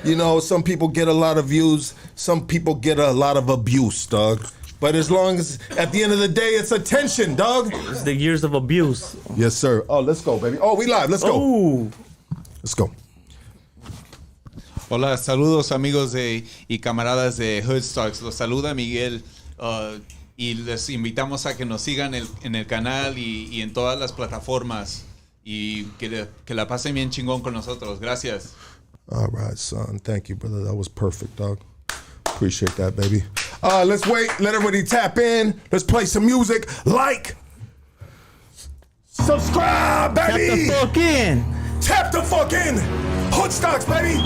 You know, some people get a lot of views. Some people get a lot of abuse, dog. But as long as, at the end of the day, it's attention, dog. It's the years of abuse. Yes, sir. Oh, let's go, baby. Oh, we live. Let's go. Oh. Let's go. Hola, saludos amigos y camaradas de Hoodstocks. Los saluda Miguel y les invitamos a que nos sigan en el canal y en todas las plataformas y que la pasen bien chingón con nosotros. Gracias. All right, son. Thank you, brother. That was perfect, dog. Appreciate that, baby. Let's wait. Let everybody tap in. Let's play some music. Like. Subscribe, baby. Tap the fuck in. Tap the fuck in. Hoodstocks, baby.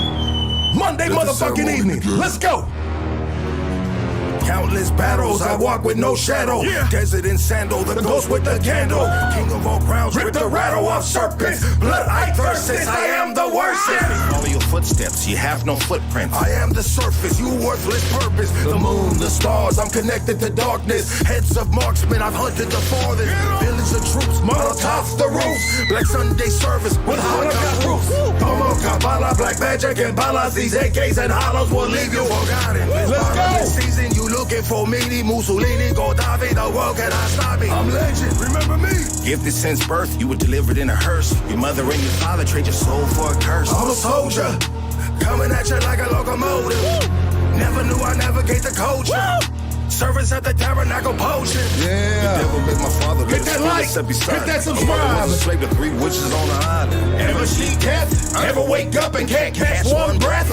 Monday motherfucking evening. Let's go. Countless battles, I walk with no shadow. Yeah. Desert in sandal, the ghost with the candle. King of all crowns, rip the rattle off serpents. Blood I versus, I am the worst. Follow your footsteps, you have no footprints. I am the surface, you worthless purpose. The moon, the stars, I'm connected to darkness. Heads of marksmen, I've hunted the farthest. Village of troops, Molotovs the roofs. Black Sunday service with Holocaust proofs. Como Kabbalah, black magic and balas. These AKs and hollows will leave you forgotten. Let's go. This season, you looking for me, Mussolini, Gaddafi, the world cannot stop me. I'm legend, remember me? Gifted since birth, you were delivered in a hearse. Your mother and your father trade your soul for a curse. I'm a soldier, coming at you like a locomotive. Never knew I navigate the culture. Service at the tabernacle potion. Yeah. The devil make my father. Hit that like, hit that subscribe. Slave to 3 witches on the island. Ever see death? Ever wake up and can't catch one breath?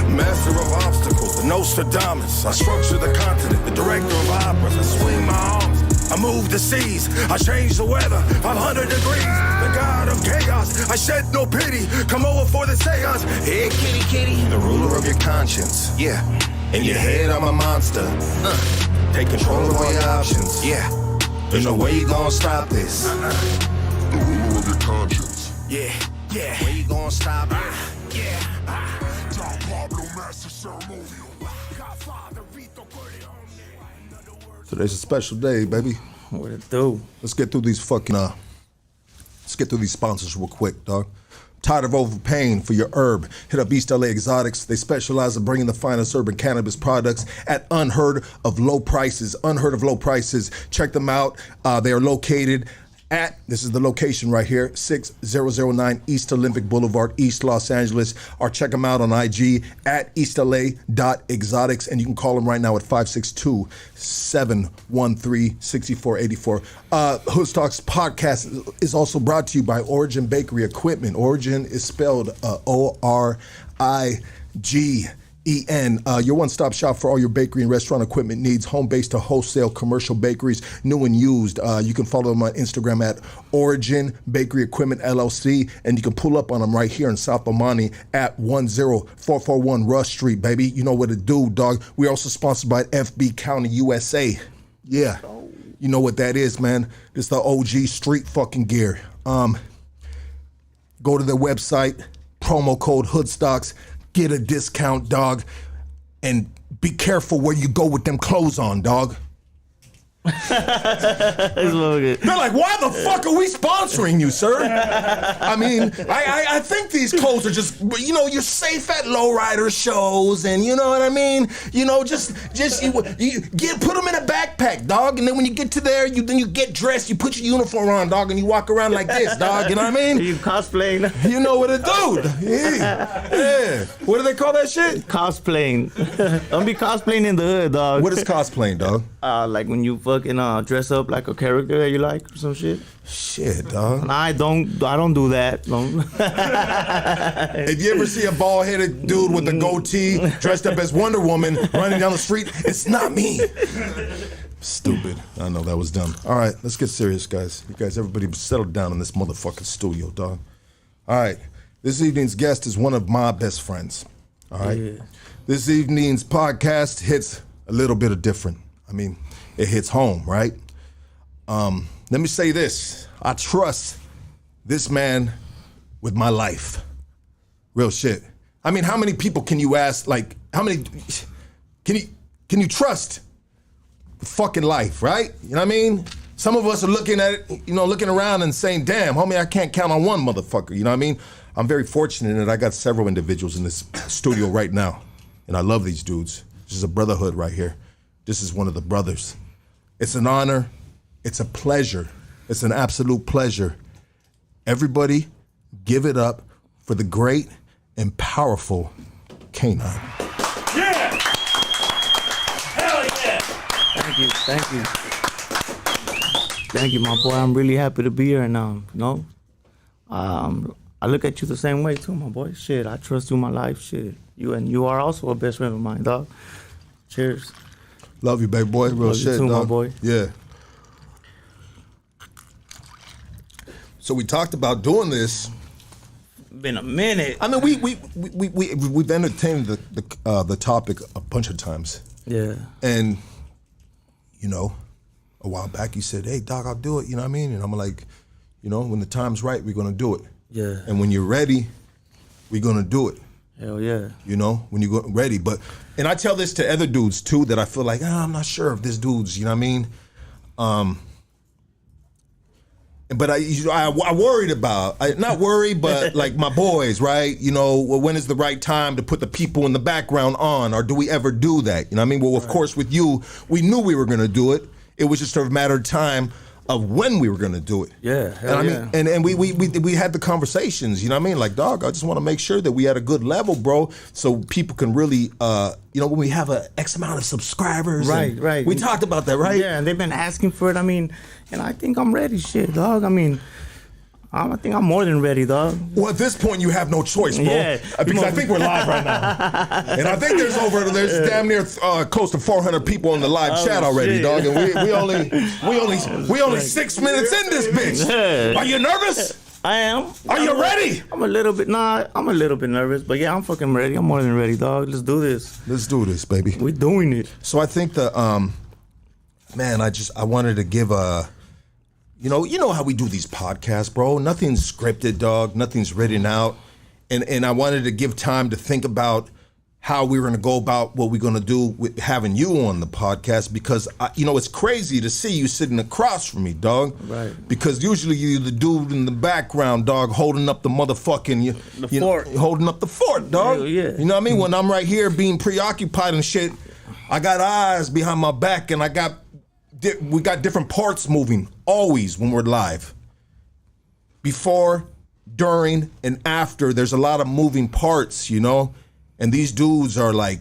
Master of obstacles, the Nostradamus. I structure the continent, the director of operas. I swing my arms, I move the seas. I change the weather, 500 degrees. The god of chaos, I shed no pity. Come over for the seance. Hey, kitty, kitty. The ruler of your conscience, yeah. In your head, I'm a monster. Take control of all your options, yeah. There's no way you gonna stop this. The ruler of your conscience. Yeah, yeah. Where you gonna stop it? Yeah. Today's a special day, baby. What it do? Let's get through these fucking let's get through these sponsors real quick, dog. Tired of overpaying for your herb? Hit up East LA Exotics. They specialize in bringing the finest urban cannabis products at unheard of low prices. Unheard of low prices. Check them out. They are located at, this is the location right here, 6009 East Olympic Boulevard, East Los Angeles. Or check them out on IG at eastla.exotics. And you can call them right now at 562-713-6484. Hoodstocks podcast is also brought to you by Origin Bakery Equipment. Origin is spelled O-R-I-G. Your one-stop shop for all your bakery and restaurant equipment needs, home-based to wholesale commercial bakeries, new and used. You can follow them on Instagram at Origin Bakery Equipment LLC, and you can pull up on them right here in South Monte at 10441 Rush Street, baby. You know what to do, dog. We're also sponsored by FB County USA. Yeah, you know what that is, man. It's the OG street fucking gear. Go to their website, promo code Hoodstocks. Get a discount, dog, and be careful where you go with them clothes on, dog. They're like, why the fuck are we sponsoring you, sir? I mean, I think these clothes are just, you know, you're safe at lowrider shows, and you know what I mean? You know, just you put them in a backpack, dog, and then when you get to there, then you get dressed, you put your uniform on, dog, and you walk around like this, dog, you know what I mean? You cosplaying. You know what to do. Yeah. What do they call that shit? Cosplaying. Don't be cosplaying in the hood, dog. What is cosplaying, dog? Like when you fucking dress up like a character that you like or some shit. Shit, dog. I don't do that. If you ever see a bald-headed dude with a goatee dressed up as Wonder Woman running down the street, it's not me. Stupid. I know that was dumb. All right, let's get serious, guys. You guys, everybody settle down in this motherfucking studio, dog. All right, this evening's guest is one of my best friends. All right? Yeah. This evening's podcast hits a little bit of different. I mean, it hits home, right? Let me say this. I trust this man with my life. Real shit. I mean, how many people can you ask, like, how many, can you trust fucking life, right? You know what I mean? Some of us are looking at it, looking around and saying, damn, homie, I can't count on one motherfucker. You know what I mean? I'm very fortunate that I got several individuals in this studio right now. And I love these dudes. This is a brotherhood right here. This is one of the brothers. It's an honor. It's a pleasure. It's an absolute pleasure. Everybody, give it up for the great and powerful Canine. Yeah! Hell yeah! Thank you. Thank you, my boy. I'm really happy to be here, and I look at you the same way too, my boy. Shit, I trust you in my life. Shit, you are also a best friend of mine, dog. Cheers. Love you, baby boy. Real Love shit, you too, dog. my boy. Yeah. So we talked about doing this. Been a minute. I mean, we've entertained the topic a bunch of times. Yeah. And a while back you said, "Hey, dog, I'll do it." You know what I mean? And I'm like, when the time's right, we're gonna do it. Yeah. And when you're ready, we're gonna do it. Hell yeah. When you get ready. And I tell this to other dudes too that I feel like, I'm not sure if this dude's, you know what I mean? But I worried about, not worried, but like my boys, right? When is the right time to put the people in the background on, or do we ever do that? You know what I mean? Well, of course, with you, we knew we were gonna do it. It was just a matter of time of when we were gonna do it. Yeah, hell and we had the conversations, you know what I mean? Like, dog, I just want to make sure that we at a good level, bro, so people can really, when we have a X amount of subscribers. Right. We talked about that, right? Yeah, and they've been asking for it. I mean, and I think I'm ready, shit, dog. I mean, I think I'm more than ready, dog. Well, at this point, you have no choice, bro. Yeah. Because I think we're live right now. And I think there's damn near close to 400 people in the live chat already, shit. dog. And we only 6 minutes in this bitch. Yeah. Are you nervous? I am. Are you ready? I'm a little bit nervous, but yeah, I'm fucking ready. I'm more than ready, dog. Let's do this. Let's do this, baby. We're doing it. So I think I wanted to give a, you know how we do these podcasts, bro. Nothing's scripted, dog. Nothing's written out. And I wanted to give time to think about how we were going to go about what we're going to do with having you on the podcast, because, it's crazy to see you sitting across from me, dog. Right. Because usually you're the dude in the background, dog, holding up the motherfucking... fort. Holding up the fort, dog. Hell yeah. You know what I mean? When I'm right here being preoccupied and shit, I got eyes behind my back, and we got different parts moving always when we're live. Before, during, and after, there's a lot of moving parts, And these dudes are like,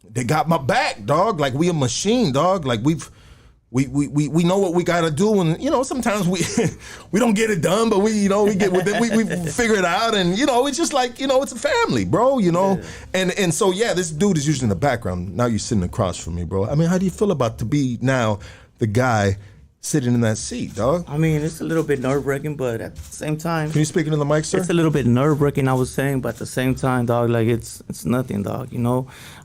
they got my back, dog. Like, we a machine, dog. Like, we know what we gotta do, and sometimes we don't get it done, but we figure it out, and it's just like it's a family, bro. Yeah. And so this dude is usually in the background. Now you're sitting across from me, bro. I mean, how do you feel about to be now the guy sitting in that seat, dog? I mean, it's a little bit nerve-wracking, but at the same time... Can you speak into the mic, sir? It's a little bit nerve-wracking, I was saying, but at the same time, dog, like, it's nothing, dog,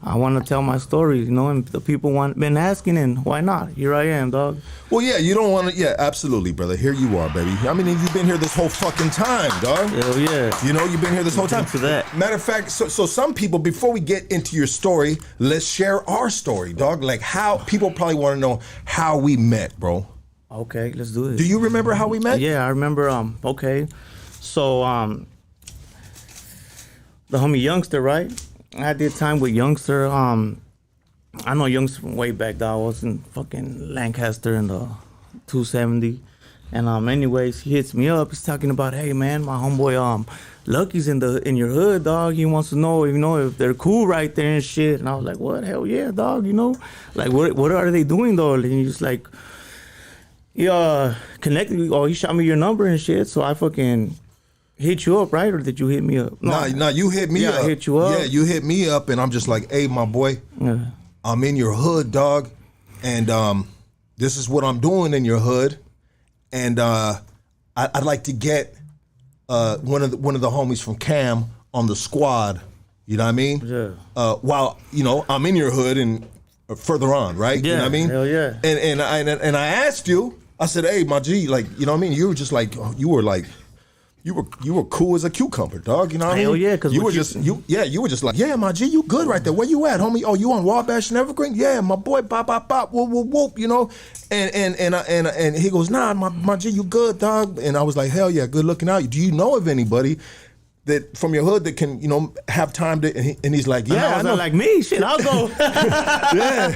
I want to tell my story, and the people been asking, and why not? Here I am, dog. Well, yeah, you don't want to... Yeah, absolutely, brother. Here you are, baby. I mean, you've been here this whole fucking time, dog. Hell yeah. You've been here this whole time. To that. Matter of fact, so some people, before we get into your story, let's share our story, dog. Like, how... People probably want to know how we met, bro. Okay, let's do this. Do you remember how we met? Yeah, I remember. Okay, so the homie Youngster, right? I did time with Youngster. I know Youngster from way back. Though I was in fucking Lancaster in the 270, and anyways, he hits me up. He's talking about, hey man, my homeboy Lucky's in your hood, dog. He wants to know, if they're cool right there and shit. And I was like, what? Hell yeah, dog. Like what are they doing though? And he's like, connected me. Oh, he shot me your number and shit. So I fucking hit you up, right? Or did you hit me up? No, you hit me up. I hit you up. Yeah, you hit me up, and I'm just like, hey, my boy, I'm in your hood, dog, and this is what I'm doing in your hood, and I'd like to get one of the homies from KAM on the squad. You know what I mean? Yeah. While I'm in your hood and further on, right? Yeah. You know what I mean? Hell yeah. And I asked you. I said, hey, my G, like, you know what I mean? You were just like, you were like, you were cool as a cucumber, dog. You know what I mean? Hell yeah, 'cause you what were you were just like, yeah, my G, you good right there. Where you at, homie? Oh, you on Wabash and Evergreen? Yeah, my boy, bop, bop, bop, whoop, whoop, whoop. You know, and he goes, nah, my G, you good, dog? And I was like, hell yeah, good looking out. Do you know of anybody that from your hood that can, you know, have time to? And he's like, yeah, I know. Like me, shit, I'll go. yeah.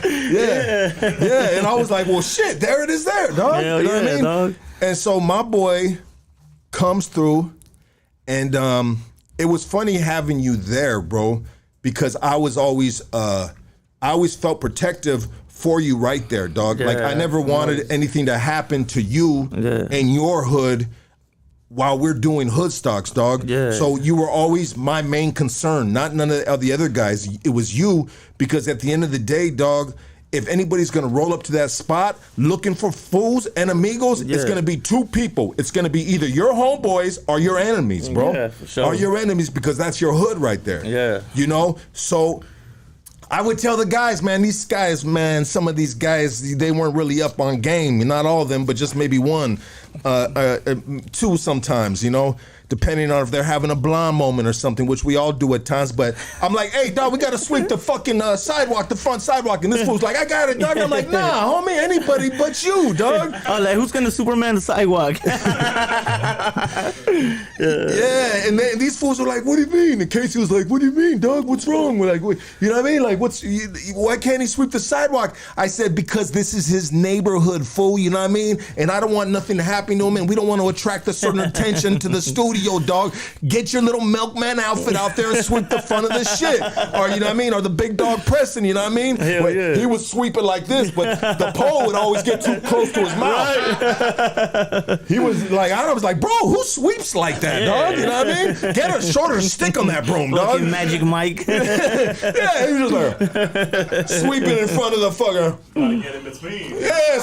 And I was like, well, shit, there it is, there, dog. Hell you know yeah, what I mean? Dog. And so my boy comes through, and it was funny having you there, bro, because I always felt protective for you right there, dog. Like I never wanted anything to happen to you in your hood while we're doing hood stocks, dog. Yeah. So you were always my main concern, not none of the other guys. It was you, because at the end of the day, dog, if anybody's gonna roll up to that spot looking for fools and amigos, it's gonna be two people. It's gonna be either your homeboys or your enemies, bro. Yeah, for sure. Or your enemies, because that's your hood right there. Yeah. You know? So I would tell the guys, man, these guys, man, some of these guys, they weren't really up on game. Not all of them, but just maybe one, two sometimes, you know, depending on if they're having a blonde moment or something, which we all do at times. But I'm like, hey, dog, we got to sweep the fucking sidewalk, the front sidewalk. And this fool's like, I got it, dog. And I'm like, nah, homie, anybody but you, dog. Oh, like, who's going to Superman the sidewalk? Yeah, and these fools were like, what do you mean? And Casey was like, what do you mean, dog? What's wrong? We're like, you know what I mean? Like, why can't he sweep the sidewalk? I said, because this is his neighborhood, fool, you know what I mean? And I don't want nothing to happen to him, and we don't want to attract a certain attention to the studio, dog. Get your little milkman outfit out there and sweep the front of the shit. Or, you know what I mean? Or the big dog pressing, you know what I mean? He was sweeping like this, but the pole would always get too close to his mouth. Right. He was like, I was like, bro, who sweeps like that, dog? You know what I mean? Get a shorter stick on that broom, dog. Fucking Magic Mike. Yeah, he was just like sweeping in front of the fucker. Gotta get in between. Yeah,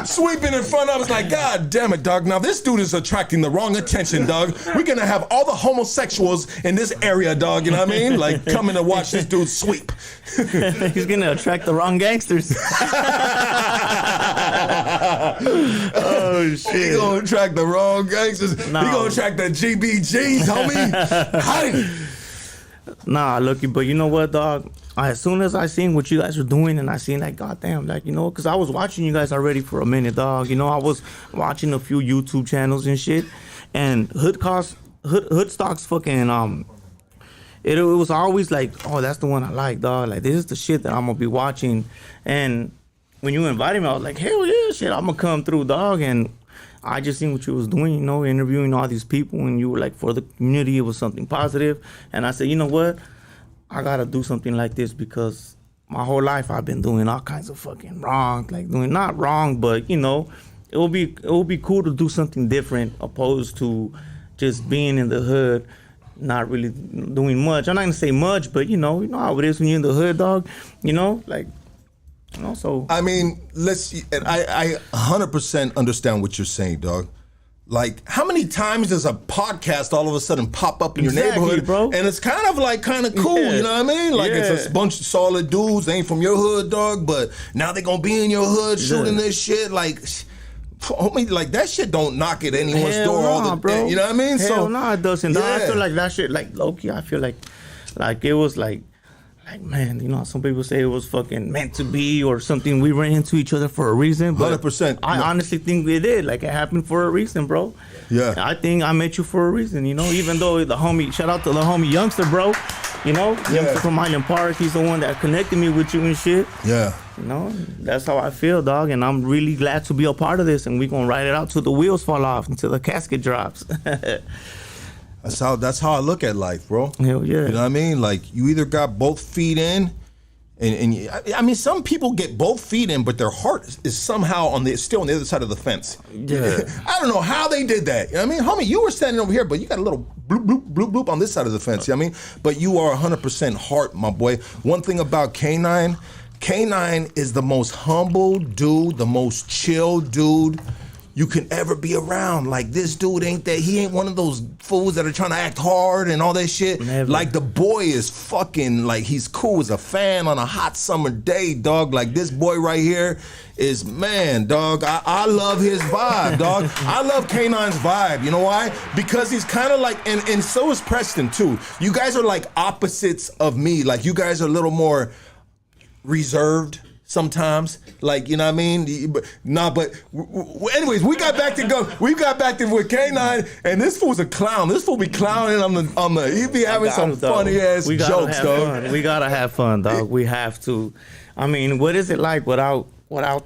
sweeping in front. I was like, God damn it, dog. Now this dude is attracting the wrong attention, dog. We're gonna have all the homosexuals in this area, dog. You know what I mean? Like coming to watch this dude sweep. He's gonna attract the wrong gangsters. Oh shit! He gonna attract the wrong gangsters. No. He gonna attract the GBGs, homie. Hi. Nah, Lucky, but you know what, dog? As soon as I seen what you guys were doing, and I seen like, goddamn, like, you know, because I was watching you guys already for a minute, dog. You know, I was watching a few YouTube channels and shit, and hood stocks fucking It was always like, oh, that's the one I like, dog. Like, this is the shit that I'm gonna be watching. And when you invited me, I was like, hell yeah, shit, I'm gonna come through, dog. And I just seen what you was doing, you know, interviewing all these people, and you were like, for the community, it was something positive. And I said, you know what? I gotta do something like this, because my whole life I've been doing all kinds of fucking wrong, like doing not wrong, but you know, it will be cool to do something different opposed to just being in the hood, not really doing much. I'm not gonna say much, but you know how it is when you're in the hood, dog. You know, like, you know, so. I mean, I 100% understand what you're saying, dog. Like, how many times does a podcast all of a sudden pop up in your neighborhood, bro? And it's kind of cool, you know what I mean? Like, it's a bunch of solid dudes, they ain't from your hood, dog, but now they gonna be in your hood shooting this shit, like, homie, like, that shit don't knock at anyone's door all the bro. You know what I mean? Hell no, it doesn't. Dog. I Yeah. feel like that shit, like, low-key, I feel like it was like, man, you know, some people say it was fucking meant to be or something. We ran into each other for a reason. But 100%. I honestly think we did. Like, it happened for a reason, bro. Yeah. I think I met you for a reason, you know, even though the homie, shout out to the homie Youngster, bro. You know, Youngster from Highland Park. He's the one that connected me with you and shit. Yeah. You know, that's how I feel, dog. And I'm really glad to be a part of this. And we're going to ride it out till the wheels fall off, until the casket drops. That's how I look at life, bro. Hell yeah. You know what I mean? Like, you either got both feet in, and I mean, some people get both feet in, but their heart is somehow still on the other side of the fence. Yeah. I don't know how they did that. You know what I mean? Homie, you were standing over here, but you got a little bloop, bloop, bloop, bloop on this side of the fence. You know what I mean? But you are 100% heart, my boy. One thing about K9 is the most humble dude, the most chill dude. you can ever be around. Like, this dude he ain't one of those fools that are trying to act hard and all that shit. Never. Like, the boy is fucking, like, he's cool as a fan on a hot summer day, dog. Like, this boy right here is, man, dog, I love his vibe, dog. I love K9's vibe. You know why? Because he's kind of like, and so is Preston, too. You guys are like opposites of me. Like, you guys are a little more reserved sometimes, like, you know what I mean? Anyways, we got back to with K9, and this fool's a clown. This fool be clowning on the he be having some funny ass jokes, dog. We gotta have fun, dog. We have to. I mean, what is it like without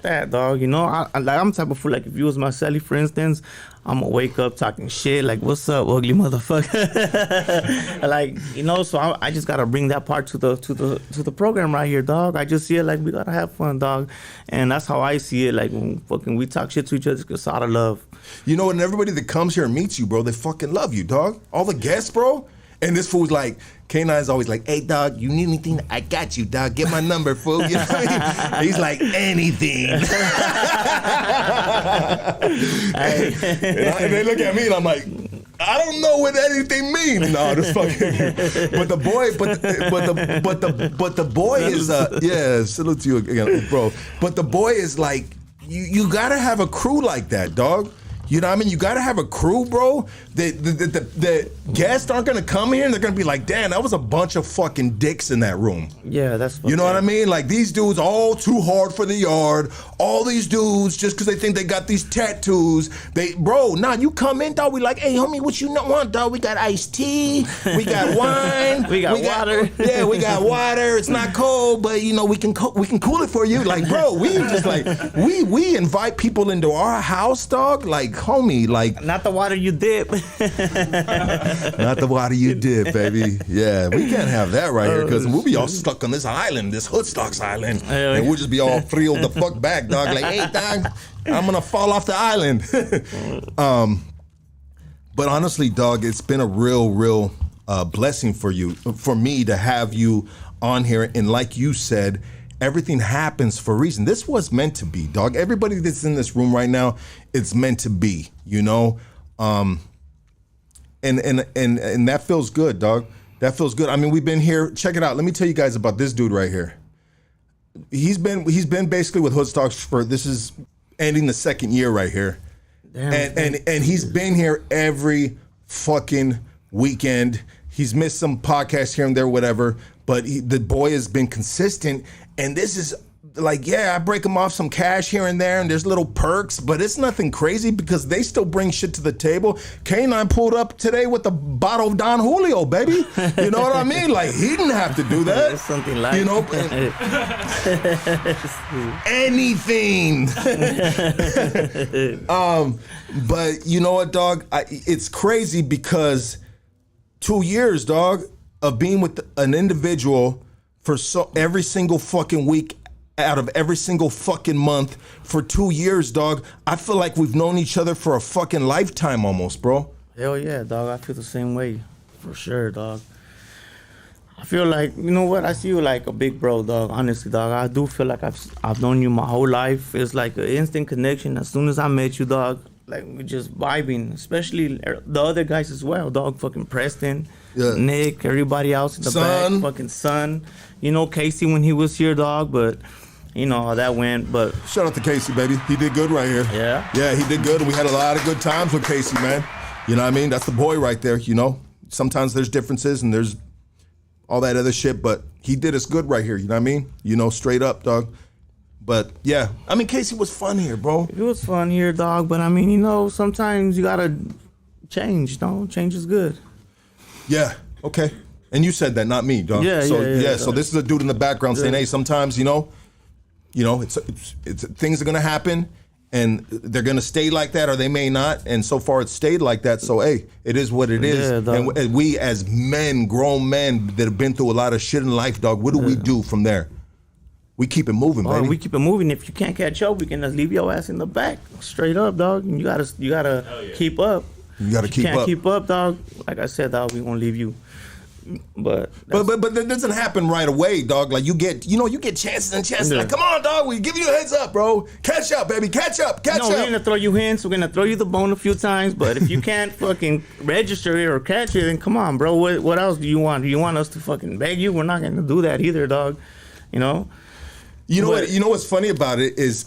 that, dog? You know, I'm the type of fool, like, if you was my Sally, for instance, I'm gonna wake up talking shit, like, what's up, ugly motherfucker? Like, you know, so I just gotta bring that part to the program right here, dog. I just see it like we gotta have fun, dog, and that's how I see it. Like, when fucking we talk shit to each other, it's out of love. You know, and everybody that comes here and meets you, bro, they fucking love you, dog. All the guests, bro. And this fool's like, K9's always like, hey, dog, you need anything? I got you, dog. Get my number, fool. You know what I mean? He's like, anything. And they look at me and I'm like, I don't know what anything means. No, this fucking. But the boy is yeah. Salute to you again, bro. But the boy is like, you gotta have a crew like that, dog. You know what I mean? You gotta have a crew, bro. The guests aren't gonna come here and they're gonna be like, damn, that was a bunch of fucking dicks in that room. Yeah, that's you know what I mean? Like, these dudes all too hard for the yard. All these dudes, just because they think they got these tattoos, you come in, dog, we like, hey, homie, what you want, dog? We got iced tea, we got wine, we got water. Yeah, we got water. It's not cold, but you know, we can cool it for you. Like, bro, we just like, we invite people into our house, dog, like, homie, like, not the water you dip. not the water you dip, baby. Yeah, we can't have that right here, because we'll be all stuck on this island, this Hoodstocks island, and we'll just be all thrilled the fuck back, dog. Like, hey, dog, I'm gonna fall off the island. But honestly, dog, it's been a real blessing for me to have you on here, and like you said, everything happens for a reason. This was meant to be, dog. Everybody that's in this room right now, it's meant to be, you know? And that feels good, dog. That feels good. I mean, we've been here. Check it out. Let me tell you guys about this dude right here. He's been basically with Hoodstocks for, this is ending the second year right here. Damn, and he's been here every fucking weekend. He's missed some podcasts here and there, whatever, but the boy has been consistent. And this is like, yeah, I break them off some cash here and there, and there's little perks, but it's nothing crazy because they still bring shit to the table. K9 pulled up today with a bottle of Don Julio, baby. You know what I mean? Like, he didn't have to do that. It's something like, you know, anything. But you know what, dog? It's crazy because 2 years, dog, of being with an individual for every single fucking week out of every single fucking month for 2 years, dog. I feel like we've known each other for a fucking lifetime almost, bro. Hell yeah, dog. I feel the same way, for sure, dog. I feel like, you know what? I see you like a big bro, dog. Honestly, dog. I do feel like I've known you my whole life. It's like an instant connection. As soon as I met you, dog, like, we're just vibing. Especially the other guys as well, dog. Fucking Preston, Nick, everybody else in the back. Fucking Son. You know, Casey when he was here, dog, but you know how that went. But shout out to Casey, baby. He did good right here. Yeah? Yeah, he did good. We had a lot of good times with Casey, man. You know what I mean? That's the boy right there, you know? Sometimes there's differences and there's all that other shit, but he did us good right here, you know what I mean? You know, straight up, dog. But yeah, I mean, Casey was fun here, bro. It was fun here, dog, but I mean, you know, sometimes you gotta change, dog. Change is good. Yeah, okay. And you said that, not me, dog. Yeah. So this is a dude in the background saying, hey, sometimes, you know, it's things are gonna happen and they're gonna stay like that or they may not. And so far it's stayed like that. So hey, it is what it is. Yeah, and we as men, grown men that have been through a lot of shit in life, dog, what do we do from there? We keep it moving, baby. We keep it moving. If you can't catch up, we can just leave your ass in the back, straight up, dog. And you gotta keep up. You gotta keep up. Can't keep up, dog. Like I said, dog, we gonna leave you But that doesn't happen right away, dog. Like you get chances and chances. Yeah. Like, come on, dog, we give you a heads up, bro. Catch up, baby, catch up. We're gonna throw you hints. We're gonna throw you the bone a few times. But if you can't fucking register it or catch it, then come on, bro. What else do you want? Do you want us to fucking beg you? We're not gonna do that either, dog. You know. You know what's funny about it is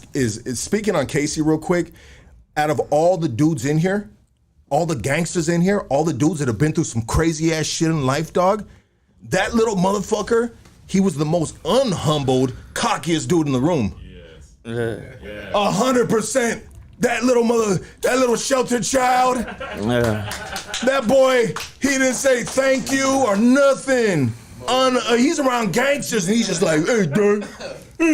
speaking on Casey real quick. Out of all the dudes in here, all the gangsters in here, all the dudes that have been through some crazy ass shit in life, dog, that little motherfucker, he was the most unhumbled, cockiest dude in the room. Yes. 100%. That little sheltered child. Yeah. That boy, he didn't say thank you or nothing. He's around gangsters and he's just like, hey, dog. Like,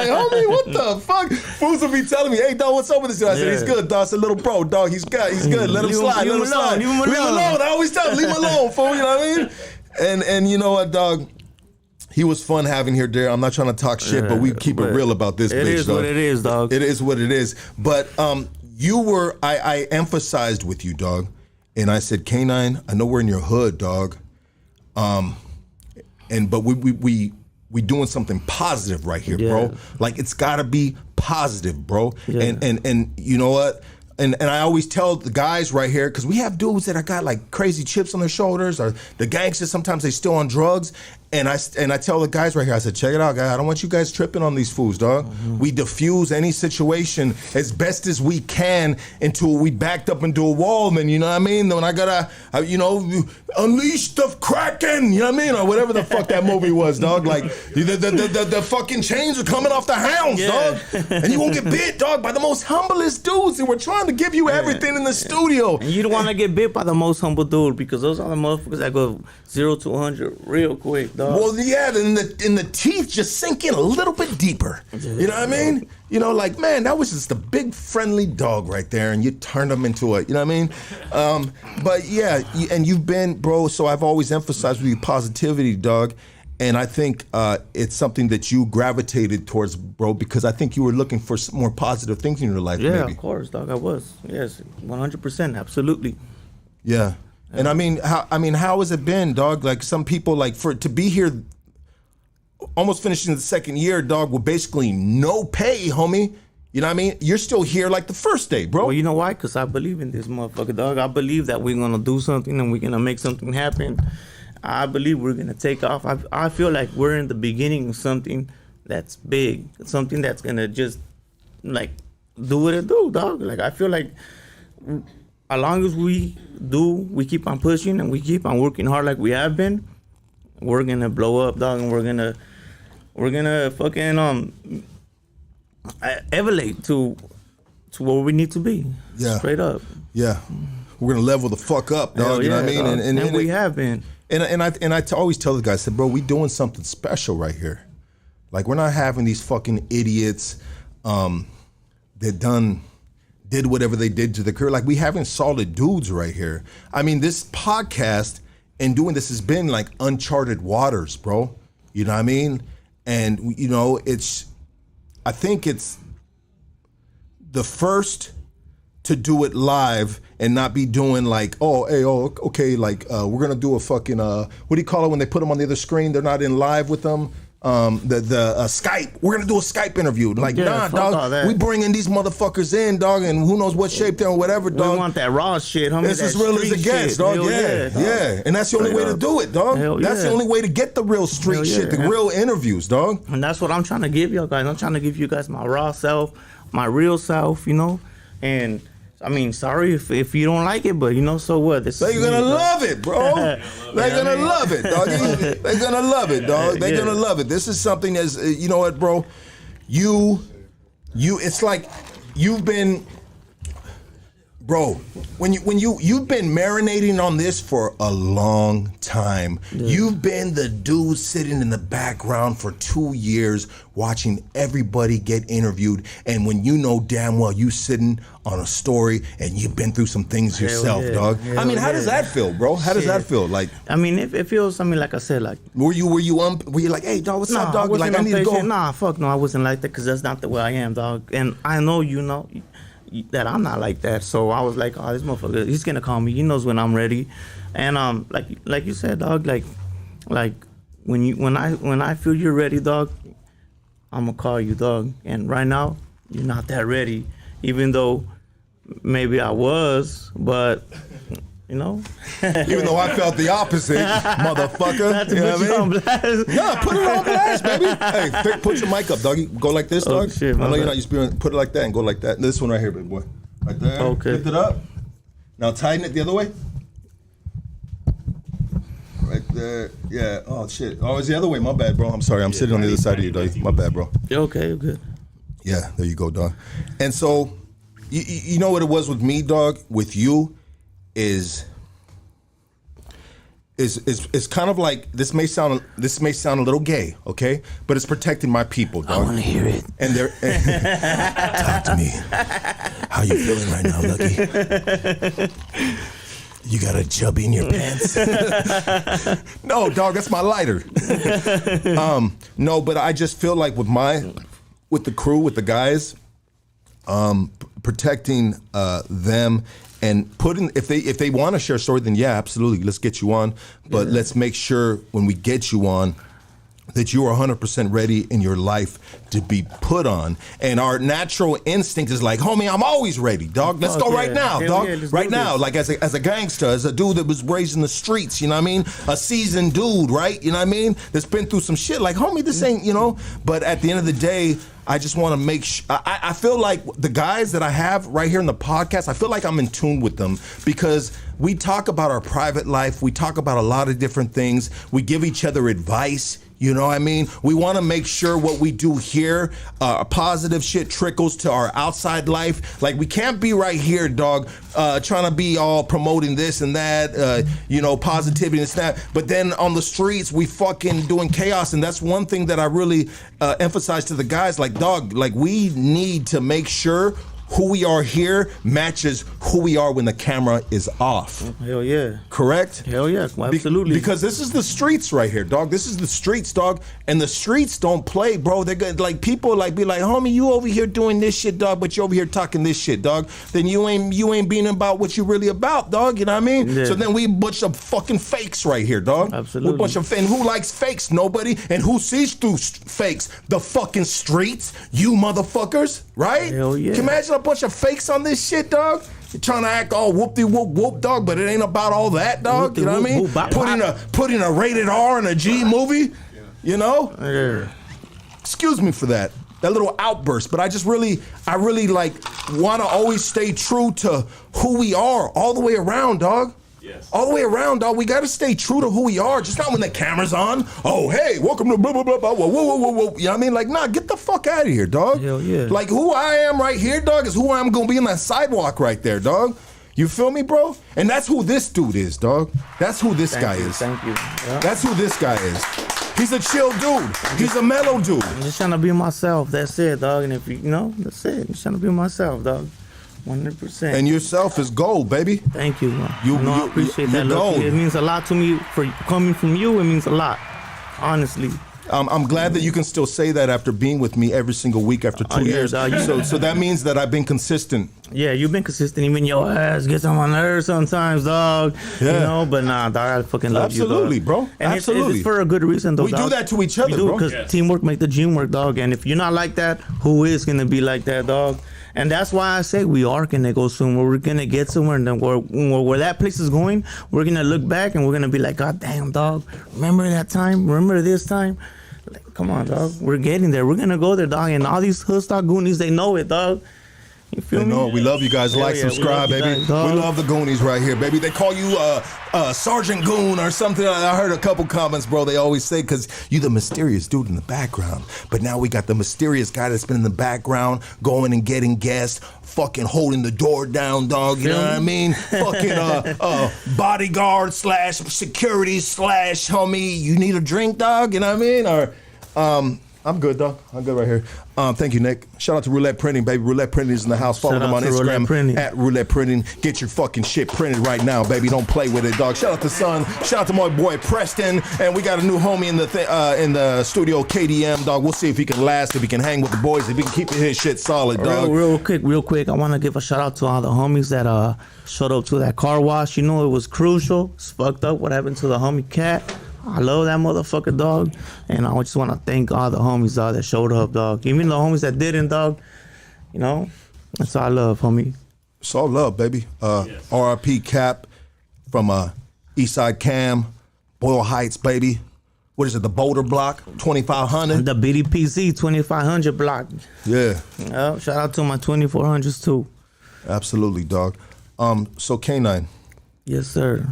homie, what the fuck? Fools will be telling me, hey, dog, what's up with this dude? I said, he's good, dog. It's a little bro, dog. He's good. Let him slide. Let him slide. Leave him alone. I always tell him, leave him alone, fool. You know what I mean? And you know what, dog? He was fun having here, there. I'm not trying to talk shit, but we keep it real about this bitch, dog. It is what it is, dog. It is what it is. But I emphasized with you, dog, and I said, Canine, I know we're in your hood, dog. But we doing something positive right here, bro. Like it's gotta be positive, bro. Yeah. And you know what? And I always tell the guys right here, because we have dudes that got like crazy chips on their shoulders, or the gangsters, sometimes they still on drugs. And I tell the guys right here, I said, check it out, guys. I don't want you guys tripping on these fools, dog. Mm-hmm. We diffuse any situation as best as we can until we backed up into a wall, man. You know what I mean? When I gotta, unleash the Kraken, you know what I mean? Or whatever the fuck that movie was, dog. Like, the fucking chains are coming off the hounds, dog. And you won't get bit, dog, by the most humblest dudes. And we're trying to give you everything in the studio. And you don't want to get bit by the most humble dude, because those are the motherfuckers that go 0 to 100 real quick, dog. Well, yeah, and the teeth just sink in a little bit deeper. You know what I mean? You know, like, man, that was just a big friendly dog right there, and you turned him into a, you know what I mean? But yeah, and you've been, bro, so I've always emphasized with you positivity, dog. And I think it's something that you gravitated towards, bro, because I think you were looking for some more positive things in your life, yeah, maybe. Of course, dog, I was. Yes, 100%, absolutely. Yeah. And I mean, how has it been, dog? Like some people, like to be here, almost finishing the second year, dog, with basically no pay, homie. You know what I mean? You're still here like the first day, bro. Well, you know why? Because I believe in this motherfucker, dog. I believe that we're gonna do something and we're gonna make something happen. I believe we're gonna take off. I feel like we're in the beginning of something that's big, something that's gonna just like do what it do, dog. Like I feel like, as long as we keep on pushing and we keep on working hard like we have been, we're gonna blow up, dog, and we're gonna fucking elevate to where we need to be. Yeah. Straight up. Yeah. We're gonna level the fuck up, dog. Hell you know what I yeah, mean? And we have been. And I always tell the guys, I said, bro, we doing something special right here. Like we're not having these fucking idiots that did whatever they did to the career. Like we having solid dudes right here. I mean, this podcast and doing this has been like uncharted waters, bro. You know what I mean? And you know, I think it's the first to do it live and not be doing like, okay, like we're gonna do a fucking what do you call it when they put them on the other screen? They're not in live with them. The Skype. We're gonna do a Skype interview. Like, nah, dog. We bringing these motherfuckers in, dog, and who knows what shape they're in, whatever, dog. We want that raw shit, homie. It's as real as it gets, dog. Yeah. And that's the only way to do it, dog. That's the only way to get the real street shit, the real interviews, dog. And that's what I'm trying to give y'all guys. I'm trying to give you guys my raw self, my real self, you know. And I mean, sorry if you don't like it, but you know, so what? They're gonna love it, bro. They're gonna love it, dog. They're gonna love it, dog. They're gonna love it. This is something as you know what, bro. You. It's like you've been, bro. When you've been marinating on this for a long time. Yeah. You've been the dude sitting in the background for 2 years watching everybody get interviewed, and when you know damn well you sitting on a story and you've been through some things yourself, dog. I mean, how does that feel, bro? How does that feel? Like, I mean, it feels. I mean, like I said, like were you like, hey, dog, what's up, dog? Like, I need to go. Nah, fuck no, I wasn't like that because that's not the way I am, dog. And I know you know. that I'm not like that. So I was like, oh, this motherfucker, he's gonna call me. He knows when I'm ready. And like you said, dog, like when I feel you're ready, dog, I'm gonna call you, dog. And right now, you're not that ready, even though maybe I was, but. You know? Even though I felt the opposite, motherfucker. Not to You know put what you I on mean? blast. Yeah, put it on blast, baby. Hey, put your mic up, doggy. Go like this, dog. Shit, I my know you're bad. not used to put it like that and go like that. This one right here, big boy. Right there. Okay. Lift it up. Now tighten it the other way. Right there. Yeah. Oh, shit. Oh, it's the other way. My bad, bro. I'm sorry. I'm sitting on the other side of you, doggy. My bad, bro. You're okay, you're good. Yeah, there you go, dog. And so, you know what it was with me, dog? With you is kind of like this may sound a little gay, okay? But it's protecting my people, dog. I want to hear it. And they're talk to me. How you feeling right now, Lucky? You got a chubby in your pants? No, dog, that's my lighter. No, but I just feel like with the crew, with the guys, protecting them. And putting if they want to share a story, then yeah, absolutely, let's get you on. But let's make sure when we get you on that you are 100% ready in your life to be put on. And our natural instinct is like, homie, I'm always ready, dog. Let's go right now, Hell dog. yeah, let's Right do now, this. like as a gangster, as a dude that was raised in the streets, you know what I mean? A seasoned dude, right? You know what I mean? That's been through some shit. Like, homie, this ain't, you know. But at the end of the day, I just want to make sure. I feel like the guys that I have right here in the podcast, I feel like I'm in tune with them because we talk about our private life. We talk about a lot of different things. We give each other advice. You know what I mean? We want to make sure what we do here, positive shit trickles to our outside life. Like, we can't be right here, dog, trying to be all promoting this and that, you know, positivity and that. But then on the streets, we fucking doing chaos. And that's one thing that I really emphasize to the guys. Like, dog, like, we need to make sure who we are here matches who we are when the camera is off. Hell yeah. Correct? Hell yeah, absolutely. Because this is the streets right here, dog. This is the streets, dog. And the streets don't play, bro. They're good. Like, people like be like, homie, you over here doing this shit, dog, but you over here talking this shit, dog. Then you ain't being about what you really about, dog. You know what I mean? Yeah. So then we a bunch of fucking fakes right here, dog. Absolutely. We're a bunch of and who likes fakes? Nobody. And who sees through fakes? The fucking streets. You motherfuckers, right? Hell yeah. Can you imagine a bunch of fakes on this shit, dog? You're trying to act all whoop-de-whoop-whoop, dog, but it ain't about all that, dog. You know what I mean? Putting a rated R in a G movie, you know? Yeah. Excuse me for that little outburst, but I really like want to always stay true to who we are all the way around, dog. Yes. All the way around, dog. We got to stay true to who we are. Just not when the camera's on. Oh, hey, welcome to blah, blah, blah, blah, whoa, whoa, whoa, whoa. You know what I mean? Like, nah, get the fuck out of here, dog. Hell yeah. Like, who I am right here, dog, is who I'm going to be on that sidewalk right there, dog. You feel me, bro? And that's who this dude is, dog. That's who this guy is. Thank you. Yeah. That's who this guy is. He's a chill dude. He's a mellow dude. I'm just trying to be myself. That's it, dog. And if you know, that's it. I'm just trying to be myself, dog. 100%. And yourself is gold, baby. Thank you. Man. You- I you- appreciate you're that. Look, gold. it means a lot to me for coming from you. It means a lot, honestly. I'm glad that you can still say that after being with me every single week after 2 yeah, years. dog, So that means that I've been consistent. Yeah, you've been consistent. Even your ass gets on my nerves sometimes, dog. Yeah. You know, but nah, dog, I fucking love Absolutely, you, dog. bro. And Absolutely. it's for a good reason, though. We do dog. that to each other, we do, bro. because Yes. teamwork make the dream work, dog. And if you're not like that, who is gonna be like that, dog? And that's why I say we are gonna go somewhere. We're gonna get somewhere, and then where that place is going, we're gonna look back and we're gonna be like, God damn, dog. Remember that time? Remember this time? Like, come on, dog. We're getting there. We're gonna go there, dog. And all these Hoodstock Goonies, they know it, dog. You feel I me? know. We love you guys. Hell Like, yeah, we subscribe, love you baby. guys, dog. We love the Goonies right here, baby. They call you Sergeant Goon or something. I heard a couple comments, bro. They always say, because you the mysterious dude in the background. But now we got the mysterious guy that's been in the background, going and getting guests, fucking holding the door down, dog. You know what I mean? Fucking bodyguard / security / homie, you need a drink, dog? You know what I mean? Or I'm good, dog. I'm good right here. Thank you, Nick. Shout out to Roulette Printing, baby. Roulette Printing is in the house. Follow Shout them out on to Roulette Instagram Printing. at Roulette Printing. Get your fucking shit printed right now, baby. Don't play with it, dog. Shout out to Son. Shout out to my boy Preston. And we got a new homie in the studio, KDM, dog. We'll see if he can last, if he can hang with the boys, if he can keep his shit solid, dog. Real quick. I want to give a shout out to all the homies that showed up to that car wash. You know, it was crucial. It's fucked up what happened to the homie Cat. I love that motherfucker, dog. And I just want to thank all the homies, dog, that showed up, dog. Even the homies that didn't, dog. You know, that's all I love, homie. It's all love, baby. RIP Cap from Eastside KAM, Boyle Heights, baby. What is it, the Boulder block, 2500? The BDPC 2500 block. Yeah. Shout out to my 2400s, too. Absolutely, dog. So, K9. Yes, sir.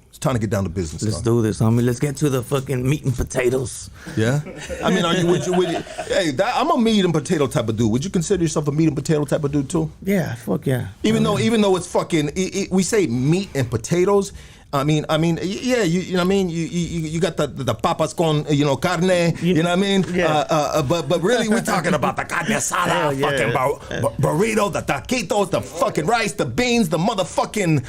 It's time to get down to business. Let's dog. do this, homie. Let's get to the fucking meat and potatoes. Yeah? I mean, would you hey, I'm a meat and potato type of dude. Would you consider yourself a meat and potato type of dude, too? Yeah, fuck yeah. Even though it's fucking, we say meat and potatoes. I mean, yeah, you know what I mean. You got the papas con carne. You know what I mean. Yeah. But really, we're talking about the carne asada, fucking burrito, the taquitos, the fucking rice, the beans, the motherfucking.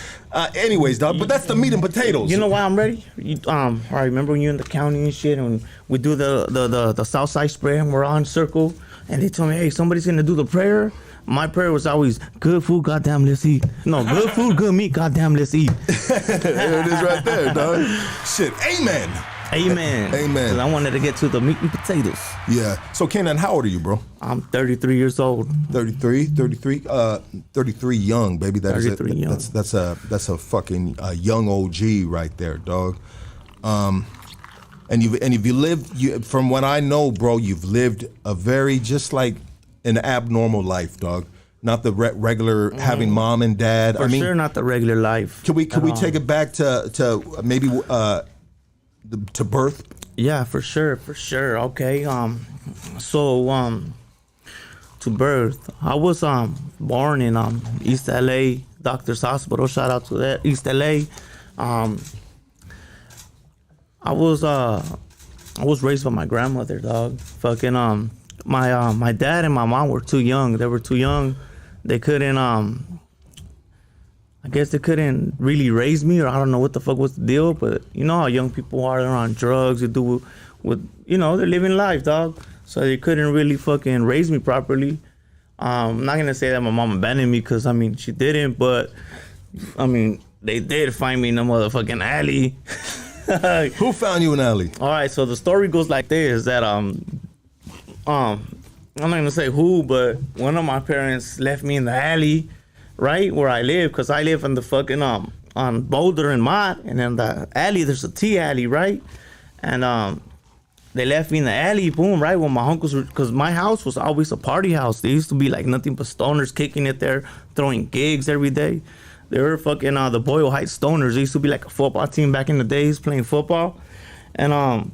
Anyways, dog. But that's the meat and potatoes. You know why I'm ready? I remember when you're in the county and shit, and we do the south side spray, and we're on circle, and they told me, hey, somebody's gonna do the prayer. My prayer was always, good food, goddamn, let's eat. No, good food, good meat, goddamn, let's eat. There it is right there, dog. Shit, amen. Amen. Amen. 'Cause I wanted to get to the meat and potatoes. Yeah. So, Kenan, how old are you, bro? I'm 33 years old. 33 young, baby. That is 33 young. That's a fucking young OG right there, dog. And if you lived, from what I know, bro, you've lived a very just like an abnormal life, dog. Not the regular having mom and dad. For sure, not the regular life. Can we take it back to maybe to birth? Yeah, for sure. Okay. To birth, I was born in East LA Doctors Hospital. Shout out to that East LA. I was raised by my grandmother, dog. Fucking my dad and my mom were too young. They were too young. They couldn't I guess they couldn't really raise me, or I don't know what the fuck was the deal, but you know how young people are. They're on drugs. They do with they're living life, dog. So they couldn't really fucking raise me properly. I'm not gonna say that my mom abandoned me, because I mean she didn't, but I mean they did find me in the motherfucking alley. Who found you in the alley? All right, so the story goes like this: that I'm not gonna say who, but one of my parents left me in the alley, right where I live, because I live in the fucking on Boulder and Monte, and in the alley there's a tea alley, right? And they left me in the alley, boom, right when my uncles were, because my house was always a party house. There used to be like nothing but stoners kicking it there, throwing gigs every day. They were fucking the Boyle Heights Stoners. They used to be like a football team back in the days playing football. And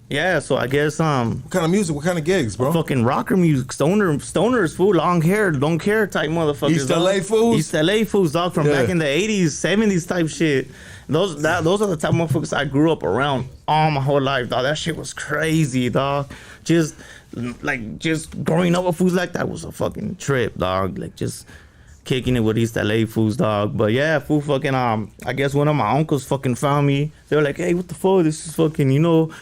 yeah, so I guess What kind of music? What kind of gigs, bro? fucking rocker music, stoners, fool, long hair, don't care type motherfuckers. East LA fools? East LA fools, dog, from back in the 80s, 70s type shit. Those are the type of motherfuckers I grew up around all my whole life, dog. That shit was crazy, dog. Just growing up with fools like that was a fucking trip, dog. Like just kicking it with East LA fools, dog. But yeah, fool fucking I guess one of my uncles fucking found me. They were like, hey, what the fuck? This is fucking,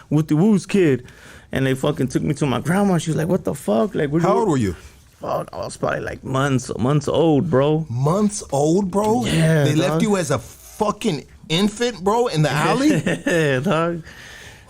with the Woo's kid. And they fucking took me to my grandma. She was like, what the fuck? Like, how old were you? Oh, I was probably like months old, bro. Months old, bro? Yeah. They dog. left you as a fucking infant, bro, in the alley? Yeah, dog.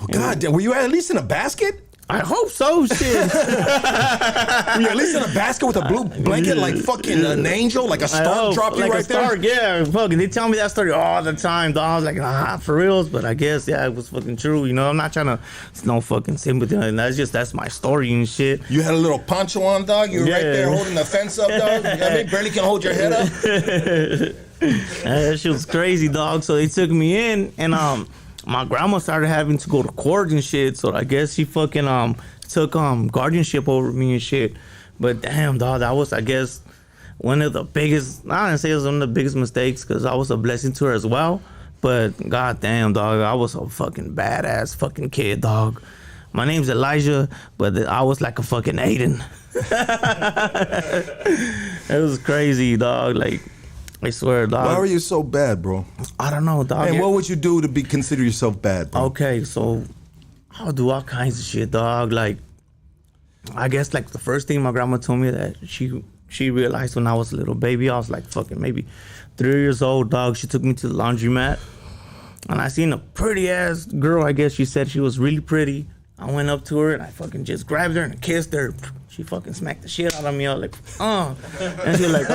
Oh, God damn. Were you at least in a basket? I hope so, shit. Were you at least in a basket with a blue blanket, like fucking an angel, like a star dropped you like right a star, there? yeah, fucking. They tell me that story all the time, dog. I was like, for reals, but I guess, yeah, it was fucking true. I'm not trying to, it's no fucking sympathy. That's my story and shit. You had a little poncho on, dog. You were right there holding the fence up, dog. I mean, barely can hold your head up. That shit was crazy, dog. So they took me in, and my grandma started having to go to court and shit. So I guess she fucking took guardianship over me and shit. But damn, dog, that was, I guess, one of the biggest, I don't say it was one of the biggest mistakes, because I was a blessing to her as well. But goddamn, dog, I was a fucking badass fucking kid, dog. My name's Elijah, but I was like a fucking Aiden. It was crazy, dog. Like, I swear, dog. Why were you so bad, bro? I don't know, dog. And what would you do to consider yourself bad, bro? Okay, so I'll do all kinds of shit, dog. Like, I guess like the first thing my grandma told me that she realized when I was a little baby, I was like fucking maybe 3 years old, dog. She took me to the laundromat, and I seen a pretty ass girl. I guess she said she was really pretty. I went up to her and I fucking just grabbed her and kissed her. She fucking smacked the shit out of me. I was like, and she was like,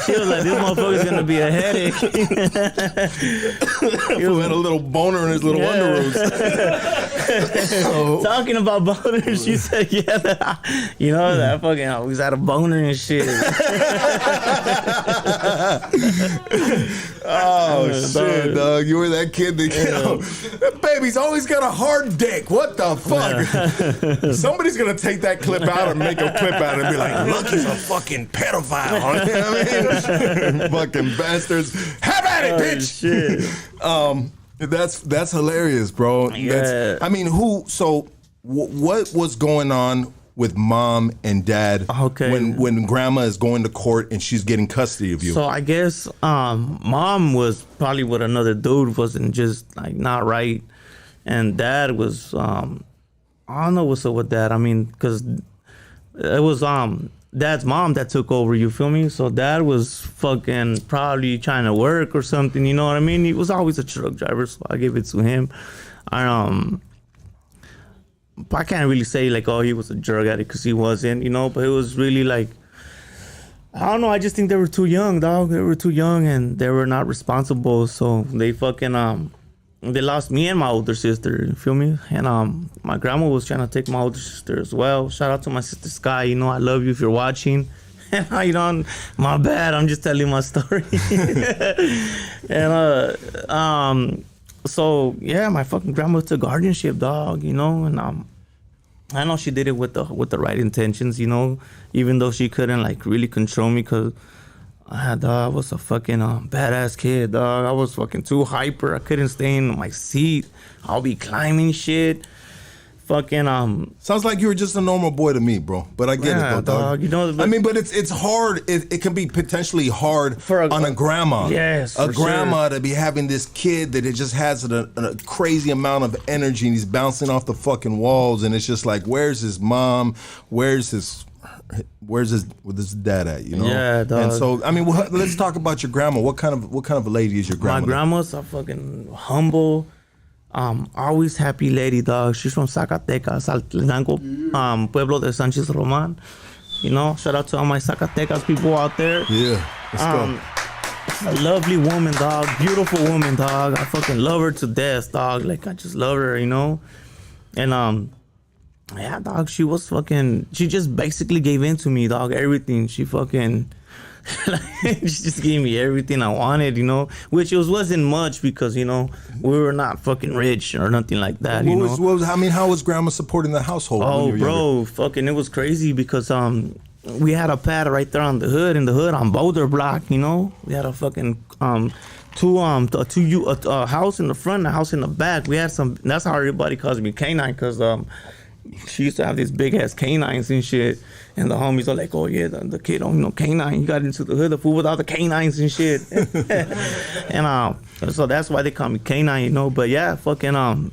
She was like, this motherfucker's gonna be a headache. He had a little boner in his little underoos. Talking about boners, she said, yeah, you know, that fucking always had a boner and shit. Shit, dog. You were that kid that baby's always got a hard dick. What the fuck? Somebody's gonna take that clip out or make a clip out and be like, look, he's a fucking pedophile. You know what I mean? Fucking bastards. Have at it, bitch. Shit. That's hilarious, bro. Yeah. What was going on with mom and dad when grandma is going to court and she's getting custody of you? So I guess mom was probably with another dude, wasn't just like not right, and dad was I don't know what's up with that. I mean, because it was dad's mom that took over, you feel me? So dad was fucking probably trying to work or something, you know what I mean? He was always a truck driver, so I gave it to him. I can't really say like, oh, he was a drug addict, because he wasn't, you know, but it was really like, I don't know, I just think they were too young, dog. They were too young and they were not responsible, so they fucking they lost me and my older sister, you feel me? And my grandma was trying to take my older sister as well. Shout out to my sister Sky, you know, I love you if you're watching. You know, my bad, I'm just telling my story. And so yeah, my fucking grandma took guardianship, dog, you know, and I know she did it with the right intentions, you know, even though she couldn't like really control me, because I was a fucking badass kid, dog. I was fucking too hyper. I couldn't stay in my seat. I'll be climbing shit. Fucking Sounds like you were just a normal boy to me, bro. But I get it, though, dog. You know, I mean, but it's hard. It can be potentially hard on a grandma. Yes, a grandma to be having this kid that it just has a crazy amount of energy, and he's bouncing off the fucking walls, and it's just like, where's his mom? Where's his dad at, you know? Yeah, dog. And so, I mean, let's talk about your grandma. What kind of a lady is your grandma? My grandma's a fucking humble, always happy lady, dog. She's from Zacatecas, Saltenango, Pueblo de Sanchez Roman. You know, shout out to all my Zacatecas people out there. Yeah, let's go. A lovely woman, dog. Beautiful woman, dog. I fucking love her to death, dog. Like, I just love her, you know? And, yeah, dog, she just basically gave in to me, dog, everything. She fucking, she just gave me everything I wanted, you know, which wasn't much, because, you know, we were not fucking rich or nothing like that, you know. How was grandma supporting the household? Oh, bro, fucking, it was crazy, because we had a pad right there in the hood on Boulder block, you know. We had a fucking a house in the front and a house in the back. We had some, that's how everybody calls me Canine, because she used to have these big ass canines and shit, and the homies are like, oh yeah, the kid don't know canine. He got into the hood, the fool without the canines and shit. And so that's why they call me Canine, you know. But yeah, fucking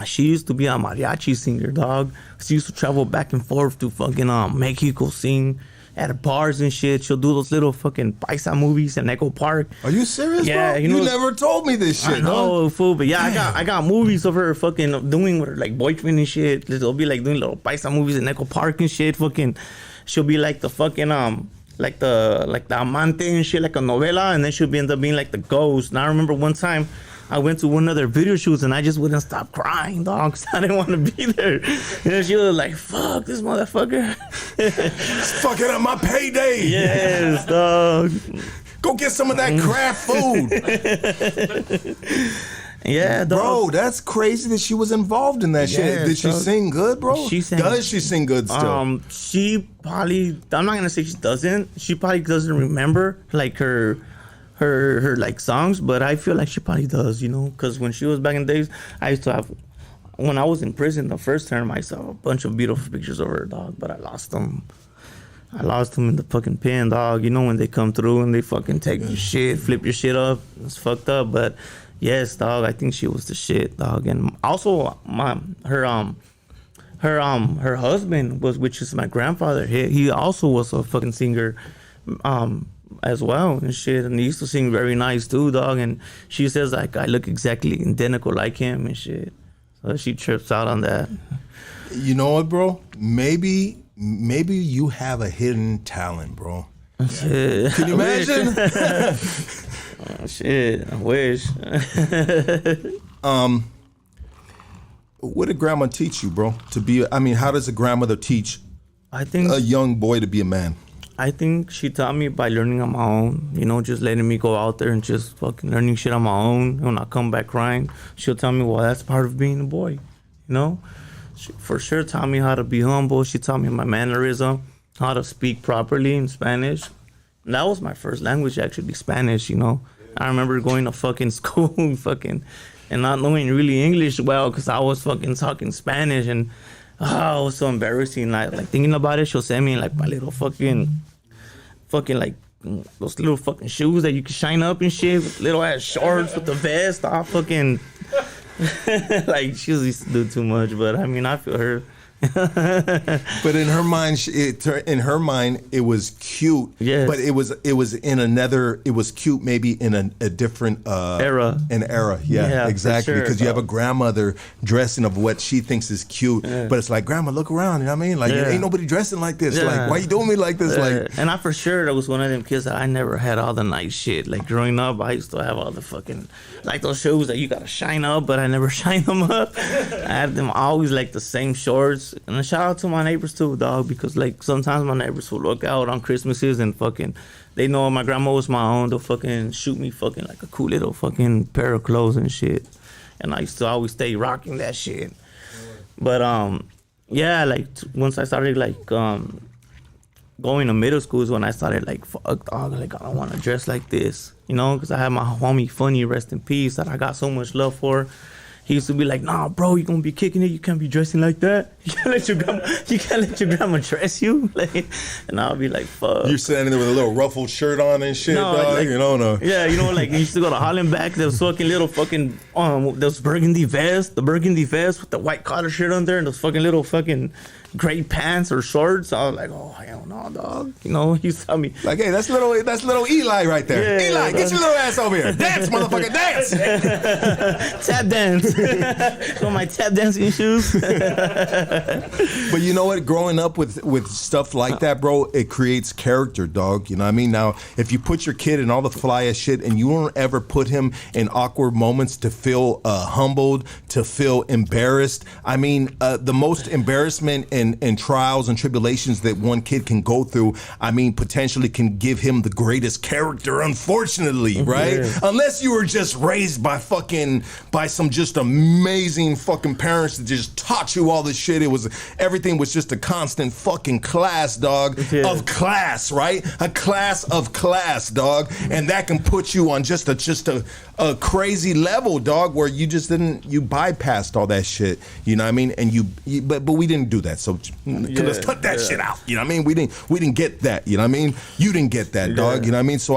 she used to be a mariachi singer, dog. She used to travel back and forth to fucking Mexico, sing at bars and shit. She'll do those little fucking paisa movies in Echo Park. Are you serious, yeah, bro? You know, never told me this shit. I know, fool. But yeah, I got movies of her fucking doing with her like boyfriend and shit. They'll be like doing little paisa movies in Echo Park and shit. Fucking, she'll be like the fucking like the amante and shit, like a novela, and then she'll end up being like the ghost. And I remember one time I went to one of their video shoots and I just wouldn't stop crying, dog, because I didn't want to be there. And she was like, fuck this motherfucker. It's fucking up my payday. Yes, dog. Go get some of that craft food. Yeah, dog. Bro, that's crazy that she was involved in that shit. Did she sing good, bro? Does she sing good still? She probably, I'm not going to say she doesn't. She probably doesn't remember, like, her her like songs, but I feel like she probably does, you know, because when she was back in the days, I used to have. When I was in prison the first term, I saw a bunch of beautiful pictures of her, dog, but I lost them. I lost them in the fucking pen, dog. You know when they come through and they fucking take your shit, flip your shit up. It's fucked up, but yes, dog. I think she was the shit, dog. And also, her husband was, which is my grandfather. He also was a fucking singer, as well and shit. And he used to sing very nice too, dog. And she says like I look exactly identical like him and shit. So she trips out on that. You know what, bro? Maybe you have a hidden talent, bro. Shit. Can you imagine? Oh, shit, I wish. What did grandma teach you, bro? How does a grandmother teach I think a young boy to be a man? I think she taught me by learning on my own, you know, just letting me go out there and just fucking learning shit on my own. When I come back crying, she'll tell me, well, that's part of being a boy, you know? She for sure taught me how to be humble. She taught me my mannerism, how to speak properly in Spanish. And that was my first language, actually, Spanish, you know? I remember going to fucking school and not knowing really English well because I was fucking talking Spanish and it was so embarrassing. Like thinking about it, she'll send me like my little fucking like those little fucking shoes that you can shine up and shit, with little ass shorts with the vest. I fucking like she used to do too much, but I mean I feel her. But in her mind, it was cute. Yes. But it was in another. It was cute, maybe in a different Era. An era, yeah, for exactly. sure, Because you have a dog. grandmother dressing of what she thinks is cute, but it's like, grandma, look around. You know what I mean? Like, Yeah. ain't nobody dressing like this. Yeah. Like, why you doing me like this? Like, And I for sure that was one of them kids that I never had all the nice shit. Like growing up, I used to have all the fucking like those shoes that you gotta shine up, but I never shine them up. I had them always like the same shorts. And a shout out to my neighbors too, dog, because like sometimes my neighbors will look out on Christmases and fucking they know my grandma was my own. They'll fucking shoot me fucking like a cool little fucking pair of clothes and shit. And I used to always stay rocking that shit. But yeah, like once I started like going to middle school is when I started like, fuck, dog, like I don't want to dress like this, you know, because I had my homie Funny, rest in peace, that I got so much love for. He used to be like, nah, bro, you gonna be kicking it. You can't be dressing like that. You can't let your grandma dress you. Like, and I'll be like, fuck. you're standing there with a little ruffled shirt on and shit, No, dog. like- You know, no. Yeah, you know, like, you used to go to Holland back, there was fucking little fucking, those burgundy vest with the white collar shirt under and those fucking little fucking gray pants or shorts. I was like, oh, hell no, dog. You know, he used to tell me, Like, hey, that's little Eli right there. Yeah, Eli, get your little ass over here. Dance, motherfucker, dance. tap dance. Got my tap dancing shoes. But you know what? Growing up with stuff like that, bro, it creates character, dog. You know what I mean? Now, if you put your kid in all the flyest shit and you don't ever put him in awkward moments to feel humbled, to feel embarrassed. I mean, the most embarrassment and trials and tribulations that one kid can go through, I mean, potentially can give him the greatest character, unfortunately, right? Yeah. Unless you were just raised by some just amazing fucking parents that just taught you all this shit. Everything was just a constant fucking class, dog, Yeah. of class, right? A class of class, dog. And that can put you on just a crazy level, dog, where you bypassed all that shit. You know what I mean? And but we didn't do that. So let's cut that shit out. You know what I mean? We didn't get that. You know what I mean? You didn't get that, dog. You know what I mean? So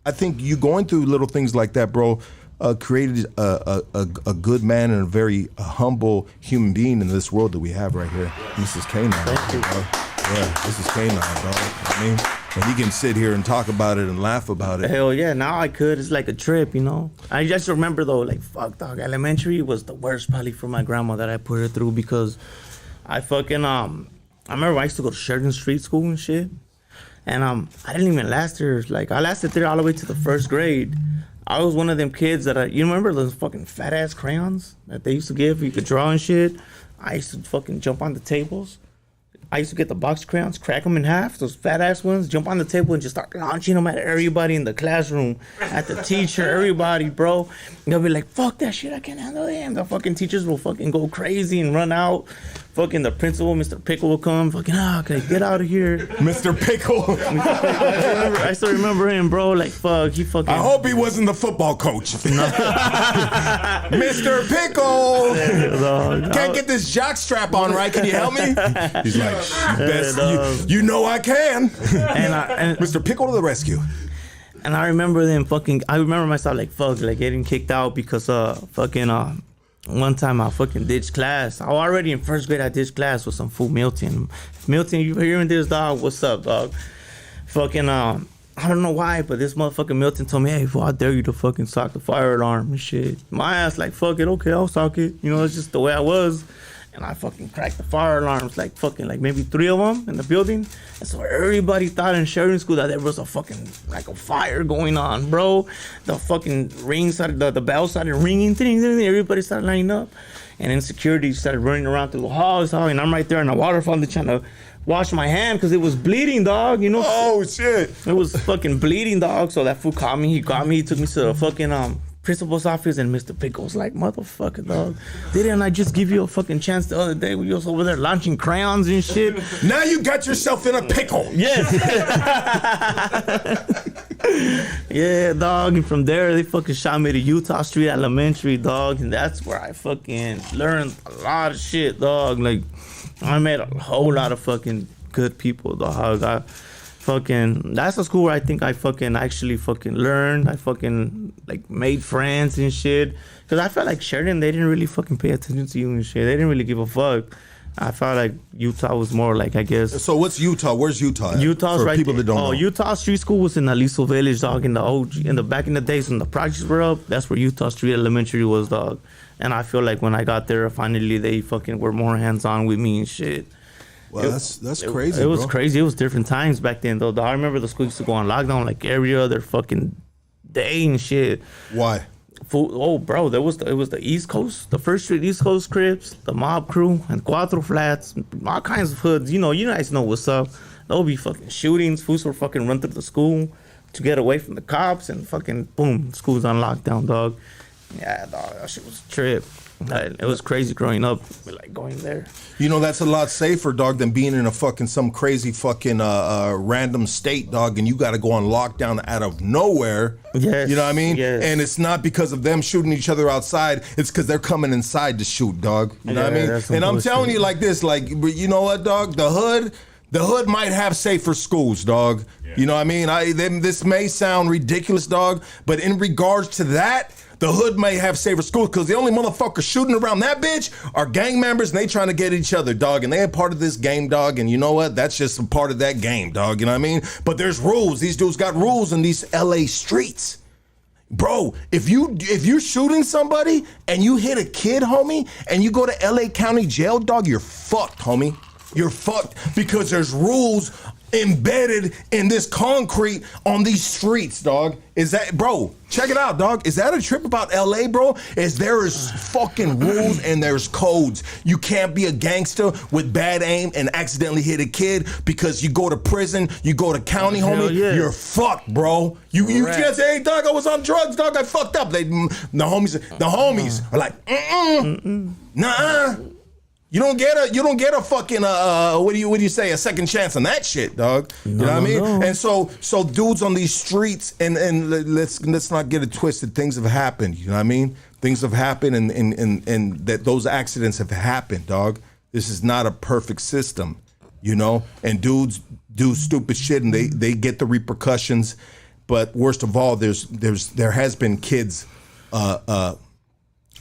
I think you going through little things like that, bro, created a good man and a very humble human being in this world that we have right here. This is K9. Thank you. Yeah, this is K9, dog. I mean, and he can sit here and talk about it and laugh about it. Hell yeah, now I could. It's like a trip, you know? I just remember though, like, fuck, dog, elementary was the worst probably for my grandma that I put her through because I fucking, I remember I used to go to Sheridan Street School and shit. And I didn't even last there. Like, I lasted there all the way to the first grade. I was one of them kids that you remember those fucking fat ass crayons that they used to give you could draw and shit? I used to fucking jump on the tables. I used to get the box crayons, crack them in half, those fat ass ones, jump on the table and just start launching them at everybody in the classroom, at the teacher, everybody, bro. And they'll be like, fuck that shit, I can't handle him. The fucking teachers will fucking go crazy and run out. fucking the principal, Mr. Pickle, will come. Fucking, okay, get out of here. Mr. Pickle. I still remember him, bro. Like, fuck, he fucking. I hope he wasn't the football coach. Mr. Pickle. Can't get this jock strap on right. Can you help me? He's like, you know I can. And Mr. Pickle to the rescue. And I remember I remember myself like, fuck, like getting kicked out because one time I fucking ditched class. I was already in first grade. I ditched class with some fool Milton. Milton, you hearing this, dog? What's up, dog? Fucking, I don't know why, but this motherfucking Milton told me, hey, fool, I dare you to fucking sock the fire alarm and shit. My ass like, fuck it, okay, I'll sock it. You know, it's just the way I was. And I fucking cracked the fire alarms, like fucking, like maybe 3 of them in the building. And so everybody thought in sharing school that there was a fucking, like a fire going on, bro. The fucking ring started, the bell started ringing, ding, ding, ding. Everybody started lining up. And then security started running around through the halls, and I'm right there in the water fountain trying to wash my hand because it was bleeding, dog, you know? Oh, shit. It was fucking bleeding, dog. So that fool caught me. He got me. He took me to the fucking, principal's office, and Mr. Pickle's like, motherfucker, dog. Didn't I just give you a fucking chance the other day when you was over there launching crayons and shit? Now you got yourself in a pickle. Yes. Yeah, dog. And from there, they fucking shot me to Utah Street Elementary, dog. And that's where I fucking learned a lot of shit, dog. Like, I met a whole lot of fucking good people, dog. That's the school where I think I fucking actually fucking learned. I fucking like made friends and shit. Cause I felt like Sheridan, they didn't really fucking pay attention to you and shit. They didn't really give a fuck. I felt like Utah was more like, I guess. So what's Utah? Where's Utah at? Utah's for right people there. that don't know. Utah Street School was in Aliso Village, dog. In the back in the days when the projects were up, that's where Utah Street Elementary was, dog. And I feel like when I got there, finally they fucking were more hands-on with me and shit. Well, that's crazy. It was bro. crazy. It was different times back then, though. I remember the school used to go on lockdown like every other fucking day and shit. Why? Oh, bro, it was the East Coast, the First Street East Coast Crips, the Mob Crew, and Cuatro Flats, all kinds of hoods. You guys know what's up. There'll be fucking shootings. Fools will fucking run through the school to get away from the cops, and fucking boom, school's on lockdown, dog. Yeah, dog, that shit was a trip. It was crazy growing up, like going there. That's a lot safer, dog, than being in a fucking some crazy fucking random state, dog, and you got to go on lockdown out of nowhere. Yes. You know what I mean? Yes. And it's not because of them shooting each other outside. It's because they're coming inside to shoot, dog. You know what I mean? And I'm telling you like this, like, you know what, dog? The hood might have safer schools, dog. Yeah. You know what I mean? This may sound ridiculous, dog, but in regards to that, the hood may have safer schools because the only motherfuckers shooting around that bitch are gang members and they trying to get each other, dog. And they are part of this game, dog. And you know what? That's just a part of that game, dog. You know what I mean? But there's rules. These dudes got rules in these LA streets. Bro, if you're shooting somebody and you hit a kid, homie, and you go to LA County Jail, dog, you're fucked, homie. You're fucked because there's rules embedded in this concrete on these streets, dog. Is that, bro, check it out, dog. Is that a trip about LA, bro? There is fucking rules and there's codes. You can't be a gangster with bad aim and accidentally hit a kid because you go to prison, you go to county, homie. Yeah. You're fucked, bro. You can't say, hey, dog, I was on drugs, dog, I fucked up. The homies are like, nah. You don't get a fucking what do you say, a second chance on that shit, dog. You know what I mean? No. And so dudes on these streets, and let's not get it twisted. Things have happened. You know what I mean? Things have happened, and that those accidents have happened, dog. This is not a perfect system, And dudes do stupid shit, and they get the repercussions. But worst of all, there has been kids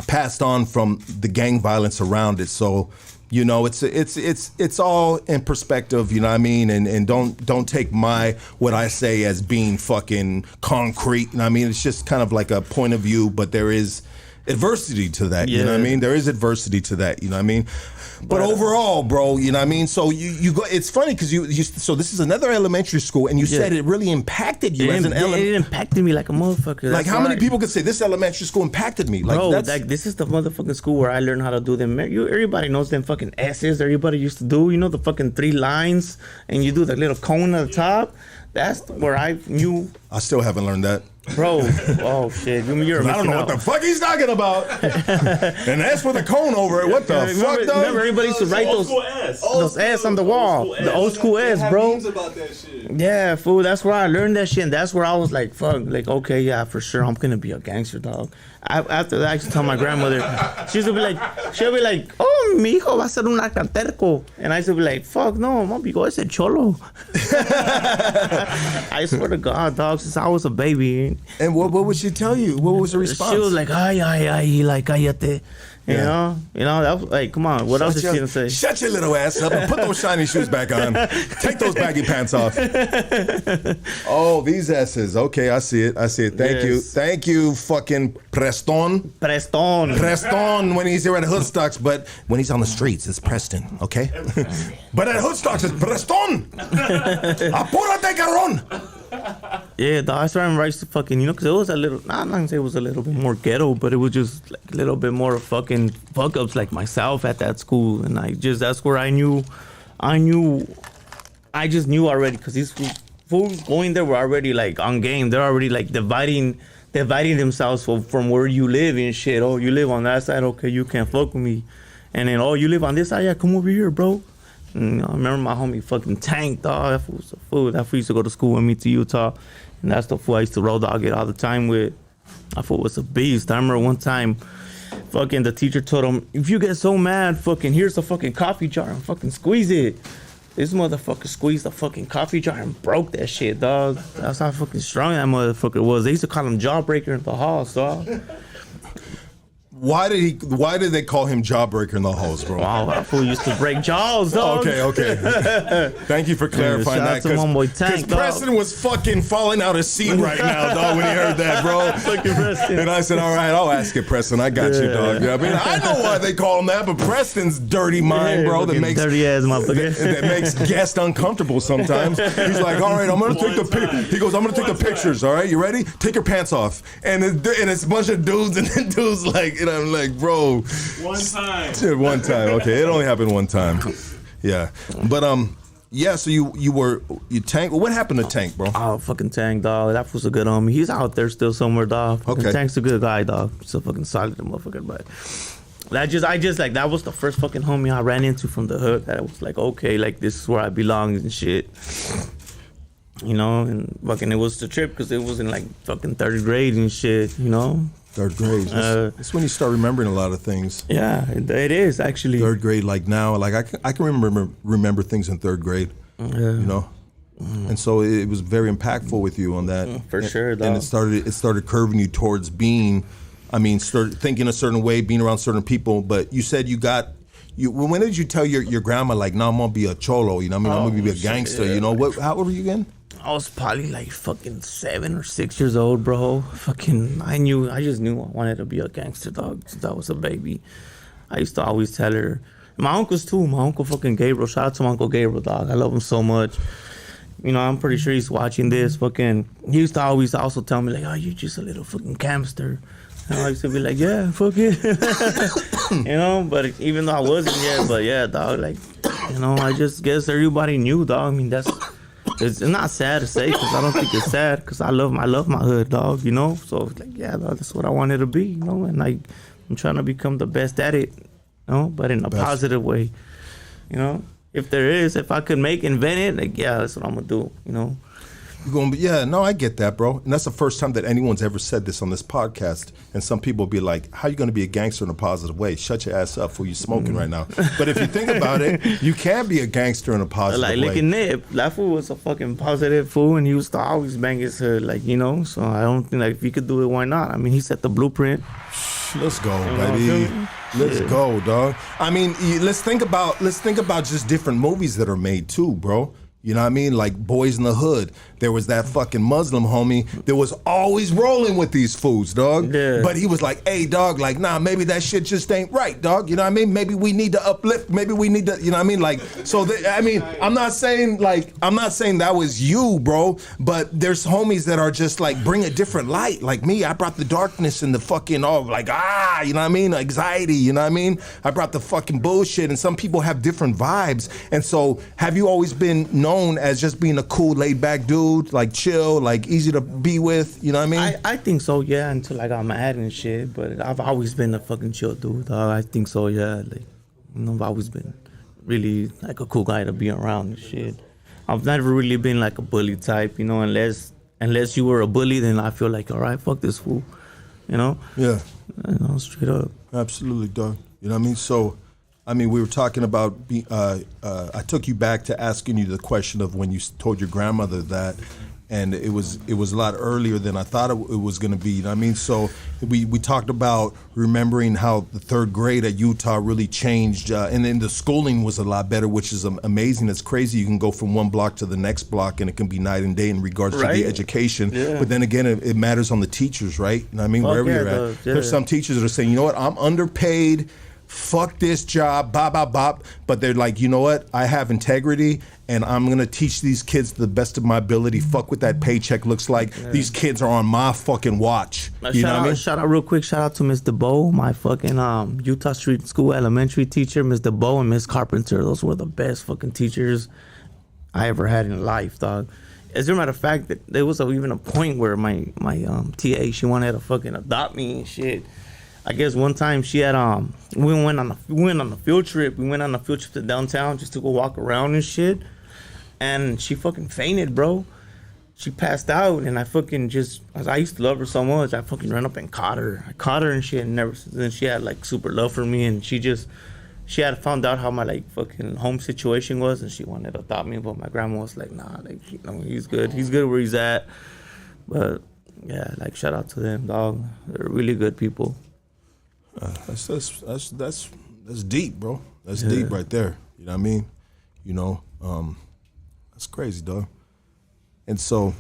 passed on from the gang violence around it. So, it's all in perspective, you know what I mean? And don't take what I say as being fucking concrete. You know what I mean? It's just kind of like a point of view, but there is adversity to that, you know what I mean? There is adversity to that, you know what I mean? But overall, bro, you know what I mean? So you go. It's funny because so this is another elementary school, and you said it really impacted you as an elementary. It impacted me like a motherfucker. Like how many people could say this elementary school impacted me? Like, bro, this is the motherfucking school where I learned how to do them. Everybody knows them fucking S's. Everybody used to do, the fucking 3 lines, and you do the little cone at the top. That's where I knew. I still haven't learned that. Bro, oh shit. You're I don't know what the fuck he's talking about. And that's with a cone over it. What the fuck, dog? Remember everybody used to write those S on the wall. The old school S, bro. About that shit. Yeah, fool. That's where I learned that shit. And that's where I was like, fuck. Like, okay, yeah, for sure. I'm going to be a gangster, dog. After that, I used to tell my grandmother. She'll be like, oh, mi hijo va a ser un arcanterco. And I used to be like, fuck, no, mami, go ese cholo. I swear to God, dog, since I was a baby. And what would she tell you? What was the response? She was like, ay, like, cállate. You know, that was like, come on, what else is she gonna say? Shut your little ass up and put those shiny shoes back on. Take those baggy pants off. Oh, these S's. Okay, I see it. Thank you, fucking Preston when he's here at Hoodstocks, but when he's on the streets, it's Preston, okay? But at Hoodstocks, it's Preston. Apúrate, cabrón. Yeah, dog, I remember I used to fucking, you know, because it was a little, I'm not gonna say it was a little bit more ghetto, but it was just like a little bit more fucking fuck ups like myself at that school. And that's where I just knew already, because these fools going there were already like on game. They're already like dividing themselves from where you live and shit. Oh, you live on that side, okay, you can't fuck with me. And then, oh, you live on this side, yeah, come over here, bro. And, I remember my homie fucking Tank, dog. That fool was a fool. That fool used to go to school with me to Utah. And that's the fool I used to road dog it all the time with. That fool was a beast. I remember one time, fucking the teacher told him, if you get so mad, fucking here's a fucking coffee jar and fucking squeeze it. This motherfucker squeezed the fucking coffee jar and broke that shit, dog. That's how fucking strong that motherfucker was. They used to call him Jawbreaker in the halls, dog. Why did they call him Jawbreaker in the halls, bro? Wow, that fool used to break jaws, dog. Okay. Thank you for clarifying that. Because Preston was fucking falling out of seat right now, dog, when he heard that, bro. And I said, all right, I'll ask it, Preston. I got you, dog. I mean, I know why they call him that, but Preston's dirty mind, bro, that makes dirty ass motherfucker. that makes guests uncomfortable sometimes. He's like, all right, I'm gonna take the pictures. All right, you ready? Take your pants off. And it's a bunch of dudes, and then dudes like. And I'm like, bro. One time. Okay, it only happened one time. Yeah. But yeah, so you Tank. What happened to Tank, bro? Oh, fucking Tank, dog. That was a good homie. He's out there still somewhere, dog. Fucking Tank's a good guy, dog. He's a fucking solid motherfucker, but I just like, that was the first fucking homie I ran into from the hood. That was like, okay, like this is where I belong and shit. You know, and fucking it was the trip because it was in like fucking 3rd grade and shit, you know? 3rd grade. That's when you start remembering a lot of things. Yeah, it is actually. 3rd grade, like now, like I can remember things in 3rd grade. Yeah. You know, and so it was very impactful with you on that. For sure, dog. And it started curving you towards started thinking a certain way, being around certain people. But you said when did you tell your grandma like, no, I'm gonna be a cholo? You know, what I mean, I'm gonna be a gangster. You know, how old were you again? I was probably like fucking 7 or 6 years old, bro. Fucking, I just knew I wanted to be a gangster, dog, since I was a baby. I used to always tell her. My uncles too. My uncle fucking Gabriel. Shout out to my Uncle Gabriel, dog. I love him so much. You know, I'm pretty sure he's watching this. Fucking, he used to always also tell me like, oh, you're just a little fucking camster. And I used to be like, yeah, fuck it. You know, but even though I wasn't yet, but yeah, dog, like, you know, I just guess everybody knew, dog. I mean, it's not sad to say, because I don't think it's sad, because I love my hood, dog, you know? So, like, yeah, dog, that's what I wanted to be, you know? And, like, I'm trying to become the best at it, you know? But in a positive way, you know? If I could invent it, like, yeah, that's what I'm going to do, you know? I get that, bro. And that's the first time that anyone's ever said this on this podcast. And some people be like, how you going to be a gangster in a positive way? Shut your ass up for you smoking right now. But if you think about it, you can be a gangster in a positive way. Like Nip, that fool was a fucking positive fool, and he used to always bang his hood, like, you know? So I don't think, like, if he could do it, why not? I mean, he set the blueprint. Let's go, baby. Let's go, dog. I mean, let's think about just different movies that are made too, bro. You know what I mean? Like Boys in the Hood. There was that fucking Muslim homie that was always rolling with these fools, dog. Yeah. But he was like, hey, dog, like, nah, maybe that shit just ain't right, dog. You know what I mean? Maybe we need to uplift. Maybe we need to, you know what I mean? Like, so, I'm not saying that was you, bro, but there's homies that are just like, bring a different light. Like me, I brought the darkness and the fucking, you know what I mean? Anxiety, you know what I mean? I brought the fucking bullshit, and some people have different vibes. And so, have you always been known known as just being a cool, laid back dude, like chill, like easy to be with. You know what I mean? I think so, yeah, until I got mad and shit. But I've always been a fucking chill dude, dog. I think so, yeah. Like, you know, I've always been really like a cool guy to be around and shit. I've never really been like a bully type, you know, unless you were a bully, then I feel like, all right, fuck this fool, you know? Yeah. You know, straight up. Absolutely, dog. You know what I mean? So, I mean, we were talking about, I took you back to asking you the question of when you told your grandmother that, and it was a lot earlier than I thought it was going to be. You know what I mean? So we talked about remembering how the third grade at Utah really changed, and then the schooling was a lot better, which is amazing. It's crazy. You can go from one block to the next block, and it can be night and day in regards to the education. Yeah. But then again, it matters on the teachers, right? You know what I mean? Wherever you're at. There's some teachers that are saying, you know what, I'm underpaid. Fuck this job, bop. But they're like, you know what? I have integrity, and I'm gonna teach these kids to the best of my ability. Fuck what that paycheck looks like. Yeah. These kids are on my fucking watch. You know what I mean? Shout out real quick. Shout out to Miss DeBow, my fucking Utah Street School elementary teacher, Miss DeBow and Miss Carpenter. Those were the best fucking teachers I ever had in life, dog. As a matter of fact, there was even a point where my TA, she wanted to fucking adopt me and shit. I guess one time she had we went on a field trip. We went on a field trip to downtown just to go walk around and shit. And she fucking fainted, bro. She passed out, and I used to love her so much. I fucking ran up and caught her. I caught her and shit. And never since then she had like super love for me, and she had found out how my like fucking home situation was, and she wanted to adopt me. But my grandma was like, nah, like, you know, he's good. He's good where he's at. But yeah, like, shout out to them, dog. They're really good people. That's deep, bro. That's deep right there. You know what I mean? You know, that's crazy, dog. And so,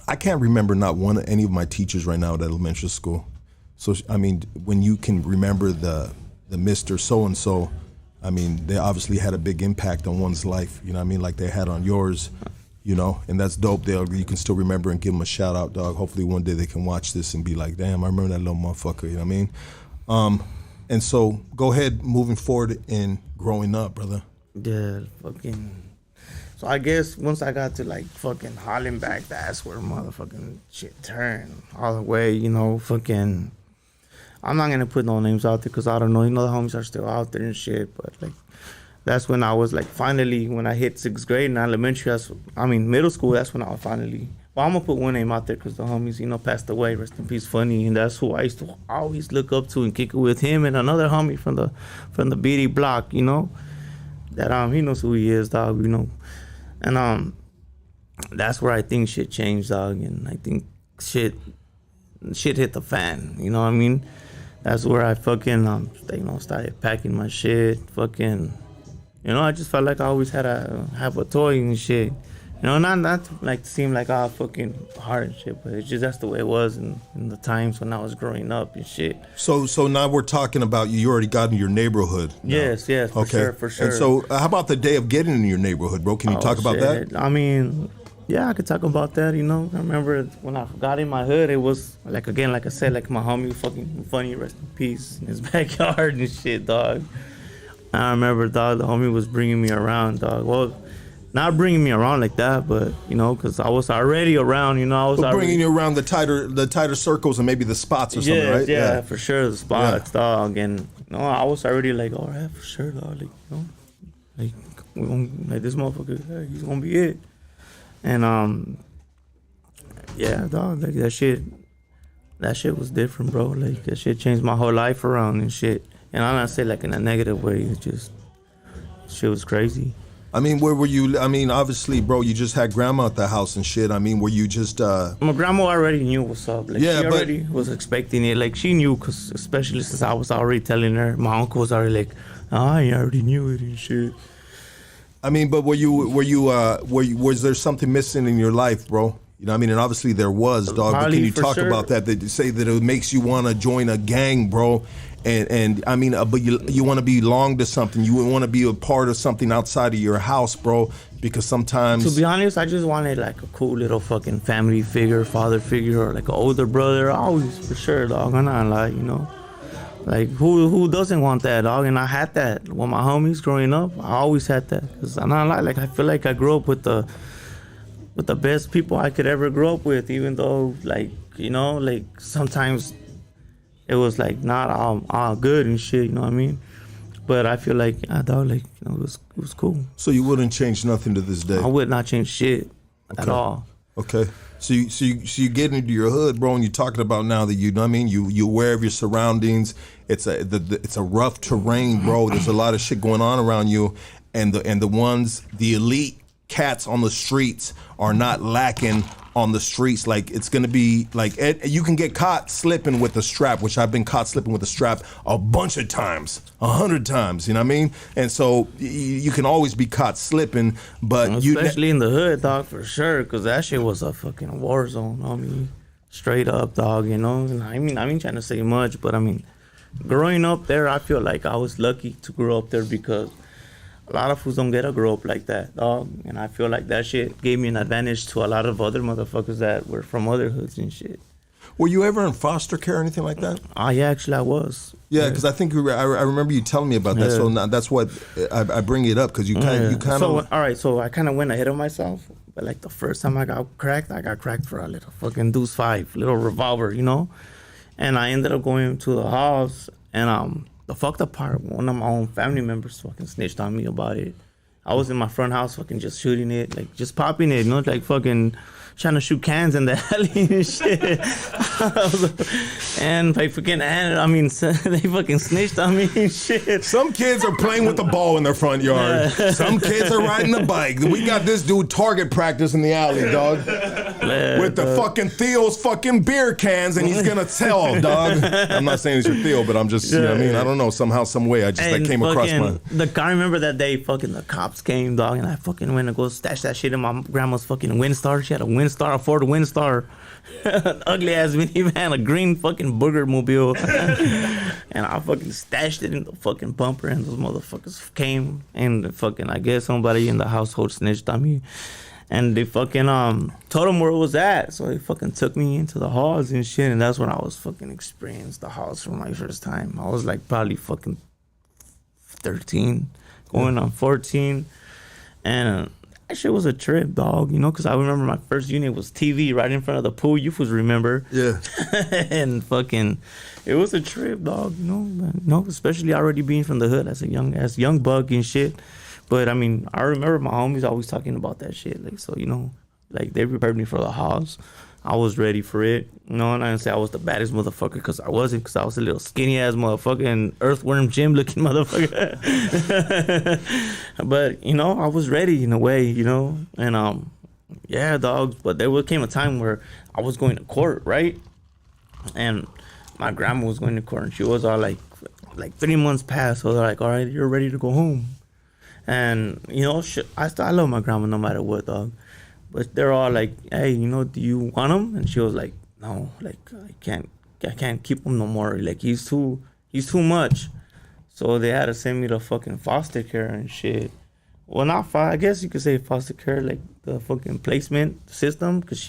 I can't remember not any of my teachers right now at elementary school. So, I mean, when you can remember the Mr. So-and-so, I mean, they obviously had a big impact on one's life, you know what I mean, like they had on yours, you know, and that's dope. You can still remember and give them a shout out, dog. Hopefully one day they can watch this and be like, damn, I remember that little motherfucker, you know what I mean? And so go ahead, moving forward in growing up, brother. Yeah, fucking. So I guess once I got to like fucking Hollenbach, that's where motherfucking shit turned all the way, you know, fucking. I'm not gonna put no names out there because I don't know, you know, the homies are still out there and shit, but like, that's when I was like, finally, when I hit 6th grade in elementary, middle school, that's when I was finally. Well, I'm gonna put one name out there because the homies, you know, passed away. Rest in peace, Funny, and that's who I used to always look up to and kick it with him and another homie from the BD block, you know, that he knows who he is, dog, you know, and that's where I think shit changed, dog, and I think shit hit the fan, you know what I mean? That's where I fucking you know, started packing my shit, fucking, you know, I just felt like I always had to have a toy and shit. You know, not to like seem like fucking hard and shit, but it's just that's the way it was in the times when I was growing up and shit. So now we're talking about you already got in your neighborhood now. Yes, for sure. And so how about the day of getting in your neighborhood, bro? Can you talk about that? I mean, yeah, I could talk about that, you know. I remember when I got in my hood, it was like, again, like I said, like my homie fucking Funny, rest in peace, in his backyard and shit, dog. I remember, dog, the homie was bringing me around, dog. Well, not bringing me around like that, but, you know, because I was already around, you know. Bringing you around the tighter circles and maybe the spots or something, right? Yeah, for sure, the spots, dog. And, you know, I was already like, all right, for sure, dog. Like, you know, like, we gonna, like this motherfucker, he's going to be it. And, yeah, dog, like, that shit was different, bro. Like, that shit changed my whole life around and shit. And I'm not saying, like, in a negative way. It's just, shit was crazy. I mean, where were you? I mean, obviously, bro, you just had grandma at the house and shit. I mean, were you just... My grandma already knew what's up. Like, yeah, she already was expecting it. Like, she knew, because especially since I was already telling her. My uncle was already like, I already knew it and shit. I mean, but was there something missing in your life, bro? You know what I mean? And obviously there was, dog. But can you talk about that? They say that it makes you want to join a gang, bro. And I mean, but you want to belong to something. You want to be a part of something outside of your house, bro. Because sometimes... To be honest, I just wanted like a cool little fucking family figure, father figure, or like an older brother. Always, for sure, dog. I'm not lying, you know. Like, who doesn't want that, dog? And I had that with my homies growing up. I always had that. Cause I'm not like I feel like I grew up with the best people I could ever grow up with, even though, like, you know, like sometimes it was like not all good and shit, you know what I mean? But I feel like, dog, like, you know, it was cool. So you wouldn't change nothing to this day? I would not change shit at all. Okay. So you get into your hood, bro, and you're talking about now that you know what I mean, you aware of your surroundings. It's a rough terrain, bro. There's a lot of shit going on around you, and the elite cats on the streets are not lacking on the streets. Like, it's gonna be like, you can get caught slipping with the strap, which I've been caught slipping with the strap a bunch of times, 100 times, you know what I mean? And so you can always be caught slipping, but especially in the hood, dog, for sure, because that shit was a fucking war zone. I mean, straight up, dog, you know? And I ain't trying to say much, but I mean, growing up there, I feel like I was lucky to grow up there because a lot of fools don't get to grow up like that, dog. And I feel like that shit gave me an advantage to a lot of other motherfuckers that were from other hoods and shit. Were you ever in foster care or anything like that? Yeah, actually I was. Yeah, because I think I remember you telling me about that. So now that's what I bring it up, because you kind of. So all right, so I kind of went ahead of myself. But like the first time I got cracked for a little fucking Deuce 5, little revolver, you know. And I ended up going to the house, and the fucked up part, one of my own family members fucking snitched on me about it. I was in my front house fucking just shooting it, like just popping it, you know, like fucking trying to shoot cans in the alley and shit. And they fucking snitched on me and shit. Some kids are playing with the ball in their front yard. Some kids are riding the bike. We got this dude target practice in the alley, dog. With the fucking Theo's fucking beer cans, and he's gonna tell, dog. I'm not saying it's your Theo, but I'm just, you know what I mean? I don't know, somehow, some way, that came across my... I remember that day, fucking the cops came, dog, and I fucking went to go stash that shit in my grandma's fucking Windstar. She had a Windstar, a Ford Windstar. An ugly ass minivan, a green fucking booger mobile. And I fucking stashed it in the fucking bumper, and those motherfuckers came, and fucking, I guess somebody in the household snitched on me. And they fucking told them where it was at. So they fucking took me into the halls and shit. And that's when I was fucking experienced the halls for my first time. I was like probably fucking 13, going on 14. And that shit was a trip, dog, you know, because I remember my first unit was TV right in front of the pool. You fools remember. Yeah. And fucking, it was a trip, dog, you know, especially already being from the hood as a young bug and shit. But I mean, I remember my homies always talking about that shit. Like, so, you know, like they prepared me for the house. I was ready for it. You know, and I didn't say I was the baddest motherfucker, because I wasn't, because I was a little skinny ass motherfucker and earthworm gym looking motherfucker. But, you know, I was ready in a way, you know. And yeah, dogs. But there came a time where I was going to court, right? And my grandma was going to court, and she was all like 3 months past. So they're like, all right, you're ready to go home. And, you know, I love my grandma no matter what, dog. But they're all like, hey, you know, do you want him? And she was like, no, like, I can't keep him no more. Like, he's too much. So they had to send me to fucking foster care and shit. Well, I guess you could say foster care, like the fucking placement system. Because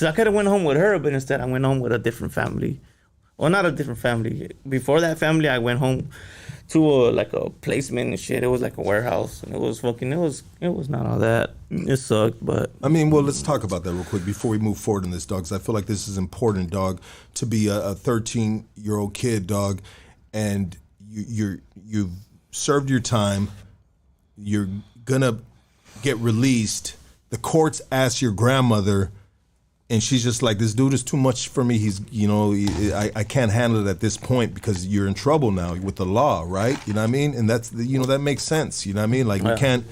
I could have went home with her, but instead I went home with a different family. Well, not a different family. Before that family, I went home to a placement and shit. It was like a warehouse, and it was not all that. It sucked, but I mean, well, let's talk about that real quick before we move forward in this, dog, 'cause I feel like this is important, dog, to be a 13-year-old kid, dog, and you've served your time. You're gonna get released. The courts ask your grandmother, and she's just like, this dude is too much for me. He's, you know, I can't handle it at this point because you're in trouble now with the law, right? You know what I mean? And that's, you know, that makes sense. You know what I mean? Like, we can't,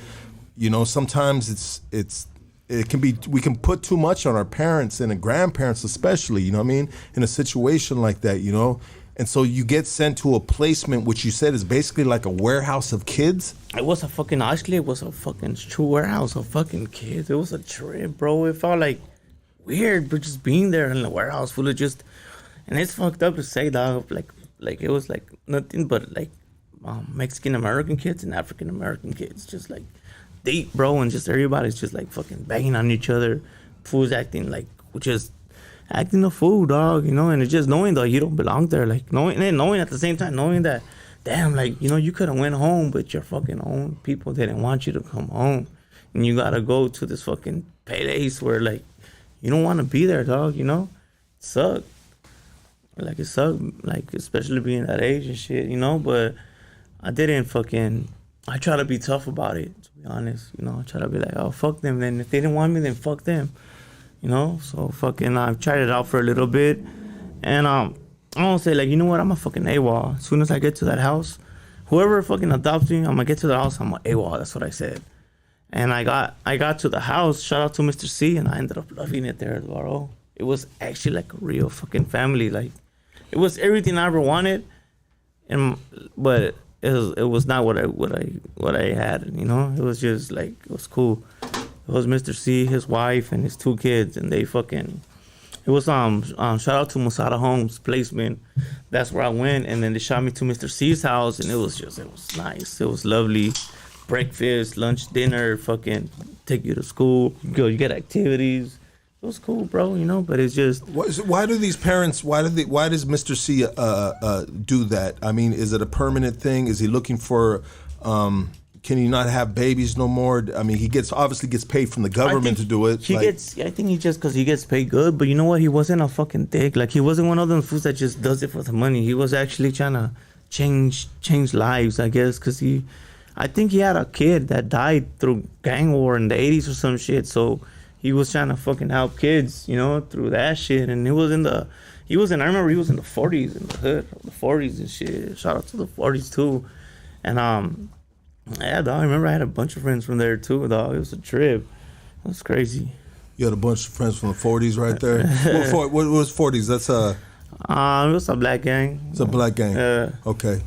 you know, sometimes it can be, we can put too much on our parents and grandparents especially, you know what I mean? In a situation like that, you know? And so you get sent to a placement, which you said is basically like a warehouse of kids? It was a fucking true warehouse of fucking kids. It was a trip, bro. It felt like weird, but just being there in the warehouse full of just, and it's fucked up to say, dog, like it was like nothing but like Mexican American kids and African American kids, just like deep, bro, and just everybody's just like fucking banging on each other, fools acting like just acting a fool, dog, you know, and it's just knowing that you don't belong there, like knowing at the same time, knowing that, damn, like, you know, you could have went home, but your fucking own people didn't want you to come home, and you gotta go to this fucking place where, like, you don't want to be there, dog, you know, it sucked, like, especially being that age and shit, you know, but I try to be tough about it, to be honest, you know, I try to be like, oh, fuck them, then if they didn't want me, then fuck them. You know, so fucking I've tried it out for a little bit, and I don't say like, you know what, I'm a fucking AWOL. As soon as I get to that house, whoever fucking adopts me, I'm gonna get to the house, I'm a AWOL. That's what I said. And I got to the house. Shout out to Mr. C, and I ended up loving it there, bro. It was actually like a real fucking family. Like, it was everything I ever wanted, but it was not what I had. You know, it was just like, it was cool. It was Mr. C, his wife, and his 2 kids, and they fucking. It was shout out to Musada Homes placement. That's where I went, and then they shot me to Mr. C's house, and it was nice. It was lovely. Breakfast, lunch, dinner, fucking take you to school. You get activities. It was cool, bro. You know, but it's just. Why do these parents? Why does Mr. C do that? I mean, is it a permanent thing? Is he looking for? Can he not have babies no more? I mean, he obviously gets paid from the government to do it. I think he just, because he gets paid good, but you know what? He wasn't a fucking dick. Like, he wasn't one of them fools that just does it for the money. He was actually trying to change lives, I guess, because I think he had a kid that died through gang war in the 80s or some shit, so he was trying to fucking help kids, you know, through that shit, and I remember he was in the 40s, in the hood, the 40s and shit. Shout out to the 40s, too. And, yeah, dog, I remember I had a bunch of friends from there too, dog. It was a trip. It was crazy. You had a bunch of friends from the 40s right there? What was 40s? That's it was a black gang. It's a black gang. Yeah. Okay.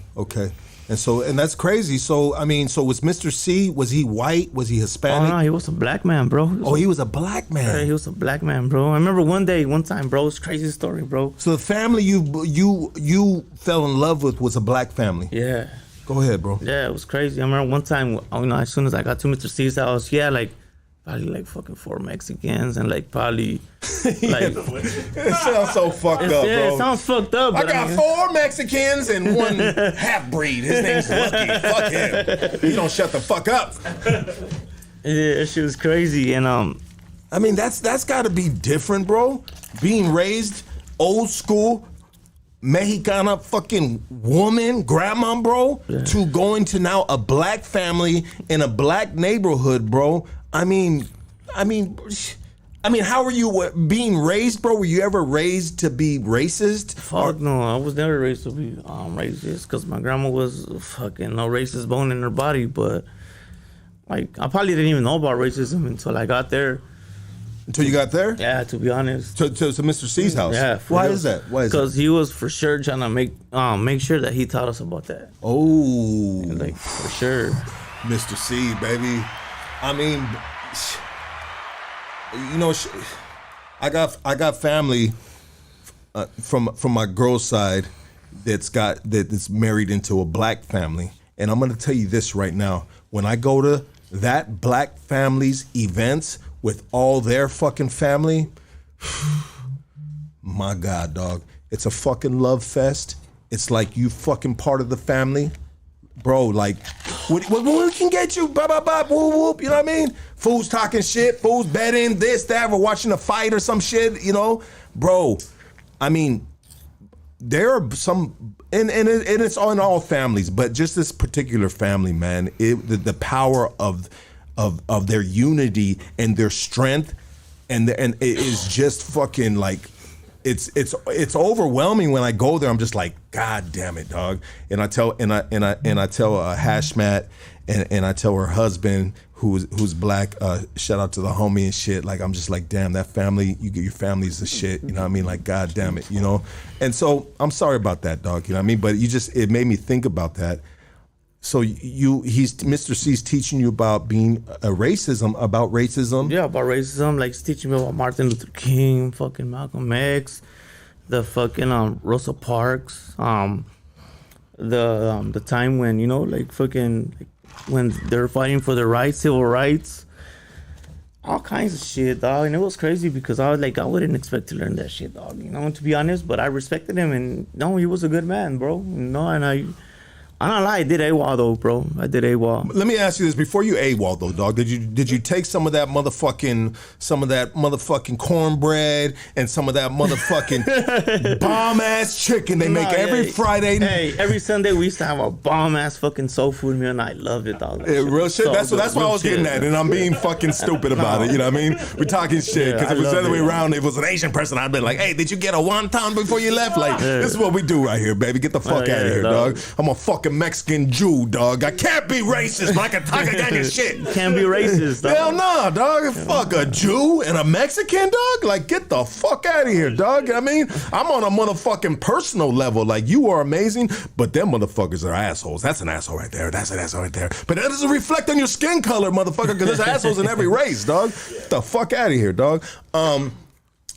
And that's crazy. So, I mean, so was Mr. C, was he white? Was he Hispanic? Oh, no, he was a black man, bro. He was a black man. Yeah, he was a black man, bro. I remember one time, bro, it's a crazy story, bro. So the family you fell in love with was a black family? Yeah. Go ahead, bro. Yeah, it was crazy. I remember one time, you know, as soon as I got to Mr. C's house, probably fucking 4 Mexicans and probably it sounds so fucked up, bro. Yeah, it sounds fucked up. I got 4 Mexicans and 1 half breed. His name's Lucky. Fuck him. He don't shut the fuck up. Yeah, that shit was crazy. And I mean, that's got to be different, bro. Being raised old school. Mexicana fucking woman, grandma, bro, to going to now a black family in a black neighborhood, bro. I mean, how were you being raised, bro? Were you ever raised to be racist? Fuck no, I was never raised to be racist, because my grandma was fucking no racist bone in her body. But I probably didn't even know about racism until I got there. Until you got there? Yeah, to be honest. To Mr. C's house? Yeah. Why is that? Because he was for sure trying to make sure that he taught us about that. Oh. For sure. Mr. C, baby. I mean, you know, I got family from my girl's side that's married into a black family. And I'm going to tell you this right now. When I go to that black family's events with all their fucking family, my God, dog. It's a fucking love fest. It's like you fucking part of the family. Bro, like, we can get you, blah, blah, blah, whoop, whoop, you know what I mean? Fools talking shit, fools betting, this, that, we're watching a fight or some shit, you know? Bro, I mean, there are some, and it's on all families, but just this particular family, man, the power of their unity and their strength, and it is just fucking like, it's overwhelming when I go there. I'm just like, God damn it, dog. And I tell Hashmat and I tell her husband who's black, shout out to the homie and shit. Like, I'm just like, damn, that family, you get your family's the shit. You know what I mean? Like, God damn it, you know? And so I'm sorry about that, dog. You know what I mean? But it made me think about that. So Mr. C's teaching you about racism. Yeah, about racism. Like, he's teaching me about Martin Luther King, fucking Malcolm X, the fucking Rosa Parks, the time when, you know, like fucking when they're fighting for their rights, civil rights. all kinds of shit, dog. And it was crazy because I was like, I wouldn't expect to learn that shit, dog. You know, to be honest, but I respected him, and no, he was a good man, bro. You know, and I'm not lying, I did AWOL though, bro. I did AWOL. Let me ask you this: before you AWOL though, dog, did you take some of that motherfucking cornbread and some of that motherfucking bomb ass chicken they make every Friday? Hey, every Sunday we used to have a bomb ass fucking soul food meal, and I loved it, dog. Real shit. That's what I was getting at, and I'm being fucking stupid about it. You know what I mean? We're talking shit because if it was the other way around, if it was an Asian person, I'd be like, "Hey, did you get a wonton before you left?" Like, this is what we do right here, baby. Get the fuck out of here, dog. I'm a fucking Mexican Jew, dog. I can't be racist, but I can talk a gang of shit. Can't be racist, dog. Hell nah, dog. Fuck a Jew and a Mexican, dog. Like, get the fuck out of here, dog. I mean, I'm on a motherfucking personal level. Like, you are amazing, but them motherfuckers are assholes. That's an asshole right there. That's an asshole right there. But that doesn't reflect on your skin color, motherfucker, because there's assholes in every race, dog. Get the fuck out of here, dog.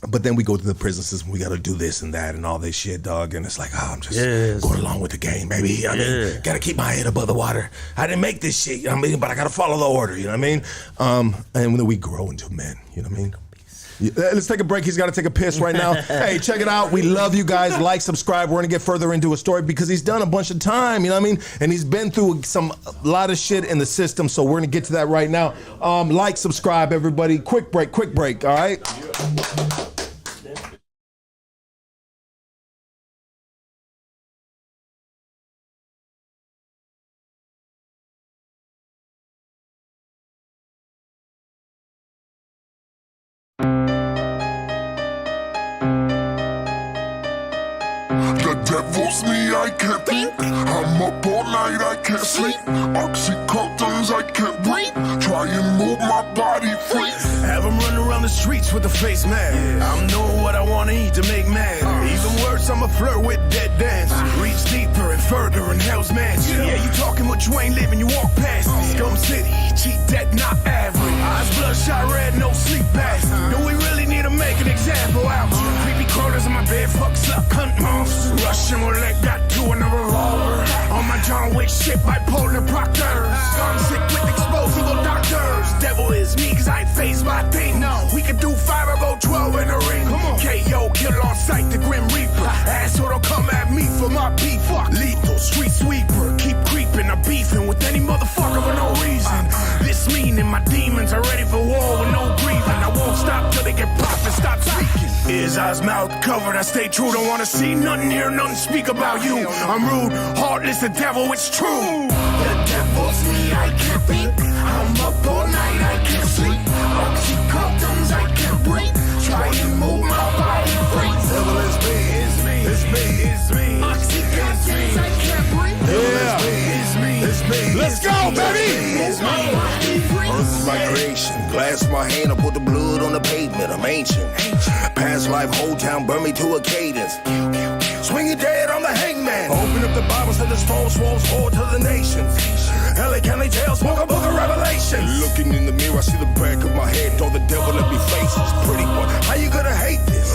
But then we go to the prison system. We got to do this and that and all this shit, dog. And it's like, I'm just going along with the game, baby. I mean, got to keep my head above the water. I didn't make this shit, you know what I mean? But I got to follow the order, you know what I mean? And then we grow into men, you know what I mean? Let's take a break. He's got to take a piss right now. Hey, check it out. We love you guys. Like, subscribe. We're going to get further into a story because he's done a bunch of time, you know what I mean? And he's been through a lot of shit in the system, so we're going to get to that right now. Like, subscribe, everybody. Quick break, all right? Devil's me, I can't think. I'm up all night, I can't sleep. Oxycontins, I can't breathe. Try and move my body free. Have them run around the streets with a face mask. I'm knowing what I want to eat to make mad. Even worse, I'm a flirt with dead dance. Reach deeper and further in hell's mansion. Yeah, you talking what you ain't living, you walk past. Scum City, cheat dead, not average. Eyes bloodshot red, no sleep past. Do we really need to make an example out? Creepy crawlers in my bed, fuck suck, cunt monsters. Russian roulette, got two in a revolver. On my John Wick shit, bipolar proctors. I'm sick with explosive doctors. Devil is me, cause I ain't phased by a thing. No, we can do 5 or go 12 in a ring. Come on. KO, kill on sight, the Grim Reaper. Asshole don't come at me for my beef. Fuck. Lethal, street sweeper. Keep creeping, I'm beefing with any motherfucker for no reason. This meaning my demons are ready for war with no grieving. I won't stop till they get popped and stop speaking. Ears, eyes, mouth covered, I stay true. Don't wanna see nothing, hear nothing, speak about you. I'm rude, heartless, the devil, it's true. The devil's me, I can't think. I'm up all night, I can't sleep. Oxycontins, I can't breathe. Try and move my body free. Devil is me, it's me, it's me, it's me. Oxycontins, I can't breathe. Yeah. It's me, it's me. Let's go, baby. It's me. Earth is my creation. Glass my hand, I put the blood on the pavement. I'm ancient. Past life, whole town, burn me to a cadence. Swing it dead, I'm the hangman. Open up the Bible, said this false walls forward to the nations. LA County Jail, smoke a book of Revelation. Looking in the mirror, I see the back of my head. Though the devil let me face this pretty boy. How you gonna hate this?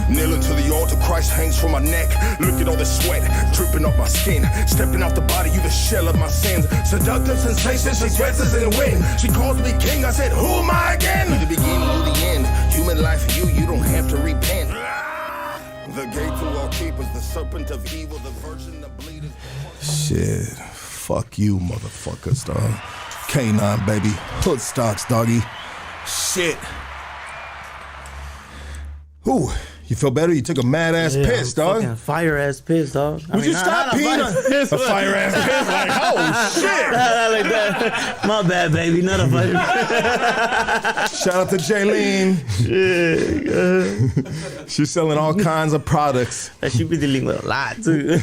Kneeling to the altar, Christ hangs from my neck. Look at all the sweat dripping off my skin. Stepping off the body, you the shell of my sins. Seductive sensations, she dresses in the wind. She calls me king, I said, who am I again? The beginning to the end, human life for you don't have to repent. The gate to all keepers, the serpent of evil, the virgin, the bleeding. Shit. Fuck you, motherfuckers, dog. K9, baby. Hood stocks, doggy. Shit. Ooh, you feel better? You took a mad ass piss, dog. Fire ass piss, dog. Would you stop peeing? A fire ass piss? Like, oh shit. Like that. My bad, baby. Not a fire. Shout out to Jaylene. She's selling all kinds of products. She be dealing with a lot too.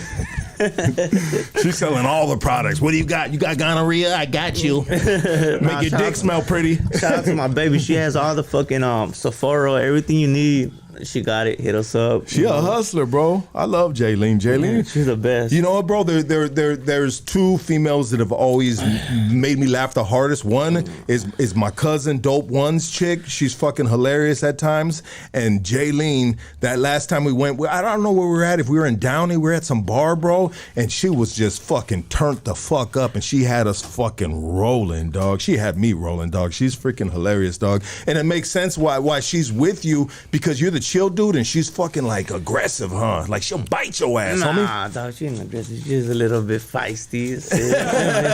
She's selling all the products. What do you got? You got gonorrhea? I got you. Make your dick smell pretty. Shout out to my baby. She has all the fucking Sephora, everything you need. She got it. Hit us up. She a hustler, bro. I love Jaylene. Yeah, she's the best. You know what, bro? There's two females that have always made me laugh the hardest. One is my cousin, Dope One's chick. She's fucking hilarious at times. And Jaylene, that last time we went, I don't know where we were at. If we were in Downey, we were at some bar, bro. And she was just fucking turned the fuck up. And she had us fucking rolling, dog. She had me rolling, dog. She's freaking hilarious, dog. And it makes sense why she's with you, because you're the chill dude and she's fucking like aggressive, huh? Like she'll bite your ass, homie. Nah, dog, she ain't aggressive. She's a little bit feisty.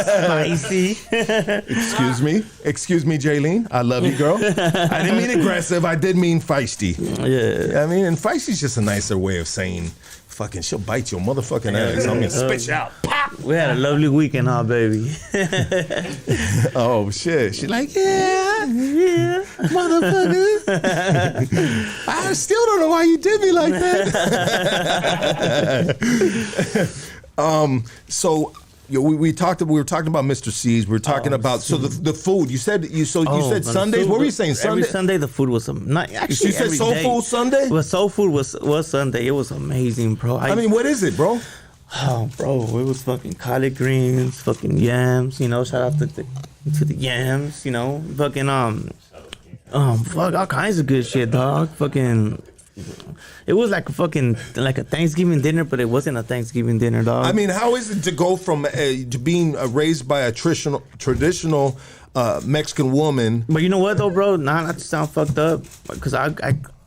Spicy. Excuse me, Jaylene. I love you, girl. I didn't mean aggressive. I did mean feisty. Yeah. I mean, and feisty's just a nicer way of saying fucking she'll bite your motherfucking ass. I'm gonna spit you out. Pop. We had a lovely weekend, huh, baby? Oh shit. She like, yeah, motherfucker. I still don't know why you did me like that. So we were talking about Mr. C's. We were talking about the food. You said Sundays. What were you saying? Sunday. Every Sunday the food was actually. She said soul food Sunday. Well, soul food was Sunday. It was amazing, bro. I mean, what is it, bro? Oh, bro, it was fucking collard greens, fucking yams. You know, shout out to the yams. You know, fucking fuck all kinds of good shit, dog. Fucking. It was like a Thanksgiving dinner, but it wasn't a Thanksgiving dinner, dog. I mean, how is it to go from to being raised by a traditional Mexican woman? But you know what though, bro? Not to sound fucked up, because I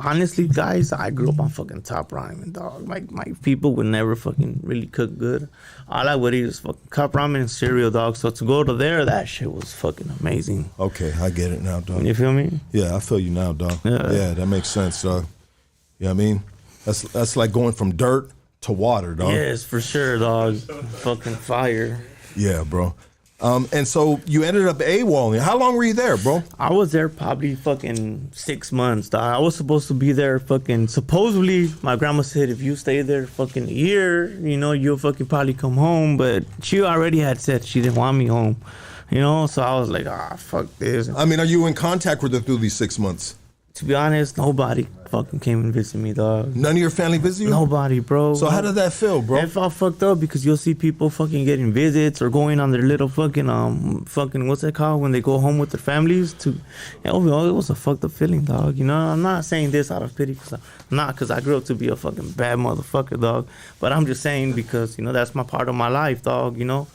honestly, guys, I grew up on fucking Top Ramen, dog. My people would never fucking really cook good. All I would eat is fucking cup ramen and cereal, dog. So to go to there, that shit was fucking amazing. Okay, I get it now, dog. You feel me? Yeah, I feel you now, dog. Yeah, that makes sense, dog. You know what I mean? That's like going from dirt to water, dog. Yes, for sure, dog. Fucking fire. Yeah, bro. And so you ended up AWOLing. How long were you there, bro? I was there probably fucking 6 months, dog. I was supposed to be there fucking, supposedly, my grandma said if you stay there fucking a year, you know, you'll fucking probably come home. But she already had said she didn't want me home, you know? So I was like, fuck this. I mean, are you in contact with her through these 6 months? To be honest, nobody fucking came and visited me, dog. None of your family visit you? Nobody, bro. So how did that feel, bro? It felt fucked up because you'll see people fucking getting visits or going on their little fucking what's it called when they go home with their families to. It was a fucked up feeling, dog. You know, I'm not saying this out of pity, because I grew up to be a fucking bad motherfucker, dog. But I'm just saying because, you know, that's my part of my life, dog. You know,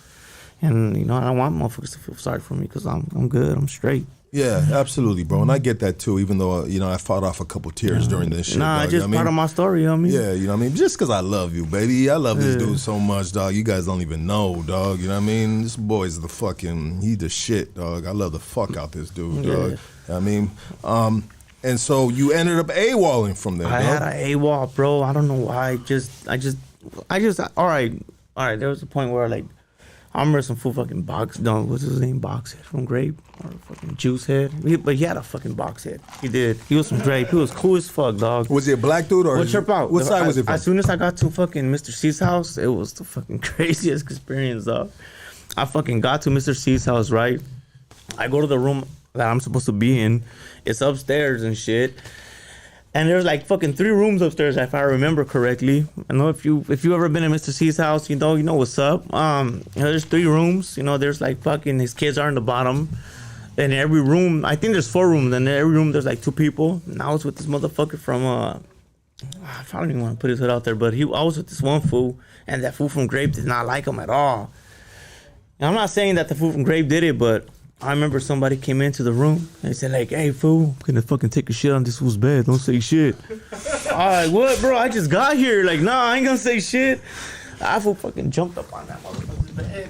and you know I don't want motherfuckers to feel sorry for me because I'm good, I'm straight. Yeah, absolutely, bro. And I get that too, even though, you know, I fought off a couple tears during this shit. Nah, dog, just part of my story, you know what I mean? Yeah, you know what I mean? Just because I love you, baby. I love this dude so much, dog. You guys don't even know, dog. You know what I mean? This boy's he the shit, dog. I love the fuck out this dude, dog. You know what I mean? And so you ended up AWOLing from there, I dog. had an AWOL, bro. I don't know why. I just, all right. There was a point where, like, I remember some fool fucking what's his name? Boxhead from Grape or fucking Juicehead. But he had a fucking box head. He did. He was from Grape. He was cool as fuck, dog. Was he a black dude or? What trip out? What side was it from? As soon as I got to fucking Mr. C's house, it was the fucking craziest experience, dog. I fucking got to Mr. C's house, right? I go to the room that I'm supposed to be in. It's upstairs and shit. And there's like fucking 3 rooms upstairs, if I remember correctly. I know if you ever been in Mr. C's house, you know what's up. There's 3 rooms. You know, there's like fucking his kids are in the bottom. And in every room, I think there's 4 rooms. And in every room there's like 2 people. And I was with this motherfucker from I don't even want to put his hood out there, but I was with this one fool, and that fool from Grape did not like him at all. And I'm not saying that the fool from Grape did it, but I remember somebody came into the room and they said like, "Hey fool, I'm gonna fucking take a shit on this fool's bed. Don't say shit." I'm like, "What, bro? I just got here." Like, "Nah, I ain't gonna say shit." I fool fucking jumped up on that motherfucker's bed,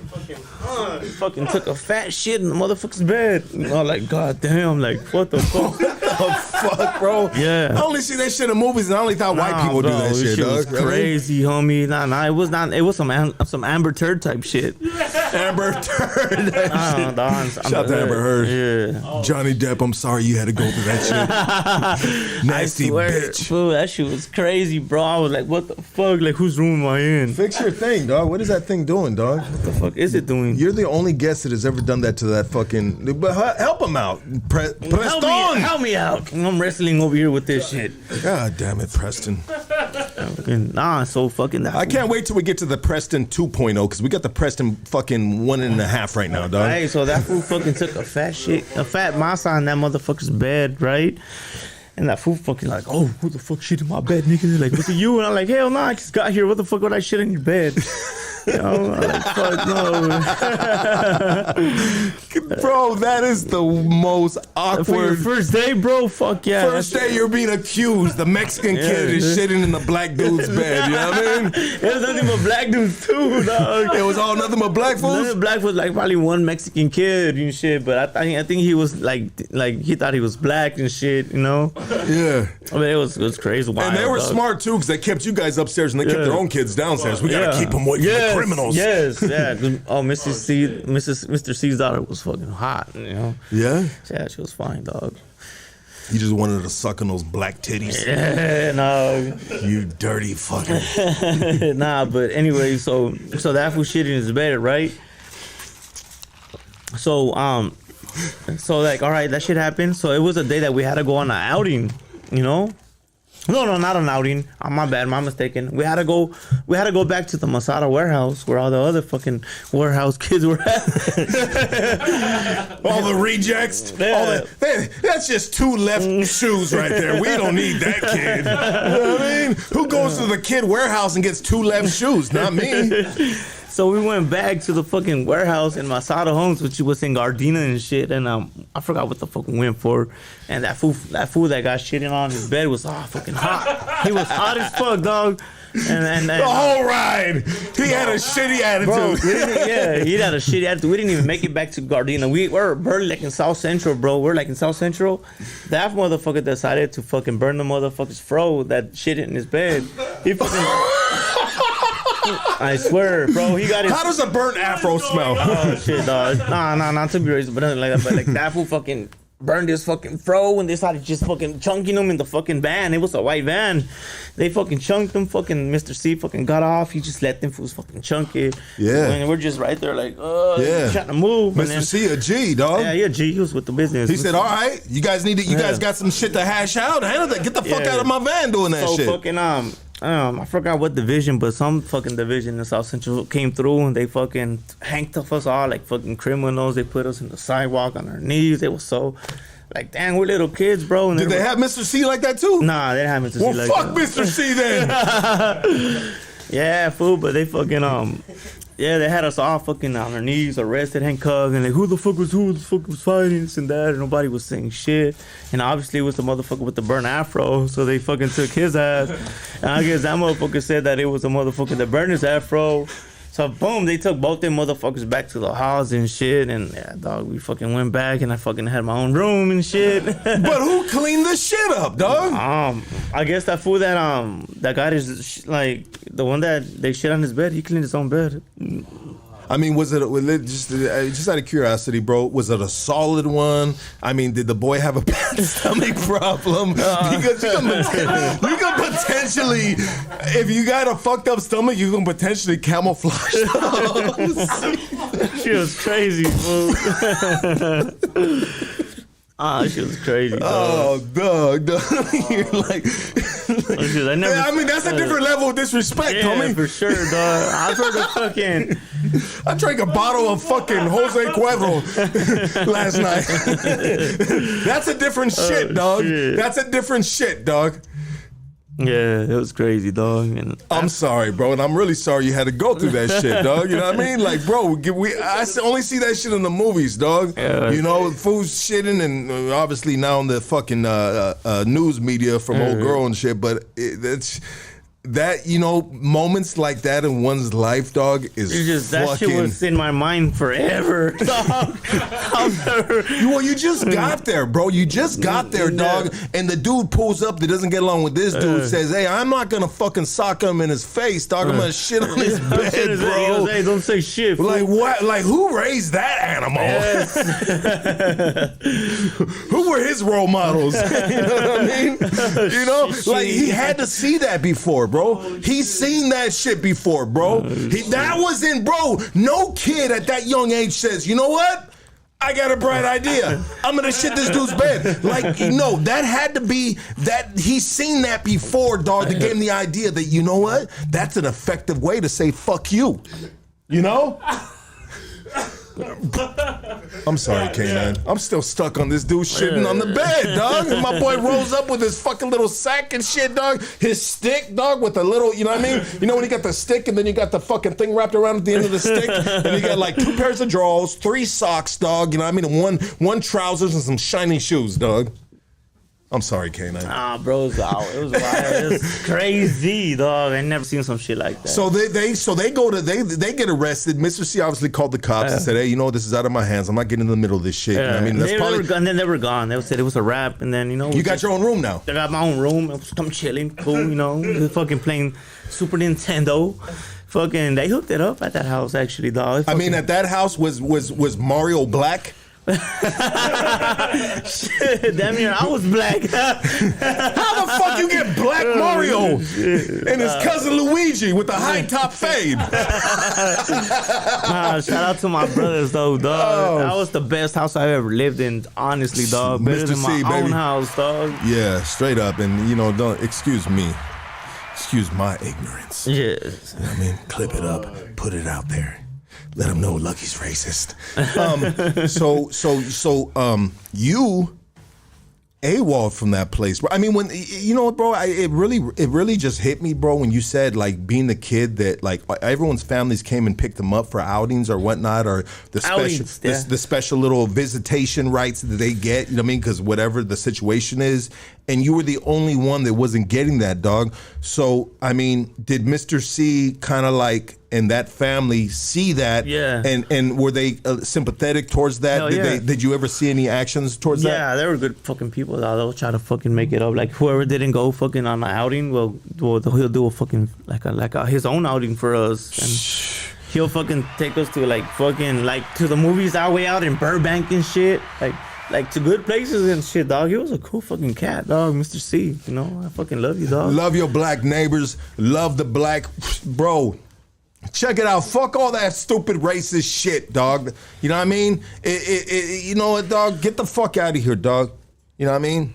fucking took a fat shit in the motherfucker's bed. You know, like, god damn, like, what the fuck? Fuck, bro. Yeah. I only see that shit in movies, and I only thought white people do that shit, was dog. crazy, homie. Nah, it was not. It was some Amber Turd type shit. Amber Turd. Shout out to Amber Heard. Yeah. Johnny Depp, I'm sorry you had to go through that shit. Nasty bitch. Fool, that shit was crazy, bro. I was like, what the fuck? Like, whose room am I in? Fix your thing, dog. What is that thing doing, dog? What the fuck is it doing? You're the only guest that has ever done that to that fucking. But help him out. Press on. Help me out. I'm wrestling over here with this shit. God damn it, Preston. Nah, so fucking that. I can't wait till we get to the Preston 2.0 because we got the Preston fucking 1.5 right now, dog. Hey, so that fool fucking took a fat massa on that motherfucker's bed, right? And that fool fucking like, oh, who the fuck shit in my bed, nigga? They're like, was it you? And I'm like, hell no, I just got here. What the fuck would I shit in your bed? You know, I'm like, fuck no. Bro, that is the most For your awkward. first day, bro, fuck yeah. First day you're being accused. The Mexican kid is shitting in the black dude's bed. You know what I mean? It was nothing but black dudes too, dog. It was all nothing but black fools. Nothing black was like probably one Mexican kid and shit, but I think he was like he thought he was black and shit, you know. Yeah. I mean, it was crazy. Wild, And they were dog. smart too because they kept you guys upstairs and they kept their own kids downstairs. We gotta keep them away from the criminals. Yes, yeah. Oh, Mr. C's daughter was fucking hot, you know. Yeah? Yeah, she was fine, dog. You just wanted to suck on those black titties. Yeah, no. You dirty fucker. Nah, but anyway, so that fool shit in his bed, right? So like, all right, that shit happened. So it was a day that we had to go on an outing, you know. No, not an outing. My bad, my mistaken. We had to go back to the Masada warehouse where all the other fucking warehouse kids were at. All the rejects. Yeah. That's just 2 left shoes right there. We don't need that kid. You know what I mean? Who goes to the kid warehouse and gets 2 left shoes? Not me. So we went back to the fucking warehouse in Masada Homes, which was in Gardena and shit. And I forgot what the fuck we went for. And that fool that got shitting on his bed was fucking hot. He was hot as fuck, dog. And The whole ride, he had a shitty attitude. bro, he had a shitty attitude. We didn't even make it back to Gardena. We're like in South Central, bro. We're like in South Central. That motherfucker decided to fucking burn the motherfucker's fro that shit in his bed. He fucking. I swear, bro, he got his. How does a burnt afro smell? Oh shit, dog. Nah, to be racist, but nothing like that. But like that fool fucking burned his fucking fro and they started just fucking chunking him in the fucking van. It was a white van. They fucking chunked him. Fucking Mr. C fucking got off. He just let them fools fucking chunk it. Yeah. And we're just right there like, Yeah. trying to move. And Mr. then, C, a G, dog. yeah, G. He was with the business. He said, all right, you guys got some shit to hash out. Handle that. Get the fuck out of my van doing that so shit. Fucking I forgot what division, but some fucking division in South Central came through and they fucking hanked us all like fucking criminals. They put us in the sidewalk on our knees. They were so like, dang, we're little kids, bro. And Did they have Mr. C like that too? Nah, they didn't have Mr. C Well, like fuck that. Mr. C then. Yeah, fool, but they fucking yeah, they had us all fucking on our knees, arrested, handcuffed, and like, who the fuck was fighting this and that, and nobody was saying shit. And obviously it was the motherfucker with the burnt afro, so they fucking took his ass. And I guess that motherfucker said that it was the motherfucker that burned his afro. So boom, they took both them motherfuckers back to the house and shit. And yeah, dog, we fucking went back and I fucking had my own room and shit. But who cleaned this shit up, dog? I guess that fool that got his like the one that they shit on his bed, he cleaned his own bed. I mean, was it just out of curiosity, bro? Was it a solid one? I mean, did the boy have a bad stomach problem? Because you can potentially, if you got a fucked up stomach, you can potentially camouflage those. She was crazy, fool. She was crazy, dog. Oh, dog. You're like, I mean, that's a different level of disrespect, yeah, homie. for sure, dog. I've heard of fucking. I drank a bottle of fucking Jose Cuervo last night. That's a different shit, dog. Shit. That's a different shit, dog. Yeah, it was crazy, dog. And I'm sorry, bro, and I'm really sorry you had to go through that shit, dog. You know what I mean? Like, bro, I only see that shit in the movies, dog. Yeah. You know, food's shitting, and obviously now in the fucking news media from old girl and shit. But that's that, you know, moments like that in one's life, dog, is it's just that fucking. shit was in my mind forever, dog. You just got there, bro. You just got there, dog. And the dude pulls up that doesn't get along with this dude, says, hey, I'm not gonna fucking sock him in his face, dog. I'm gonna shit on his bed, He bro. goes, hey, don't say shit, fool. Like what? Like who raised that animal? Yes. Who were his role models? You know what I mean? You know, like he had to see that before, bro. He's seen that shit before, bro. That was in, bro. No kid at that young age says, you know what? I got a bright idea. I'm gonna shit this dude's bed. Like, no, that had to be that he's seen that before, dog. That gave him the idea that, you know what? That's an effective way to say fuck you. You know? I'm sorry, K9. I'm still stuck on this dude shitting on the bed, dog. And my boy rolls up with his fucking little sack and shit, dog. His stick, dog, with a little, you know what I mean? You know when you got the stick and then you got the fucking thing wrapped around at the end of the stick? And you got like 2 pairs of drawers, 3 socks, dog. You know what I mean? And one trousers and some shiny shoes, dog. I'm sorry, K9. Nah, bro, it was wild. It was crazy, dog. I never seen some shit like that. So they get arrested. Mr. C obviously called the cops and said, hey, you know, this is out of my hands. I'm not getting in the middle of this shit. You know what I mean, and then they were gone. They said it was a wrap, and then, you know. You got your own room now. I got my own room. I'm chilling, cool, you know. Just fucking playing Super Nintendo. Fucking, they hooked it up at that house, actually, dog. I mean, at that house was Mario black? Shit, damn near, I was black. How the fuck you get Black Mario and his cousin Luigi with the high top fade? Shout out to my brothers though, dog. That was the best house I ever lived in, honestly, dog. Better than my own house, dog. Yeah, straight up. And you know, don't excuse me. Excuse my ignorance. Yes. You know what I mean? Clip it up, put it out there. Let him know Lucky's racist. You AWOL from that place, bro. I mean, when you know what, bro, it really just hit me, bro, when you said like being the kid that like everyone's families came and picked them up for outings or whatnot, or the special little visitation rights that they get. You know what I mean? Because whatever the situation is, and you were the only one that wasn't getting that, dog. So I mean, did Mr. C kind of like and that family see that? Yeah. And were they sympathetic towards that? Hell yeah. Did you ever see any actions towards that? Yeah, they were good fucking people. They'll try to fucking make it up. Like whoever didn't go fucking on an outing, well, he'll do a fucking like his own outing for us, and he'll fucking take us to like fucking like to the movies our way out in Burbank and shit, like to good places and shit, dog. He was a cool fucking cat, dog, Mr. C. You know, I fucking love you, dog. Love your black neighbors. Love the black, bro. Check it out. Fuck all that stupid racist shit, dog. You know what I mean? You know what, dog? Get the fuck out of here, dog. You know what I mean?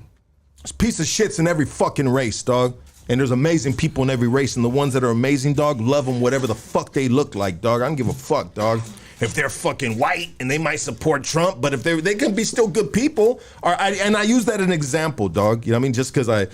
There's piece of shits in every fucking race, dog. And there's amazing people in every race. And the ones that are amazing, dog, love them whatever the fuck they look like, dog. I don't give a fuck, dog. If they're fucking white and they might support Trump, but if they can be still good people. And I use that as an example, dog. You know what I mean? Just because I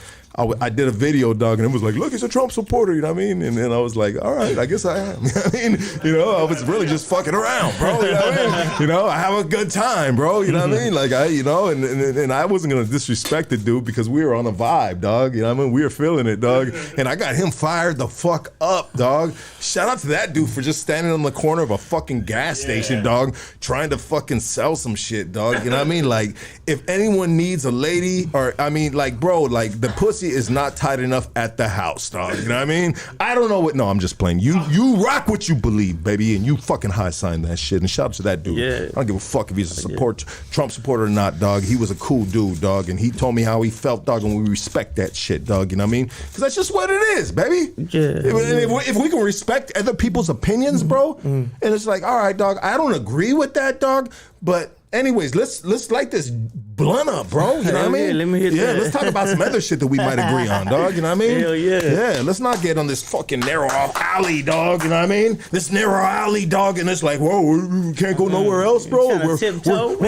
did a video, dog, and it was like, look, he's a Trump supporter, you know what I mean? And then I was like, all right, I guess I am. You know what I mean? You know, I was really just fucking around, bro. You know what I mean? You know, I have a good time, bro. You know what I mean? Like, you know, and I wasn't going to disrespect the dude because we were on a vibe, dog. You know what I mean? We were feeling it, dog. And I got him fired the fuck up, dog. Shout out to that dude for just standing on the corner of a fucking gas station, dog, trying to fucking sell some shit, dog. You know what I mean? Like, if anyone needs a lady, or, I mean, like, bro, like, the pussy is not tight enough at the house, dog. You know what I mean? I don't know what. No, I'm just playing. You rock what you believe, baby, and you fucking high sign that shit. And shout out to that dude. Yeah. I don't give a fuck if he's a Trump supporter or not, dog. He was a cool dude, dog, and he told me how he felt, dog, and we respect that shit, dog. You know what I mean? Because that's just what it is, baby. Yeah. If we can respect other people's opinions, bro, and it's like, all right, dog, I don't agree with that, dog, but anyways, let's light this blunt up, bro. You know what I mean? Let me hit that. Let's talk about some other shit that we might agree on, dog. You know what I mean? Hell yeah. Yeah, let's not get on this fucking narrow alley, dog. You know what I mean? This narrow alley, dog, and it's like, whoa, we can't go nowhere else, bro. We're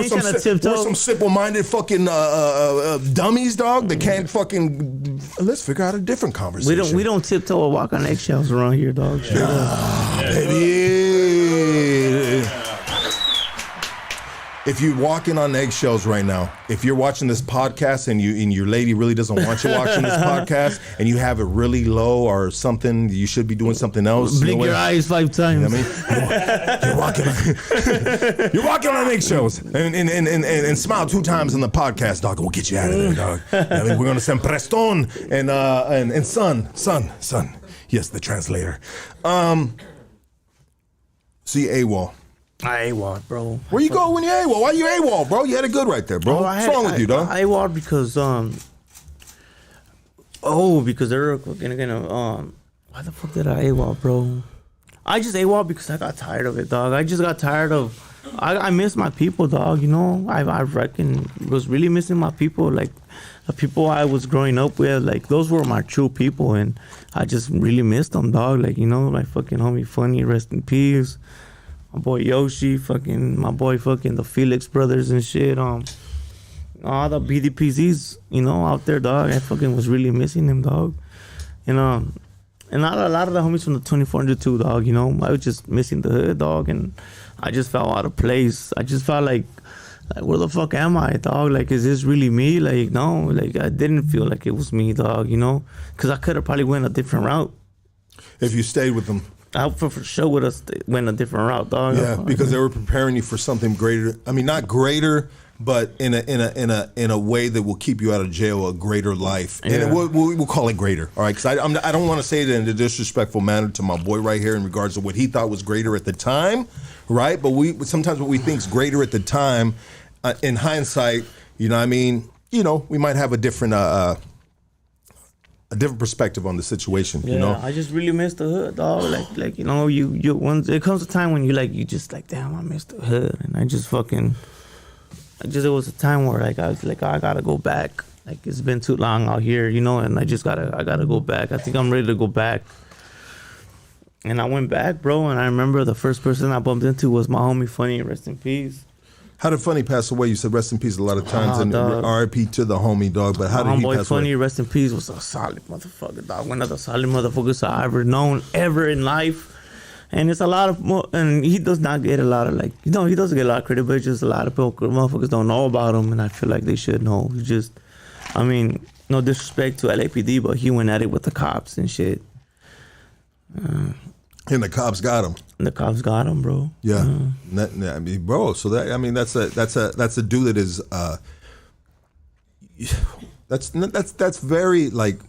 some simple-minded fucking dummies, dog, that can't fucking. Let's figure out a different conversation. We don't tiptoe or walk on eggshells around here, dog. Baby. If you're walking on eggshells right now, if you're watching this podcast and your lady really doesn't want you watching this podcast and you have it really low or something, you should be doing something else. Blink your eyes 5 times. You know what I mean? You're walking on eggshells and smile 2 times in the podcast, dog. We'll get you out of there, dog. You know what I mean? We're gonna send Preston and son. Yes, the translator. See AWOL. I AWOL, bro. Where you go when you AWOL? Why you AWOL, bro? You had it good right there, bro. What's wrong with you, dog? I AWOL because because they're gonna why the fuck did I AWOL, bro? I just AWOL because I got tired of it, dog. I just got tired of I miss my people, dog. You know, I reckon was really missing my people. Like the people I was growing up with, like those were my true people, and I just really missed them, dog. Like, you know, my fucking homie Funny, rest in peace. My boy Yoshi, my boy the Felix brothers and shit. All the BDPZs, you know, out there, dog. I fucking was really missing them, dog. And a lot of the homies from the 2400 too, dog. You know, I was just missing the hood, dog, and I just felt out of place. I just felt like where the fuck am I, dog? Like, is this really me? Like, no, like I didn't feel like it was me, dog. You know, because I could have probably went a different route if you stayed with them. I for sure would have went a different route, dog. Yeah, because they were preparing you for something greater. I mean, not greater, but in a way that will keep you out of jail, a greater life. Yeah. And we'll call it greater, all right? Because I don't want to say it in a disrespectful manner to my boy right here in regards to what he thought was greater at the time, right? But sometimes what we think is greater at the time, in hindsight, you know what I mean? You know, we might have a different perspective on the situation, Yeah, you know? I just really miss the hood, dog. Like you know, you once it comes a time when you just like, damn, I miss the hood, and I just fucking. It was a time where like I was like, I gotta go back. Like it's been too long out here, you know, and I gotta go back. I think I'm ready to go back. And I went back, bro, and I remember the first person I bumped into was my homie Funny, rest in peace. How did Funny pass away? You said rest in peace a lot of times, and RIP to the homie, dog. But how did he pass Funny, away? rest in peace, was a solid motherfucker, dog. One of the solid motherfuckers I ever known ever in life. And it's a lot of more, and he does not get a lot of like, you know, he doesn't get a lot of credit, but just a lot of people, motherfuckers don't know about him, and I feel like they should know. He just, I mean, no disrespect to LAPD, but he went at it with the cops and shit. And the cops got him. And the cops got him, bro. Yeah, I mean, bro. So that's a dude that is that's very like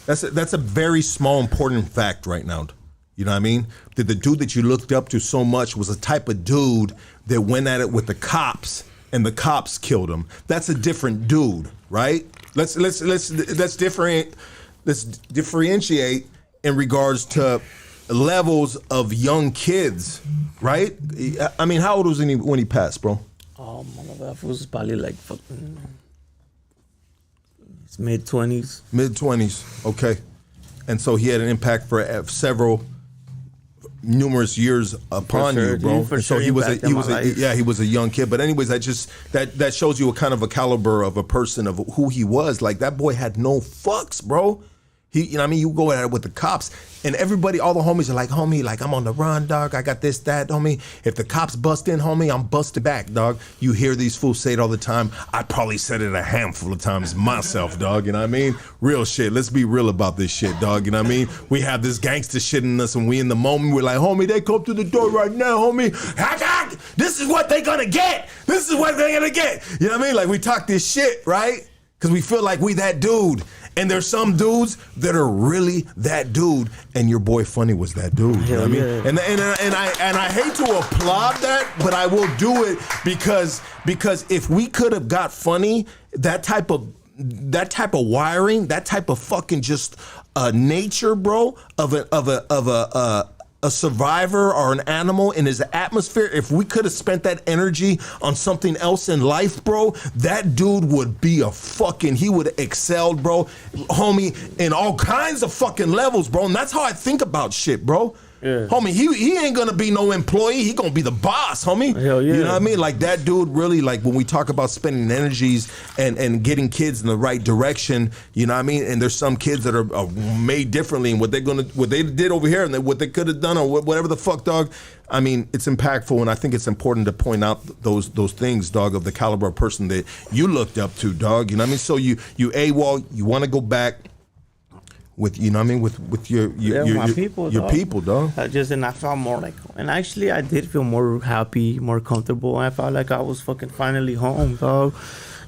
that's a very small important fact right now. You know what I mean? That the dude that you looked up to so much was a type of dude that went at it with the cops, and the cops killed him. That's a different dude, right? Let's differentiate in regards to levels of young kids, right? I mean, how old was he when he passed, bro? Oh, motherfucker, was probably like fucking his mid-20s. Mid-20s, okay. And so he had an impact for numerous years upon you, bro. And so he was a young kid. But anyways, that shows you a kind of a caliber of a person of who he was. Like that boy had no fucks, bro. You know what I mean? You go at it with the cops, and everybody, all the homies are like, homie, like I'm on the run, dog. I got this, that, homie. If the cops bust in, homie, I'm busted back, dog. You hear these fools say it all the time. I probably said it a handful of times myself, dog. You know what I mean? Real shit. Let's be real about this shit, dog. You know what I mean? We have this gangster shit in us, and we in the moment, we're like, homie, they come to the door right now, homie. This is what they gonna get. This is what they're gonna get. You know what I mean? Like we talk this shit, right? Because we feel like we that dude. And there's some dudes that are really that dude, and your boy Funny was that dude. You know what I mean? Yeah. And I hate to applaud that, but I will do it because if we could have got Funny, that type of wiring, that type of fucking just nature, bro, of a survivor or an animal in his atmosphere, if we could have spent that energy on something else in life, bro, that dude would be he would have excelled, bro, homie, in all kinds of fucking levels, bro. And that's how I think about shit, bro. Yeah. Homie, he ain't gonna be no employee. He gonna be the boss, homie. Hell yeah. You know what I mean? Like that dude really, like when we talk about spending energies and getting kids in the right direction, you know what I mean? And there's some kids that are made differently, and what they did over here and what they could have done or whatever the fuck, dog. I mean, it's impactful, and I think it's important to point out those things, dog, of the caliber of person that you looked up to, dog. You know what I mean? So you AWOL, you want to go back with, you know what I mean, with your people, dog. And I felt more like, and actually I did feel more happy, more comfortable. I felt like I was fucking finally home, dog.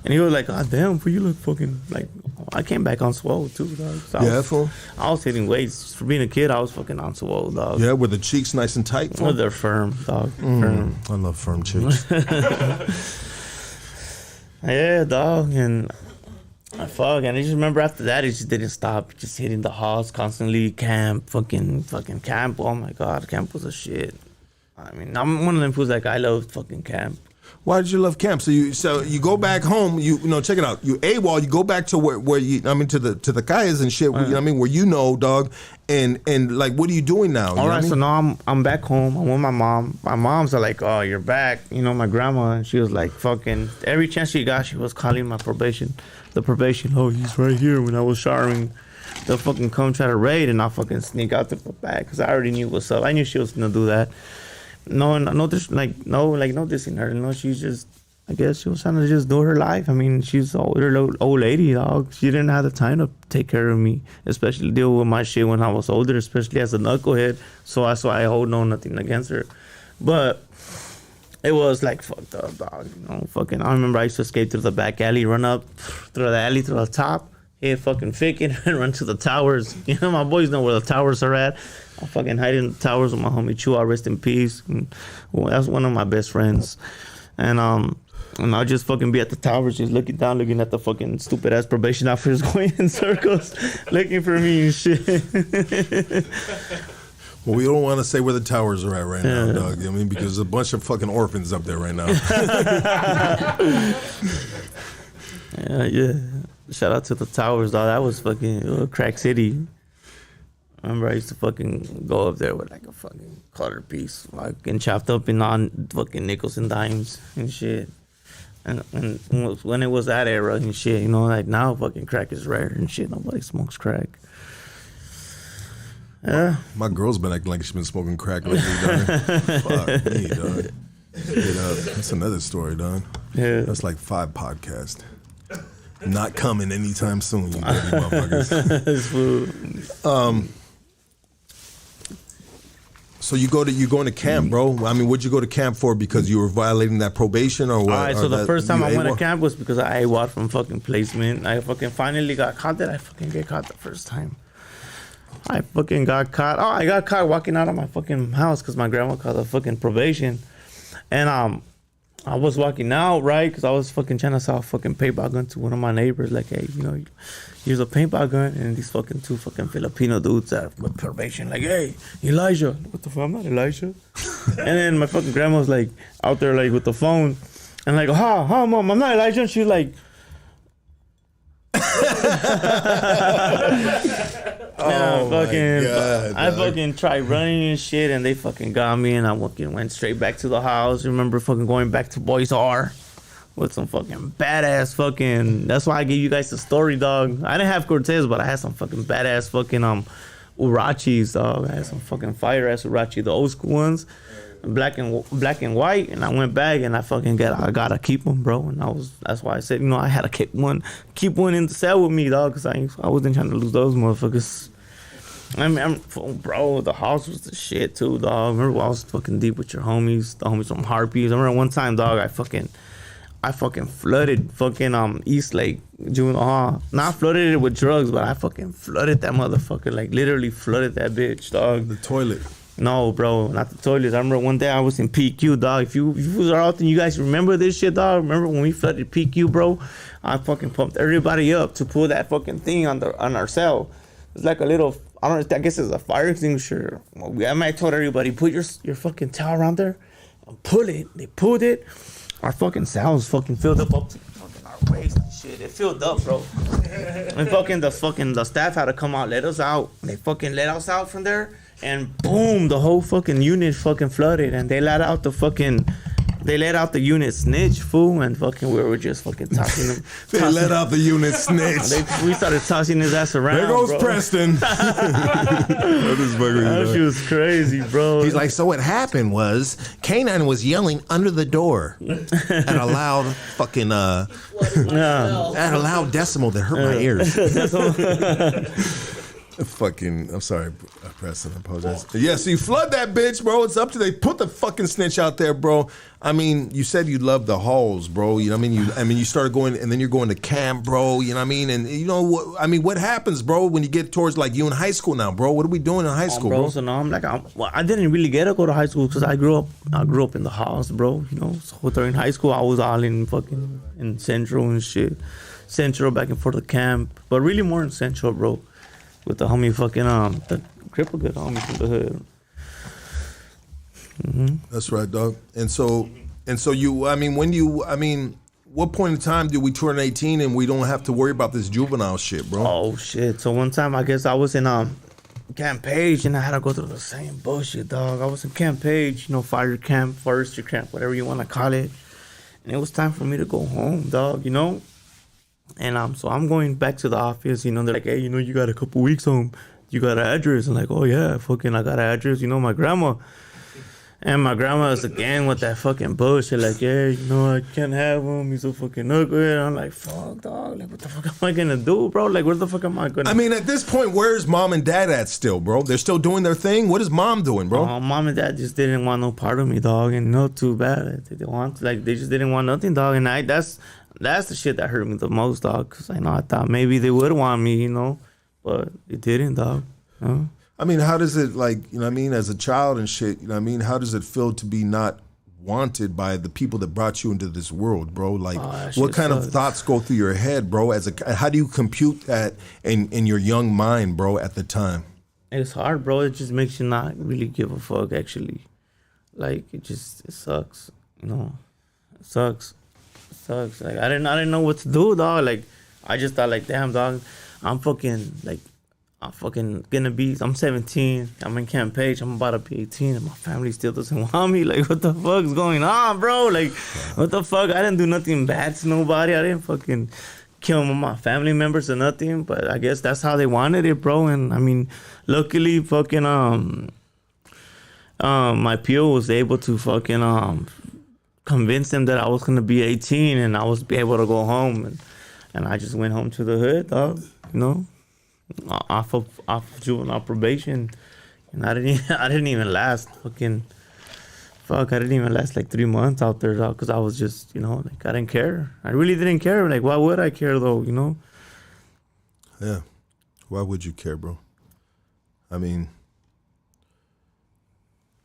And he was like, God damn, you look fucking like, I came back on swole too, dog. So I was hitting weights. For being a kid, I was fucking on swole, dog. Yeah, were the cheeks nice and tight? Well, they're firm, dog. Firm. I love firm cheeks. Yeah, dog. And I just remember after that, it just didn't stop. Just hitting the halls constantly. Camp, fucking camp. Oh my God, camp was a shit. I mean, I'm one of them fools like I love fucking camp. Why did you love camp? So you go back home. You know, check it out. You AWOL. You go back to where you. I mean, to the Kayas and shit. You know what I mean, where you know, dog. And like, what are you doing now? All right, so now I'm back home. I'm with my mom. My mom's like, oh, you're back. You know, my grandma, and she was like, fucking every chance she got, she was calling my probation. The probation. Oh, he's right here. When I was showering, they'll fucking come try to raid, and I'll fucking sneak out to the back because I already knew what's up. I knew she was gonna do that. No, this in her. No, she's just, I guess she was trying to just do her life. I mean, she's an old lady, dog. She didn't have the time to take care of me, especially deal with my shit when I was older, especially as a knucklehead. So that's why I hold nothing against her. But it was like fucked up, dog. You know, fucking. I remember I used to escape through the back alley, run up through the alley to the top, hit fucking Ficken, and run to the towers. You know, my boys know where the towers are at. I fucking hide in the towers with my homie Chu, rest in peace. And, well, that's one of my best friends. And I'll just fucking be at the towers, just looking down, looking at the fucking stupid ass probation officers going in circles, looking for me and shit. Well, we don't want to say where the towers are at right now, dog. I mean, because there's a bunch of fucking orphans up there right now. Yeah. Shout out to the towers, dog. That was fucking crack city. I remember I used to fucking go up there with like a fucking color piece, like getting chopped up in on fucking nickels and dimes and shit. And when it was that era and shit, you know, like now fucking crack is rare and shit. Nobody smokes crack. Yeah. My girl's been acting like she's been smoking crack lately, dog. Fuck me, dog. That's another story, dog. Yeah. That's like 5 podcasts. Not coming anytime soon, you dirty motherfuckers. So you're going to camp, bro. I mean, what'd you go to camp for? Because you were violating that probation or what? All right, so the first time I went to camp was because I AWOL from fucking placement. I fucking finally got caught. Did I fucking get caught the first time? I fucking got caught. Oh, I got caught walking out of my fucking house because my grandma called the fucking probation. And I was walking out, right? Because I was fucking trying to sell a fucking paintball gun to one of my neighbors. Like, hey, you know, here's a paintball gun. And these fucking 2 fucking Filipino dudes that with probation. Like, hey, Elijah. What the fuck? I'm not Elijah. And then my fucking grandma was like out there like with the phone. And like, mom, I'm not Elijah. And she was like, I fucking tried running and shit, and they fucking got me, and I fucking went straight back to the house. Remember fucking going back to Boys R with some fucking badass fucking. That's why I gave you guys the story, dog. I didn't have Cortez, but I had some fucking badass fucking Urachis, dog. I had some fucking fire ass Urachi, the old school ones, black and white. And I went back and I gotta keep them, bro. And that's why I said, you know, I had to keep one in the cell with me, dog, because I wasn't trying to lose those motherfuckers. I mean, bro, the house was the shit too, dog. Remember I was fucking deep with your homies, the homies from Harpies. I remember one time, dog, I fucking flooded fucking East Lake juvenile hall. Not flooded it with drugs, but I fucking flooded that motherfucker, like literally flooded that bitch, dog. The toilet. No, bro, not the toilet. I remember one day I was in PQ, dog. If you are out there, you guys remember this shit, dog? Remember when we flooded PQ, bro? I fucking pumped everybody up to pull that fucking thing on our cell. It's like a little, I don't know, I guess it's a fire extinguisher. I might told everybody, put your fucking towel around there and pull it. They pulled it. Our fucking cell was fucking filled up to fucking our waist and shit. It filled up, bro. And the staff had to come out, let us out. They fucking let us out from there. And boom, the whole fucking unit fucking flooded, and they let out the unit snitch, fool, and fucking we were just fucking tossing him. Let out the unit snitch. We started tossing his ass around. There goes bro. Preston. That shit was crazy, bro. He's like, so what happened was Canine was yelling under the door at a loud fucking at a loud decimal that hurt my ears. Fucking, I'm sorry, Preston, I apologize. Yeah, so you flood that bitch, bro. It's up to they put the fucking snitch out there, bro. I mean, you said you loved the halls, bro. You know what I mean? You started going, and then you're going to camp, bro. You know what I mean? And you know what? I mean, what happens, bro, when you get towards like you in high school now, bro? What are we doing in high school, bro? So now I'm like, I didn't really get to go to high school because I grew up in the house, bro. You know, so during high school I was all in fucking in Central and shit, Central back and forth to camp, but really more in Central, bro. With the homie fucking the cripple good homie from the hood. That's right, dog. And so you, I mean, what point in time did we turn 18 and we don't have to worry about this juvenile shit, bro? Oh shit! So one time, I guess I was in Camp Page, and I had to go through the same bullshit, dog. I was in Camp Page, fire camp, forestry camp, whatever you want to call it, and it was time for me to go home, dog. And so I'm going back to the office. They're like, hey, you got a couple weeks home. You got an address? I'm like, oh yeah, I got an address. My grandma. And my grandma is again with that fucking bullshit, like, yeah, I can't have him. He's so fucking ugly. And I'm like, fuck, dog. Like, what the fuck am I gonna do, bro? Like, where the fuck am I gonna? I mean, at this point, where's mom and dad at still, bro? They're still doing their thing. What is mom doing, bro? Mom and dad just didn't want no part of me, dog, and not too bad. They just didn't want nothing, dog. And that's the shit that hurt me the most, dog. Cause I thought maybe they would want me, but it didn't, dog. I mean, how does it, as a child and shit, how does it feel to be not wanted by the people that brought you into this world, bro? Like, what kind of thoughts go through your head, bro? How do you compute that in your young mind, bro, at the time? It's hard, bro. It just makes you not really give a fuck, actually. Like, it sucks, It sucks. It sucks. Like, I didn't know what to do, dog. Like, I just thought, like, damn, dog, I'm fucking gonna be, I'm 17, I'm in Camp Page, I'm about to be 18, and my family still doesn't want me. Like, what the fuck's going on, bro? Like, what the fuck? I didn't do nothing bad to nobody. I didn't fucking kill my family members or nothing, but I guess that's how they wanted it, bro. And, I mean, luckily, fucking, my PO was able to fucking, convince them that I was gonna be 18 and I was able to go home. And I just went home to the hood, dog, off of juvenile probation, and I didn't even last I didn't even last like 3 months out there, dog, because I was just like, I didn't care. I really didn't care. Like, why would I care though? Yeah, why would you care, bro? I mean,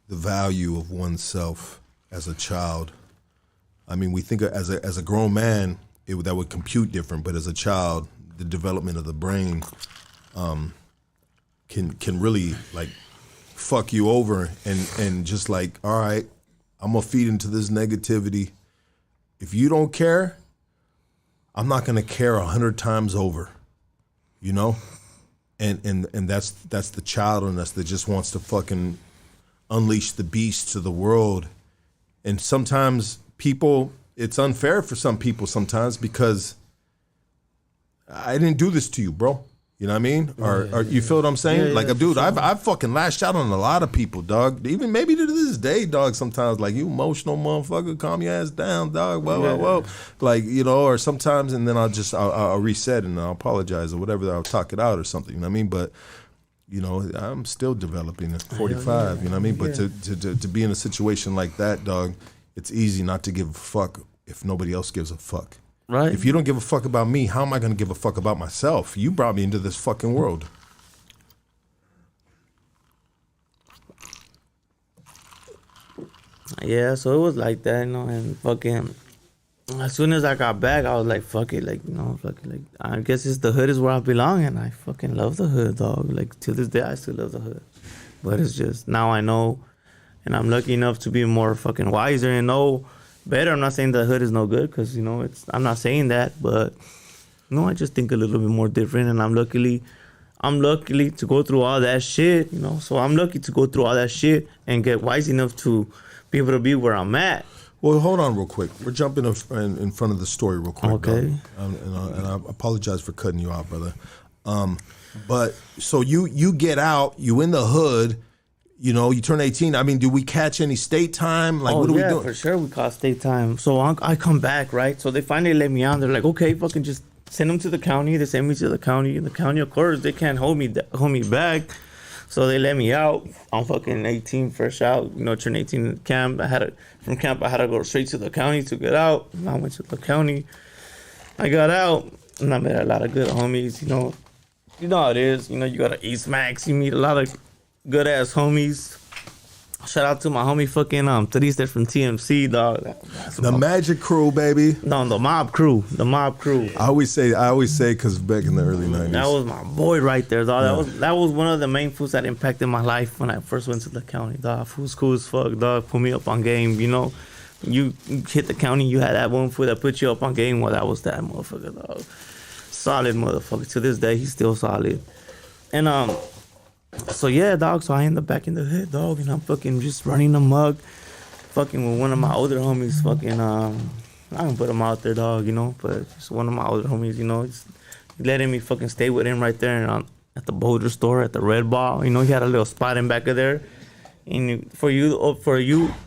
the value of oneself as a child. I mean, we think as a grown man that would compute different, but as a child, the development of the brain can really like fuck you over and just like, all right, I'm gonna feed into this negativity. If you don't care, I'm not gonna care 100 times over, and that's the child in us that just wants to fucking unleash the beast to the world. And sometimes it's unfair for some people sometimes because I didn't do this to you, bro. You know what I mean? Or you feel what I'm saying? Like, dude, sure. I've fucking lashed out on a lot of people, dog. Even maybe to this day, dog, sometimes, like, you emotional motherfucker, calm your ass down, dog, whoa. Like, or sometimes, and then I'll reset and I'll apologize or whatever, I'll talk it out or something, you know what I mean? But, I'm still developing at 45, you know what I mean? But to be in a situation like that, dog, it's easy not to give a fuck if nobody else gives a fuck. Right. If you don't give a fuck about me, how am I going to give a fuck about myself? You brought me into this fucking world. Yeah, so it was like that, and fucking, as soon as I got back, I was like, fuck it, like, I guess the hood is where I belong, and I fucking love the hood, dog. Like, to this day, I still love the hood. But it's just, now I know, and I'm lucky enough to be more fucking wiser and know better. I'm not saying the hood is no good, because, I'm not saying that, but, I just think a little bit more different, and I'm lucky to go through all that shit, so I'm lucky to go through all that shit and get wise enough to be able to be where I'm at. Well, hold on real quick. We're jumping in front of the story real quick. Okay. And I apologize for cutting you off, brother. But so you get out, you in the hood, you turn 18. I mean, do we catch any state time? Like, what are we doing? For sure we caught state time. So I come back, right? So they finally let me out. They're like, okay, fucking just send them to the county. They send me to the county. And the county, of course, they can't hold me back. So they let me out. I'm fucking 18, fresh out. Turn 18 in camp. From camp, I had to go straight to the county to get out. And I went to the county. I got out, and I met a lot of good homies. You know how it is. You got to East Max. You meet a lot of good ass homies. Shout out to my homie fucking Therese from TMC, dog. That's The Magic Crew, baby. No, the mob crew. I always say, because back in the early 90s. That was my boy right there, dog. That was one of the main foods that impacted my life when I first went to the county, dog. Food's cool as fuck, dog. Put me up on game, you know. You hit the county, you had that one food that put you up on game. Well, that was that motherfucker, dog. Solid motherfucker. To this day, he's still solid. And so yeah, dog. So I end up back in the hood, dog, and I'm fucking just running amok, fucking with one of my older homies. Fucking I don't put him out there, dog, you know, but just one of my older homies, you know, just letting me fucking stay with him right there at the Boulder store at the Red Ball. You know, he had a little spot in back of there. And for you fools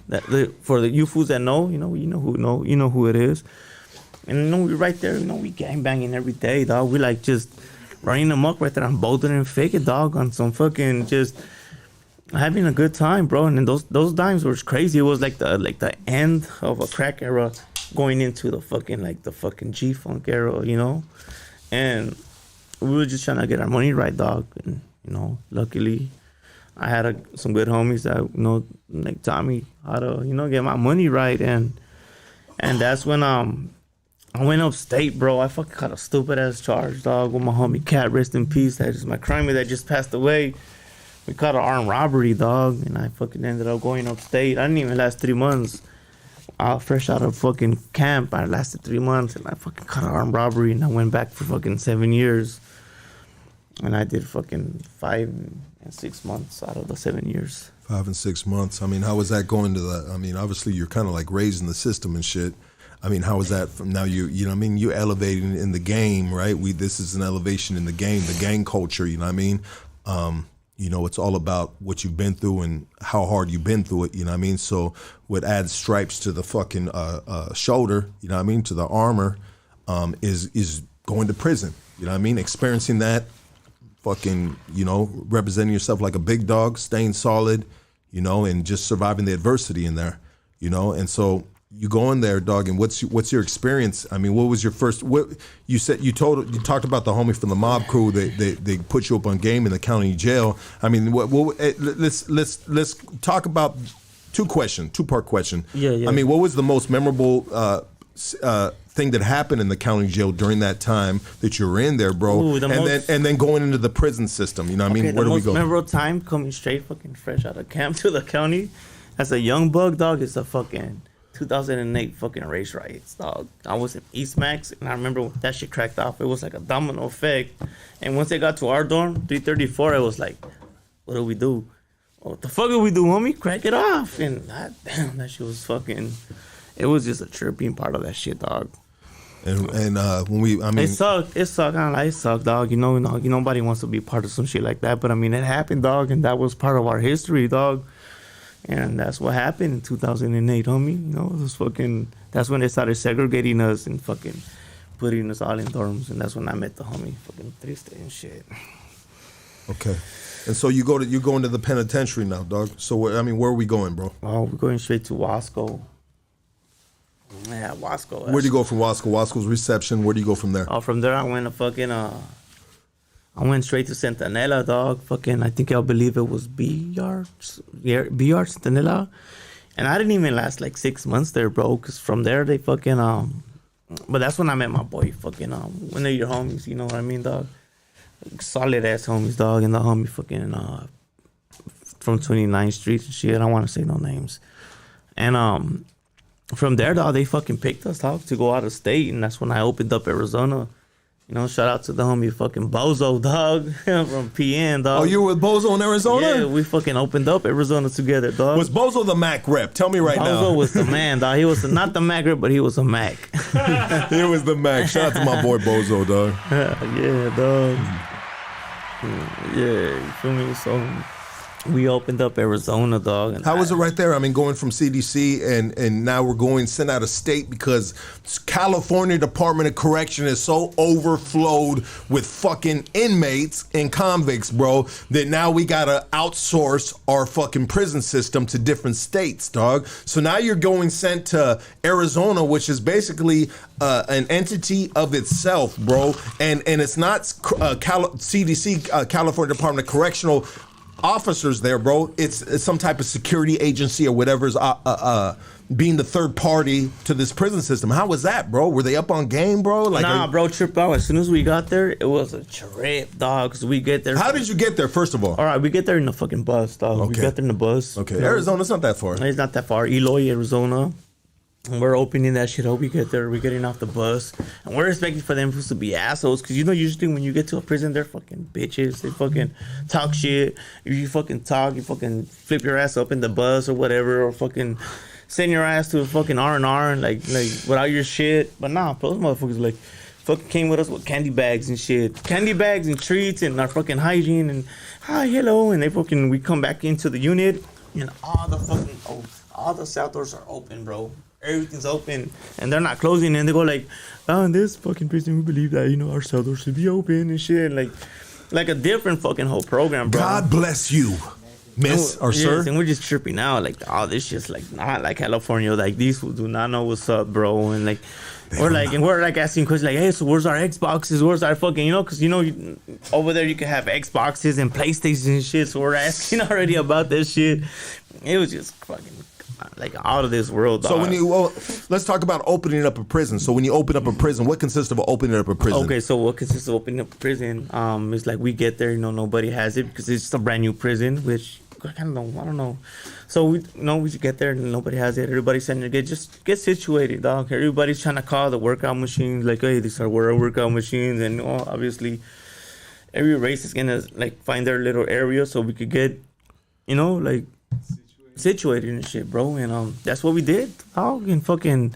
that know, you know who it is. And you know, we right there, you know, we gang banging every day, dog. We like just running amok right there on Boulder and Fake It, dog, on some fucking just having a good time, bro. And then those times were crazy. It was like the end of a crack era going into the fucking G-Funk era, you know? And we were just trying to get our money right, dog. And, you know, luckily I had some good homies that, you know, like taught me how to, you know, get my money right. And that's when I went upstate, bro. I fucking caught a stupid ass charge, dog, with my homie Cat, rest in peace. That is my crimey that just passed away. We caught an armed robbery, dog, and I fucking ended up going upstate. I didn't even last 3 months. Fresh out of fucking camp, I lasted 3 months, and I fucking caught an armed robbery, and I went back for fucking 7 years. And I did fucking 5 and 6 months out of the 7 years. 5 and 6 months. I mean, how was that going to the? I mean, obviously you're kind of like raised in the system and shit. I mean, how was that from now? You know what I mean? You're elevating in the game, right? This is an elevation in the game, the gang culture. You know what I mean? You know, it's all about what you've been through and how hard you've been through it. You know what I mean? So what adds stripes to the fucking shoulder, you know what I mean, to the armor, is going to prison. You know what I mean? Experiencing that, fucking, you know, representing yourself like a big dog, staying solid, you know, and just surviving the adversity in there, you know. And so you go in there, dog, and what's your experience? I mean, what was your first? What you said? You talked about the homie from the mob crew. They put you up on game in the county jail. I mean, let's talk about two-part question. Yeah. I mean, what was the most memorable thing that happened in the county jail during that time that you were in there, bro? Ooh, and then going into the prison system. You know what I mean? Where do we go? The most memorable time coming straight fucking fresh out of camp to the county as a young bug, dog, is the fucking 2008 fucking race riots, dog. I was in East Max, and I remember when that shit cracked off. It was like a domino effect. And once they got to our dorm, 334, it was like, what do we do? What the fuck do we do, homie? Crack it off. And damn, that shit was fucking, it was just a tripping part of that shit, dog. And when we, I mean, it sucked. It sucked, dog. You know, nobody wants to be part of some shit like that. But I mean, it happened, dog, and that was part of our history, dog. And that's what happened in 2008, homie. You know, it was fucking. That's when they started segregating us and fucking putting us all in dorms. And that's when I met the homie, fucking Triste and shit. Okay. And so you go into the penitentiary now, dog. So where are we going, bro? Oh, we're going straight to Wasco. Yeah, Wasco. Where do you go from Wasco? Wasco's reception. Where do you go from there? Oh, from there I went to fucking I went straight to Centinela, dog. Fucking, I think I'll believe it was B-Yard Centinela. And I didn't even last like 6 months there, bro. Cause from there they fucking but that's when I met my boy. Fucking one of your homies, you know what I mean, dog. Solid ass homies, dog. And the homie fucking from 29th Street and shit. I don't want to say no names. And from there, dog, they fucking picked us, dog, to go out of state, and that's when I opened up Arizona. You know, shout out to the homie fucking Bozo, dog, from PN, dog. Oh, you were with Bozo in Arizona? Yeah, we fucking opened up Arizona together, dog. Was Bozo the Mac rep? Tell me right now. Bozo was the man, dog. He was not the Mac rep, but he was a Mac. He was the Mac. Shout out to my boy Bozo, dog. Yeah, dog. Yeah, you feel me? So we opened up Arizona, dog. And how was it right there? I mean, going from CDC and now we're going sent out of state because California Department of Correction is so overflowed with fucking inmates and convicts, bro, that now we gotta outsource our fucking prison system to different states, dog. So now you're going sent to Arizona, which is basically an entity of itself, bro. And it's not CDC, California Department of Correctional officers there, bro. It's some type of security agency or whatever's being the third party to this prison system. How was that, bro? Were they up on game, bro? Like, nah, bro, trip out. As soon as we got there, it was a trip, dog. Cause we get there. How did you get there, first of all? All right, we get there in the fucking bus, dog. Okay. We got there in the bus. Okay, Arizona's not that far. It's not that far. Eloy, Arizona. And we're opening that shit up. We get there. We're getting off the bus. And we're expecting for them to be assholes. Because, usually when you get to a prison, they're fucking bitches. They fucking talk shit. If you fucking talk, you fucking flip your ass up in the bus or whatever. Or fucking send your ass to a fucking R&R and like without your shit. But nah, those motherfuckers like fucking came with us with candy bags and shit. Candy bags and treats and our fucking hygiene and hi, hello. And we come back into the unit and all the cell doors are open, bro. Everything's open and they're not closing, and they go like, in this fucking prison we believe that our cell doors should be open and shit, like a different fucking whole program, bro. God bless you, miss or sir. And we're just tripping out like, this shit's like not like California. Like these fools do not know what's up, bro. And like we're asking questions like, hey, so where's our Xboxes? Where's our fucking because over there you can have Xboxes and PlayStations and shit. So we're asking already about this shit. It was just fucking like out of this world, dog. So let's talk about opening up a prison. So when you open up a prison, what consists of opening up a prison? Okay, so what consists of opening up a prison? It's like we get there, nobody has it because it's a brand new prison, which I kind of I don't know. So we get there and nobody has it. Everybody's saying just get situated, dog. Everybody's trying to call the workout machines, like, hey, these are workout machines, and obviously every race is gonna like find their little area so we could get, like situated and shit, bro. And that's what we did, dog. And fucking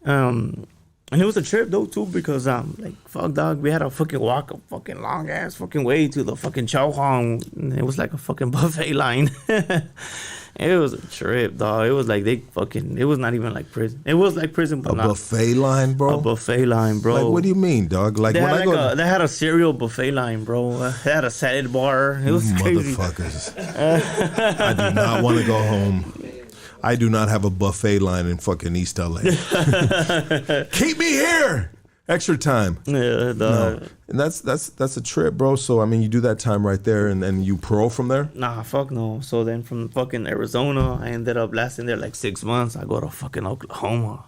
and it was a trip though too, because like fuck, dog, we had to fucking walk a fucking long ass fucking way to the fucking chow hong. It was like a fucking buffet line. It was a trip, dog. It was like it was not even like prison. It was like prison, but not buffet line, bro. A buffet line, bro. Like, what do you mean, dog? Like, they when had they had a cereal buffet line, bro. They had a salad bar. It was crazy. Motherfuckers. I do not want to go home. I do not have a buffet line in fucking East LA. Keep me here. Extra time. Yeah, dog. No. And that's a trip, bro. So I mean, you do that time right there, and then you parole from there. Nah, fuck no. So then from fucking Arizona, I ended up lasting there like 6 months. I go to fucking Oklahoma,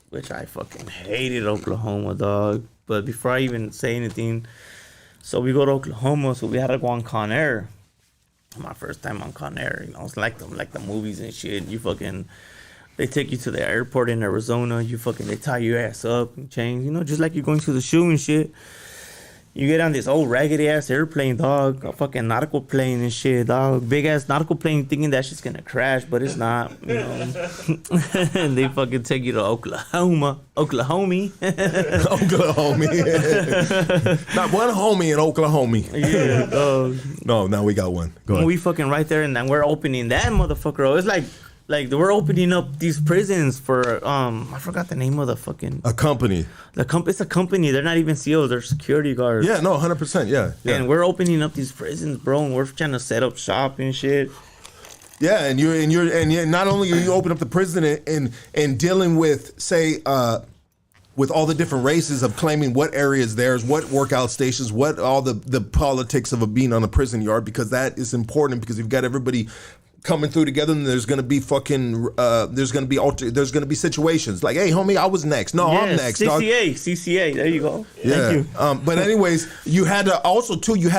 which I fucking hated Oklahoma, dog. But before I even say anything, so we go to Oklahoma, so we had to go on Con Air. My first time on Con Air, it's like the movies and shit. You fucking, they take you to the airport in Arizona. They tie your ass up and change, just like you're going to the shoe and shit. You get on this old raggedy ass airplane, dog, a fucking nautical plane and shit, dog. Big ass nautical plane, thinking that shit's gonna crash, but it's not, And they fucking take you to Oklahoma. Oklahoma. Not one homie in Oklahoma. Yeah, dog. No, now we got one. Go ahead. We fucking right there, and then we're opening that motherfucker. It's like we're opening up these prisons for I forgot the name of the fucking a company. It's a company. They're not even SEALs. They're security guards. Yeah, no, 100%. Yeah. And we're opening up these prisons, bro. And we're trying to set up shop and shit. Yeah, and you're not only are you open up the prison and dealing with with all the different races of claiming what area is theirs, what workout stations, what all the politics of being on a prison yard, because that is important, because you've got everybody coming through together, and there's gonna be fucking there's gonna be situations like, hey homie, I was next. No, I'm next. CCA, there you go. Yeah. Thank you. But anyways, you had to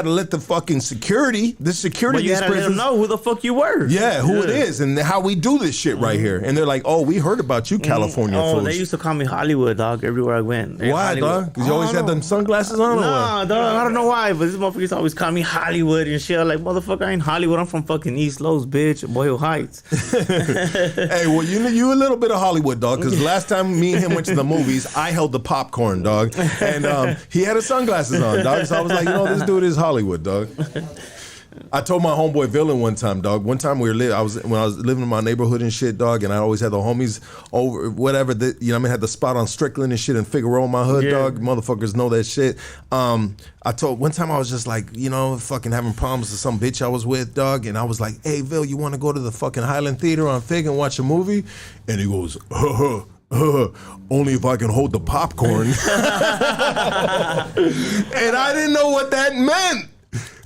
let the fucking security But you had to let them know who the fuck you were. Yeah, who it is and how we do this shit right here. And they're like, oh, we heard about you, California fools. They used to call me Hollywood, dog, everywhere I went. Why, dog? Because you always had them sunglasses on? Nah, dog, I don't know why, but this motherfuckers always call me Hollywood and shit. I'm like, motherfucker, I ain't Hollywood. I'm from fucking East Los, bitch. Boyle Heights. Hey, well, you a little bit of Hollywood, dog, because last time me and him went to the movies, I held the popcorn, dog, and he had his sunglasses on, dog, so I was like, this dude is Hollywood, dog. I told my homeboy Villain one time, dog. One time when I was living in my neighborhood and shit, dog, and I always had the homies over, whatever. Had the spot on Strickland and shit and Figueroa in my hood, dog. Motherfuckers know that shit. I told one time I was just like, fucking having problems with some bitch I was with, dog, and I was like, hey, Vil, you want to go to the fucking Highland Theater on Fig and watch a movie? And he goes, only if I can hold the popcorn. And I didn't know what that meant.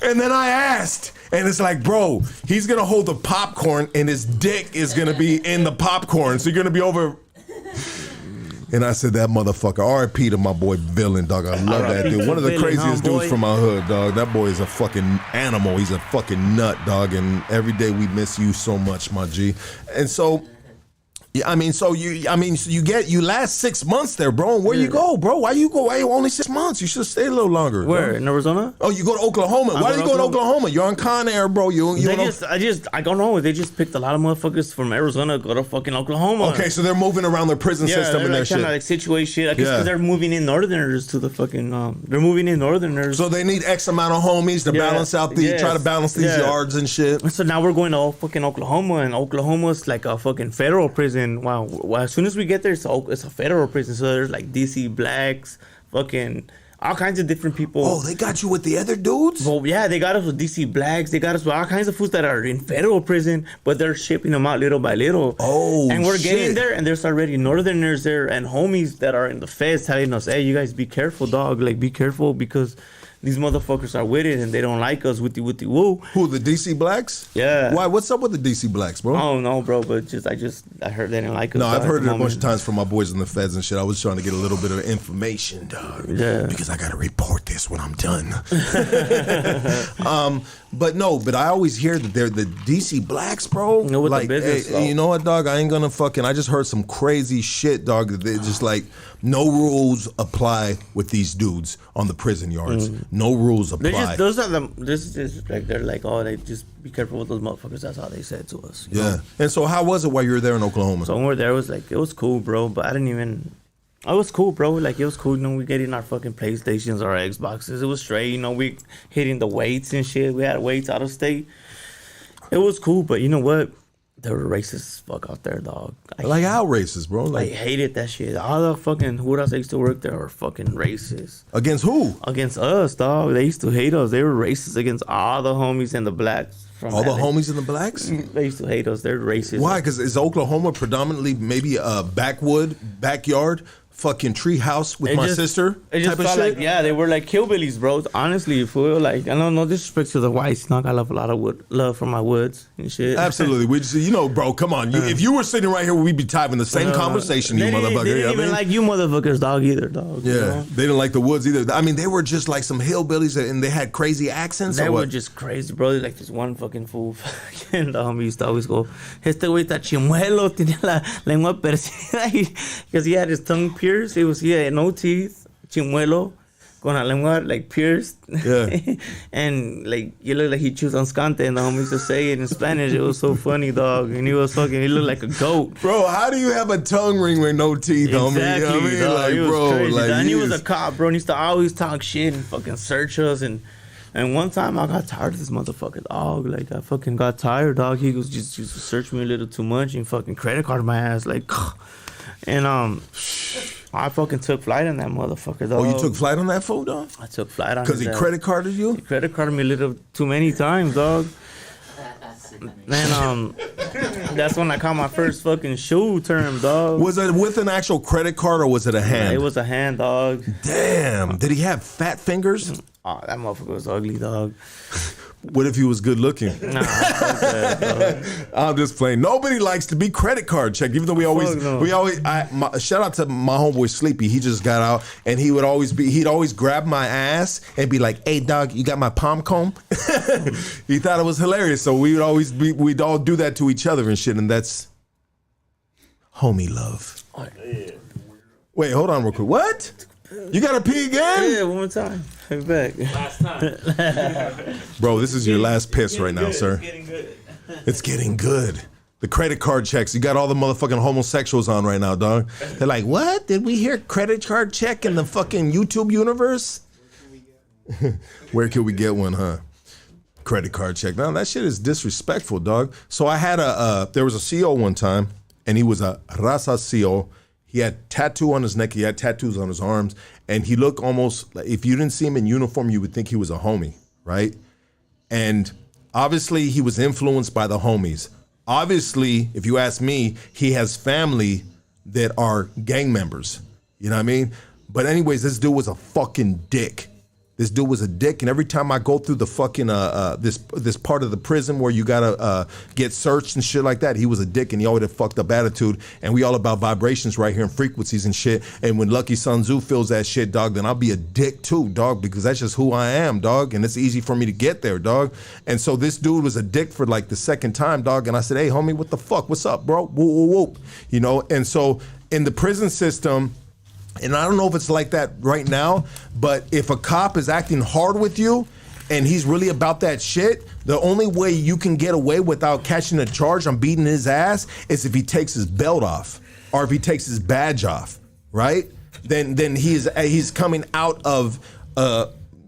And then I asked, and it's like, bro, he's gonna hold the popcorn and his dick is gonna be in the popcorn. So you're gonna be over. And I said, that motherfucker, R.I.P. to my boy Villain, dog. I love that dude. One of the craziest dudes from my hood, dog. That boy is a fucking animal. He's a fucking nut, dog. And every day we miss you so much, my G. And so, yeah, you last 6 months there, bro. Where you go, bro? Why you only 6 months? You should stay a little longer. Where? Dog. In Arizona? Oh, you go to Oklahoma. Why do you go to Oklahoma? You're on Con Air, bro. I don't know. They just picked a lot of motherfuckers from Arizona to go to fucking Oklahoma. Okay, so they're moving around their prison system and their shit. Like situate shit. I guess because they're moving in Northerners to the fucking. They're moving in Northerners. So they need X amount of homies to balance out try to balance these yards and shit. So now we're going to fucking Oklahoma, and Oklahoma's like a fucking federal prison. Wow. As soon as we get there, it's a federal prison. So there's like DC blacks, fucking all kinds of different people. Oh, they got you with the other dudes? Well, yeah, they got us with DC blacks. They got us with all kinds of foods that are in federal prison, but they're shipping them out little by little. Oh, and we're getting there, and there's already Northerners there and homies that are in the feds telling us, hey, you guys be careful, dog. Like, be careful because these motherfuckers are with it and they don't like us. Wooty woo. Who, the DC blacks? Yeah. Why? What's up with the DC blacks, bro? Oh no, bro. But I heard they didn't like us. No, I've heard it a bunch of times from my boys in the feds and shit. I was trying to get a little bit of information, dog. Yeah. Because I gotta report this when I'm done. But I always hear that they're the DC blacks, bro. You know what like, the business, hey, you know what, dog? I ain't gonna I just heard some crazy shit, dog. That they just like no rules apply with these dudes on the prison yards. No rules apply. They're like, oh, they just be careful with those motherfuckers. That's how they said to us. You know? And so how was it while you were there in Oklahoma? So when we were there, it was cool, bro. But it was cool, bro. Like, it was cool. You know, we getting our fucking PlayStations, our Xboxes. It was straight. You know, we hitting the weights and shit. We had weights out of state. It was cool, but you know what? They were racist as fuck out there, dog. Like how racist, bro? I hated that shit. All the fucking hood I used to work there were fucking racist. Against who? Against us, dog. They used to hate us. They were racist against all the homies and the blacks. All the homies and the blacks? They used to hate us. They're racist. Why? Because is Oklahoma predominantly maybe a backyard, fucking tree house with my sister It just type of felt shit? like, yeah, they were like hillbillies, bro. Honestly, fool. Like, I don't know, disrespect to the whites. Not I love a lot of love for my woods and shit. Absolutely. We just, bro, come on. If you were sitting right here, we'd be having the same conversation, you motherfucker. They didn't even like you motherfuckers, dog, either, dog. Yeah, you know? they didn't like the woods either. I mean, they were just like some hillbillies and they had crazy accents. They or were what? just crazy, bro. Like this one fucking fool. And the homie used to always go, este güey está chimuelo, tenía la lengua percida. Because he had his tongue pierced. He had no teeth, chimuelo, con la lengua like pierced. Yeah. And like, you look like he chews on scante, and the homie used to say it in Spanish. It was so funny, dog. And he looked like a goat. Bro, how do you have a tongue ring with no teeth, homie? Exactly, You know what I mean? dog. Like, He was bro, crazy, like, and he was a cop, bro. And he used to always talk shit and fucking search us. And one time I got tired of this motherfucker, dog. Like, I fucking got tired, dog. He was just used to search me a little too much and fucking credit card my ass, like. And I fucking took flight on that motherfucker, dog. Oh, you took flight on that fool, dog? I took flight on Because he credit carded you? He credit carded me a little too many times, dog. And that's when I caught my first fucking shoe term, dog. Was it with an actual credit card or was it a hand? It was a hand, dog. Damn. Did he have fat fingers? Oh, that motherfucker was ugly, dog. What if he was good looking? Nah, fuck that, dog. I'm just playing. Nobody likes to be credit card checked, even though we always shout out to my homeboy Sleepy. He just got out and he'd always grab my ass and be like, "Hey dog, you got my palm comb?" He thought it was hilarious. So we'd all do that to each other and shit, and that's homie love. Wait, hold on real quick. What? You gotta pee again? Yeah, one more time. Be back. Last time. Bro, this is your last piss right now, Good. sir. It's getting good. It's getting good. The credit card checks. You got all the motherfucking homosexuals on right now, dog. They're like, what? Did we hear credit card check in the fucking YouTube universe? Where can we get one, huh? Credit card check. Now, that shit is disrespectful, dog. So I had there was a CO one time, and he was a Raza CO. He had tattoo on his neck. He had tattoos on his arms. And he looked almost like, if you didn't see him in uniform, you would think he was a homie, right? And obviously, he was influenced by the homies. Obviously, if you ask me, he has family that are gang members. You know what I mean? But anyways, this dude was a fucking dick. This dude was a dick, and every time I go through the fucking this part of the prison where you gotta get searched and shit like that, he was a dick, and he always had a fucked up attitude. And we all about vibrations right here and frequencies and shit. And when Lucky Sun Tzu feels that shit, dog, then I'll be a dick too, dog, because that's just who I am, dog, and it's easy for me to get there, dog. And so this dude was a dick for like the second time, dog, and I said, hey, homie, what the fuck? What's up, bro? Whoop, whoop, whoop. You know, and so in the prison system, and I don't know if it's like that right now, but if a cop is acting hard with you and he's really about that shit, the only way you can get away without catching a charge on beating his ass is if he takes his belt off or if he takes his badge off, right? Then he's coming out of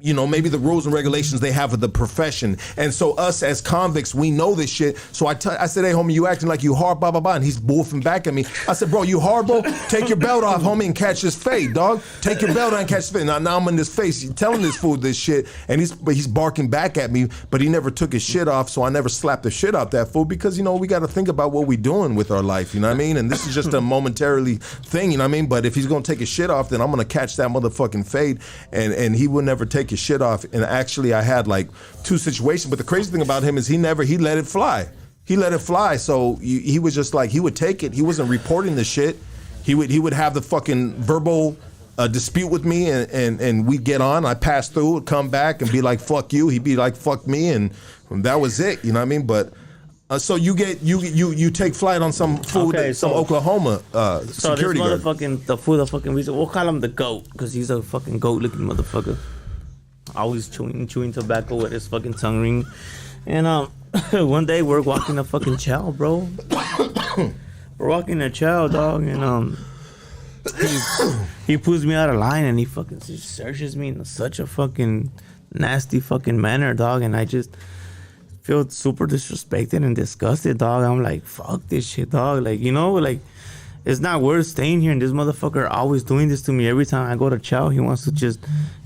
you know, maybe the rules and regulations they have of the profession. And so us as convicts, we know this shit. So I said, hey, homie, you acting like you hard, blah, blah, blah. And he's boofing back at me. I said, bro, you hard, bro? Take your belt off, homie, and catch this fade, dog. Take your belt off and catch this fade. Now I'm in this face telling this fool this shit, and he's barking back at me, but he never took his shit off, so I never slapped the shit out that fool because, you know, we got to think about what we doing with our life, you know what I mean? And this is just a momentarily thing, you know what I mean? But if he's going to take his shit off, then I'm going to catch that motherfucking fade, and he would never take his shit off. And actually, I had like 2 situations. But the crazy thing about him is he let it fly. He let it fly. So he was just like, he would take it. He wasn't reporting the shit. He would have the fucking verbal dispute with me, and we'd get on. I pass through, come back, and be like, fuck you. He'd be like, fuck me, and that was it. You know what I mean? But so you take flight on some food, okay, some Oklahoma security guard. So this motherfucking the food, the fucking reason we'll call him the goat because he's a fucking goat looking motherfucker. Always chewing tobacco with his fucking tongue ring. And one day we're walking a fucking chow, bro. We're walking a chow, dog, and he pulls me out of line and he fucking searches me in such a fucking nasty fucking manner, dog, and I just feel super disrespected and disgusted, dog. I'm like, fuck this shit, dog. Like, you know, like, it's not worth staying here, and this motherfucker always doing this to me. Every time I go to chow, he wants to just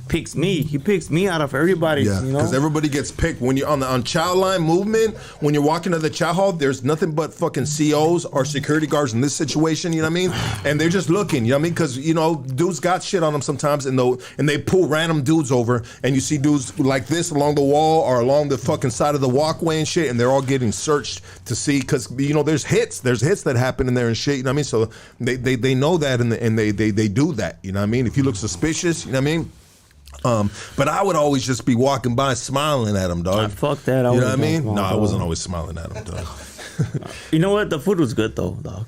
picks me. He picks me out of everybody. Yeah, you know, because everybody gets picked when you're on chow line movement. When you're walking to the chow hall, there's nothing but fucking COs or security guards in this situation. You know what I mean? And they're just looking. You know what I mean? Because you know, dudes got shit on them sometimes, and they pull random dudes over, and you see dudes like this along the wall or along the fucking side of the walkway and shit, and they're all getting searched to see because you know there's hits that happen in there and shit. You know what I mean? So they know that and they do that. You know what I mean? If you look suspicious, you know what I mean? But I would always just be walking by smiling at him, dog. Fuck that. You know what I mean? No, I wasn't always smiling at him, dog. You know what? The food was good, though, dog.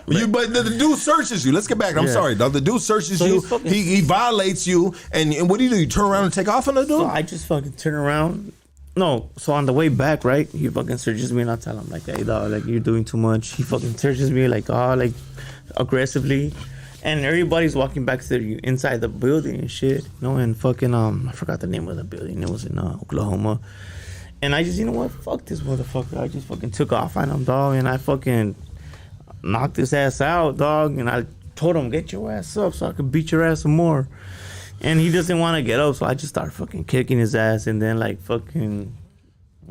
But the dude searches you. Let's get back. I'm sorry, dog. The dude searches you. He violates you. And what do? You turn around and take off on the dude? So I just fucking turn around. No, so on the way back, right? He fucking searches me and I tell him, like, hey, dog, like, you're doing too much. He fucking searches me, like, aggressively. And everybody's walking back to the inside the building and shit, you know, and fucking, I forgot the name of the building. It was in Oklahoma. And I just, you know what, fuck this motherfucker. I just fucking took off on him, dog, and I fucking knocked his ass out, dog. And I told him, get your ass up so I can beat your ass some more. And he doesn't want to get up, so I just started fucking kicking his ass. And then, like, fucking,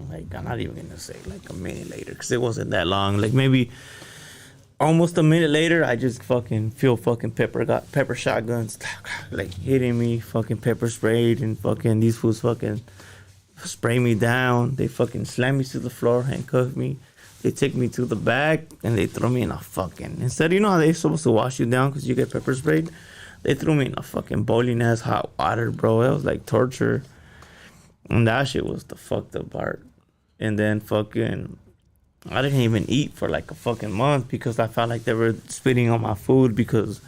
like, I'm not even going to say, like, a minute later, because it wasn't that long. Like, maybe almost a minute later, I just fucking feel fucking pepper shotguns, like, hitting me, fucking pepper sprayed, and fucking these fools fucking spray me down. They fucking slam me to the floor, handcuff me. They take me to the back, and they throw me in a fucking, instead, you know how they're supposed to wash you down because you get pepper sprayed? They threw me in a fucking boiling ass hot water, bro. It was like torture. And that shit was the fucked up part. And then fucking, I didn't even eat for like a fucking month because I felt like they were spitting on my food because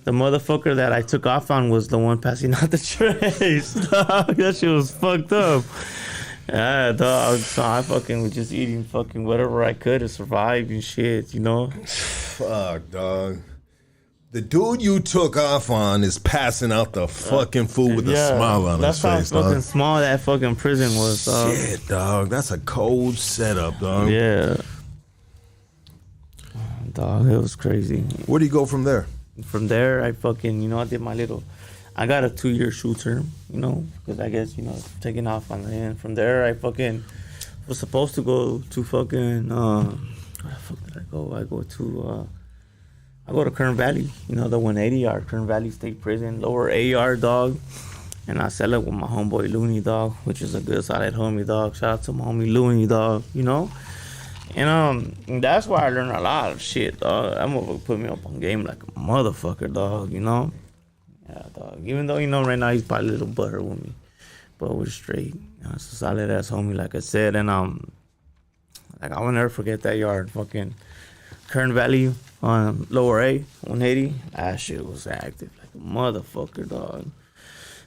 the motherfucker that I took off on was the one passing out the trays. That shit was fucked up. Yeah, dog. So I fucking was just eating fucking whatever I could to survive and shit, you know? Fuck, dog. The dude you took off on is passing out the fucking food with a smile on his face, dog. That's how fucking small that fucking prison was, dog. Shit, dog. That's a cold setup, dog. Yeah. Dog, it was crazy. Where do you go from there? From there, I fucking, you know, I got a 2-year shoe term, you know, because I guess, you know, taking off on the end. From there, I fucking was supposed to go to fucking, where the fuck did I go? I go to Kern Valley, you know, the 180 yard Kern Valley State Prison, lower AR, dog. And I sell it with my homeboy Looney, dog, which is a good solid homie, dog. Shout out to my homie Looney, dog, you know? And that's why I learned a lot of shit, dog. That motherfucker put me up on game like a motherfucker, dog, you know? Yeah, dog. Even though, you know, right now he's probably a little butter with me. But we're straight. You know, it's a solid ass homie, like I said. And like I will never forget that yard, fucking Kern Valley on Lower A, 180. That shit was active like a motherfucker, dog.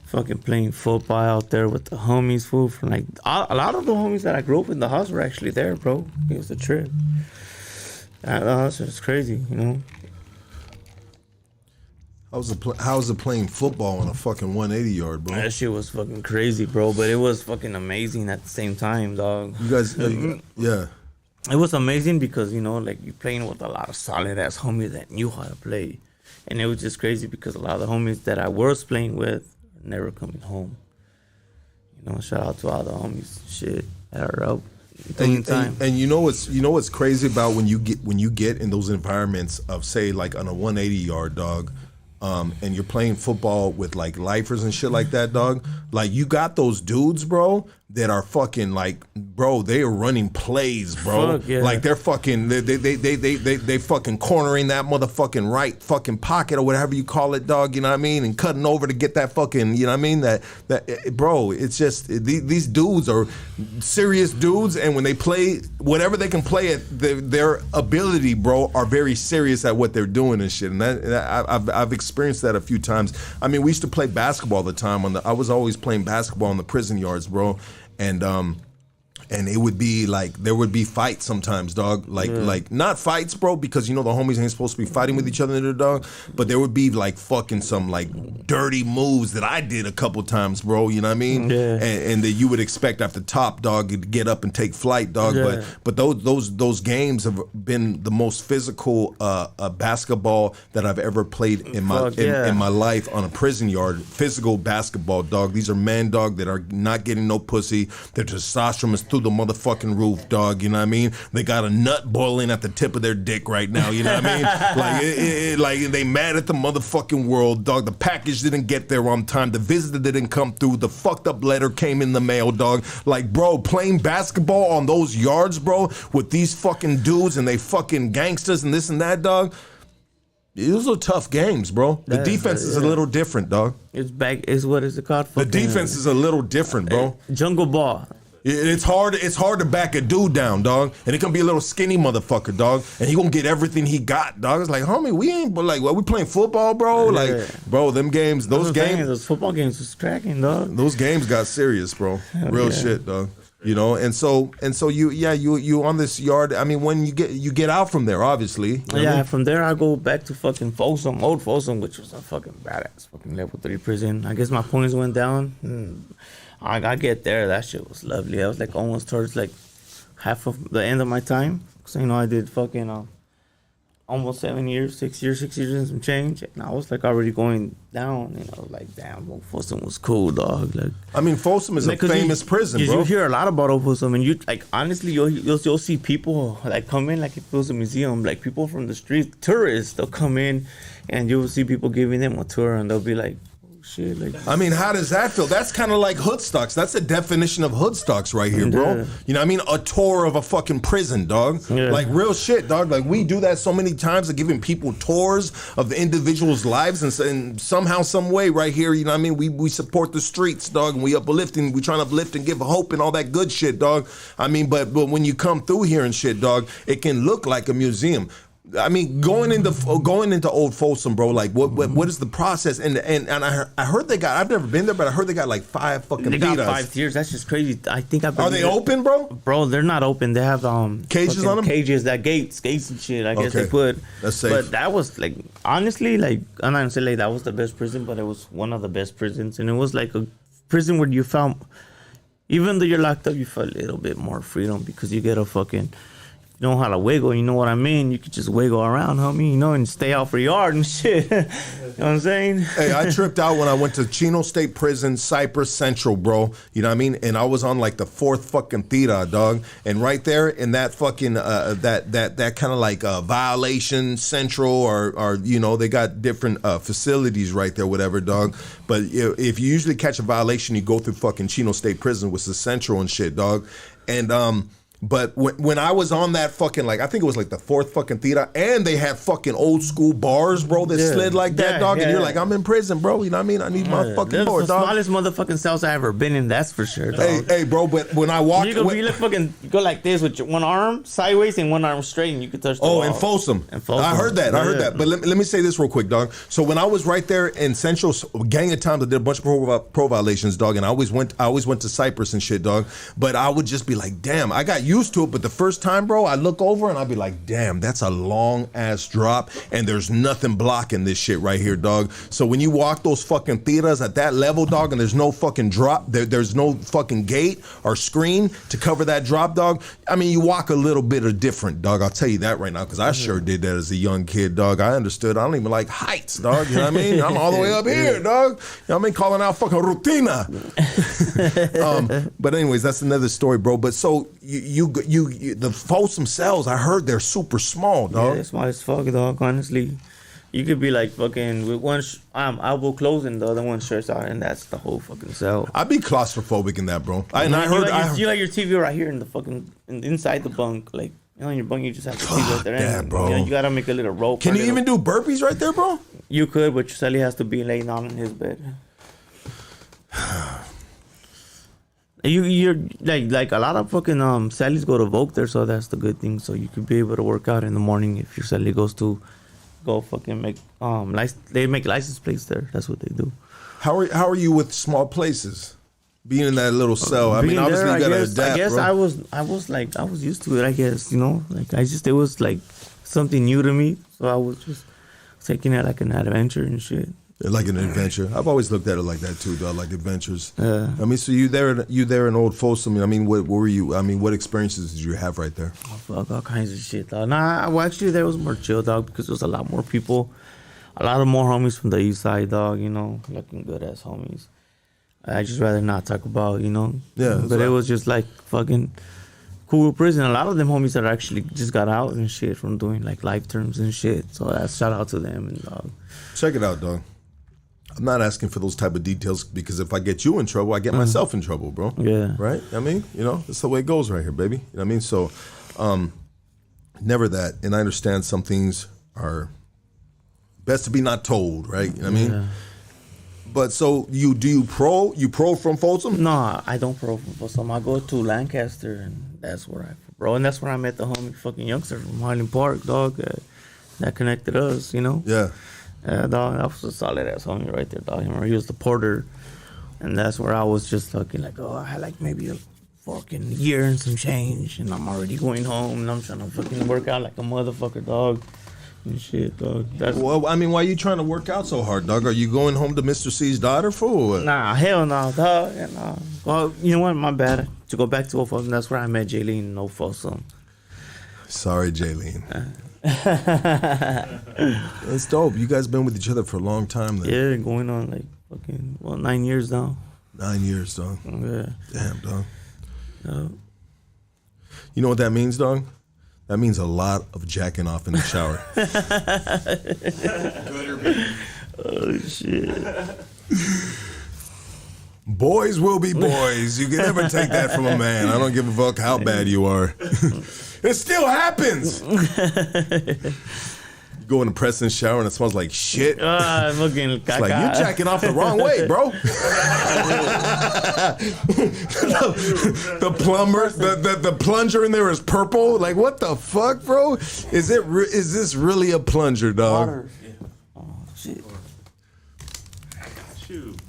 Fucking playing football out there with the homies, fool. From like a lot of the homies that I grew up in the house were actually there, bro. It was a trip. That's just crazy, you know. How's it playing football on a fucking 180 yard, bro? That shit was fucking crazy, bro. But it was fucking amazing at the same time, dog. You guys, yeah. It was amazing because, you know, like, you're playing with a lot of solid-ass homies that knew how to play. And it was just crazy because a lot of the homies that I was playing with were never coming home. You know, shout out to all the homies, shit, that are out doing time. And you know what's crazy about when you get in those environments of, say, like on a 180 yard, dog, and you're playing football with like lifers and shit like that, dog. Like, you got those dudes, bro, that are fucking like, bro, they are running plays, bro. Fuck, yeah. Like, they're fucking they fucking cornering that motherfucking right fucking pocket or whatever you call it, dog. You know what I mean? And cutting over to get that fucking, you know what I mean? That bro, it's just these dudes are serious dudes, and when they play whatever they can play at their ability, bro, are very serious at what they're doing and shit. And I've experienced that a few times. I mean, we used to play basketball all the time. I was always playing basketball in the prison yards, bro. And it would be like, there would be fights sometimes, dog. Like not fights, bro, because you know the homies ain't supposed to be fighting with each other, dog. But there would be like fucking some like dirty moves that I did a couple times, bro. You know what I mean? Yeah. And that you would expect after top, dog, to get up and take flight, dog. Yeah. But those games have been the most physical basketball that I've ever played in my in my life on a prison yard. Physical basketball, dog. These are men, dog, that are not getting no pussy. Their testosterone is through the motherfucking roof, dog. You know what I mean? They got a nut boiling at the tip of their dick right now. You know what I mean? Like they mad at the motherfucking world, dog. The package didn't get there on time. The visitor didn't come through. The fucked up letter came in the mail, dog. Like, bro, playing basketball on those yards, bro, with these fucking dudes and they fucking gangsters and this and that, dog. Those are tough games, bro. The defense is a little different, dog. It's what is it called? The defense is a little different, bro. Jungle ball. It's hard to back a dude down, dog. And it can be a little skinny motherfucker, dog. And he gonna get everything he got, dog. It's like, homie, we ain't, but like, what, we playing football, bro? Yeah. Like, bro, those games. Those football games was cracking, dog. Those games got serious, bro. Real shit, dog. You know, and so you on this yard. I mean, when you get out from there, obviously. Yeah, from there I go back to fucking Folsom, old Folsom, which was a fucking badass fucking level 3 prison. I guess my points went down. I get there, that shit was lovely. I was like almost towards like half of the end of my time. Cause you know I did fucking almost 6 years and some change. And I was like already going down, and I was like, damn, well, Folsom was cool, dog. Like, I mean, Folsom is a famous prison, bro. You hear a lot about old Folsom, and you like honestly, you'll see people like come in like if it was a museum, like people from the street, tourists, they'll come in, and you'll see people giving them a tour, and they'll be like, shit, like, I mean, how does that feel? That's kind of like Hoodstocks. That's the definition of Hoodstocks right here, bro. Yeah. You know what I mean? A tour of a fucking prison, dog. Yeah. Like, real shit, dog. Like, we do that so many times of giving people tours of the individuals' lives, and somehow, some way right here, you know what I mean? We support the streets, dog, and we trying to uplift and give hope and all that good shit, dog. I mean, but when you come through here and shit, dog, it can look like a museum. I mean, going into Old Folsom, bro. Like, what is the process? And I heard they got. I've never been there, but I heard they got like 5 fucking. They got 5 tiers. That's just crazy. I think I've been. Are they open, bro? Bro, they're not open. They have cages on them. Cages, gates and shit. I guess they put. That's safe. But that was like, honestly, like, I'm not gonna say like that was the best prison, but it was one of the best prisons, and it was like a prison where you felt, even though you're locked up, you felt a little bit more freedom because you get a fucking. know how to wiggle, you know what I mean? You could just wiggle around, homie, you know, and stay out for yard and shit. You know what I'm saying? Hey, I tripped out when I went to Chino State Prison, Cypress Central, bro. You know what I mean? And I was on like the 4th fucking theta, dog. And right there in that fucking that kind of like violation central or you know, they got different facilities right there, whatever, dog. But if you usually catch a violation, you go through fucking Chino State Prison, which is central and shit, dog. And but when I was on that fucking, like, I think it was like the 4th fucking theta, and they had fucking old school bars, bro, that slid like that, dog. And you're like, I'm in prison, bro. You know what I mean? I need my fucking door, the dog. smallest motherfucking cells I ever been in, that's for sure, dog. Hey, bro, but when I walked... You go like this with your one arm sideways and one arm straight, and you could touch the wall. in Folsom. In Folsom. I heard that. But let me say this real quick, dog. So when I was right there in Central, gang of times I did a bunch of pro violations, dog, and I always went to Cypress and shit, dog. But I would just be like, damn, I got used to it. But the first time, bro, I look over and I'd be like, damn, that's a long ass drop, and there's nothing blocking this shit right here, dog. So when you walk those fucking theaters at that level, dog, and there's no fucking drop, there's no fucking gate or screen to cover that drop, dog. I mean, you walk a little bit of different, dog. I'll tell you that right now, because I sure did that as a young kid, dog. I understood. I don't even like heights, dog. You know what I mean? I'm all the way up here, dog. You know what I mean? Calling out fucking rutina. But anyways, that's another story, bro. But so you the Folsom cells, I heard they're super small, dog. Yeah, they're small as fuck, dog, honestly. You could be like fucking with one elbow closed and the other one shirts out, and that's the whole fucking cell. I'd be claustrophobic in that, bro. I heard you like your TV right here in the fucking inside the bunk, like, you know, in your bunk you just have the TV right there. Yeah, bro. You gotta make a little rope. Can you even do burpees right there, bro? You could, but Sally has to be laying down in his bed. You're like a lot of fucking Sally's go to Vogue there, so that's the good thing. So you could be able to work out in the morning if your Sally goes to go fucking make they make license plates there. That's what they do. How are you with small places? Being in that little cell. I mean, obviously you gotta adapt. I guess bro. I was used to it. I guess, you know, like it was like something new to me, so I was just taking it like an adventure and shit. Like an adventure. I've always looked at it like that too, dog. Like adventures. Yeah. I mean, so you there in Old Folsom. I mean, what were you? I mean, what experiences did you have right there? Oh, fuck, all kinds of shit, dog. Nah, well, actually, there was more chill, dog, because there was a lot more people, a lot of more homies from the east side, dog. You know, looking good ass homies. I just rather not talk about, you know. Yeah. But it was just like fucking cool prison. A lot of them homies that actually just got out and shit from doing like life terms and shit. So that's shout out to them and dog. Check it out, dog. I'm not asking for those type of details because if I get you in trouble, I get myself in trouble, bro. Yeah. Right? I mean, you know, that's the way it goes right here, baby. You know what I mean? So, never that. And I understand some things are best to be not told, right? You know what I mean? Yeah. But so you pro from Folsom? No, I don't pro from Folsom. I go to Lancaster and that's where I pro. And that's where I met the homie fucking youngster from Highland Park, dog. That connected us, you know? Yeah. Dog, that was a solid ass homie right there, dog. He was the porter, and that's where I was just looking like, oh, I had like maybe a fucking year and some change, and I'm already going home, and I'm trying to fucking work out like a motherfucker, dog, and shit, dog. Well, I mean, why are you trying to work out so hard, dog? Are you going home to Mr. C's daughter for what? Nah, hell no, dog. And, well, you know what? My bad. To go back to Old Folsom, that's where I met Jaylene in Old Folsom. Sorry, Jaylene. That's dope. You guys been with each other for a long time then. Yeah, going on like fucking 9 years now. 9 years, dog. Yeah. Damn, dog. Yeah. You know what that means, dog? That means a lot of jacking off in the shower. Oh shit. Boys will be boys. You can never take that from a man. I don't give a fuck how bad you are. It still happens. You go in the Preston's shower and it smells like shit. Fucking It's like, you're jacking off the wrong way, bro. The plumber, the plunger in there is purple. Like, what the fuck, bro? Is this really a plunger, dog? Water. Oh shit. Shoot.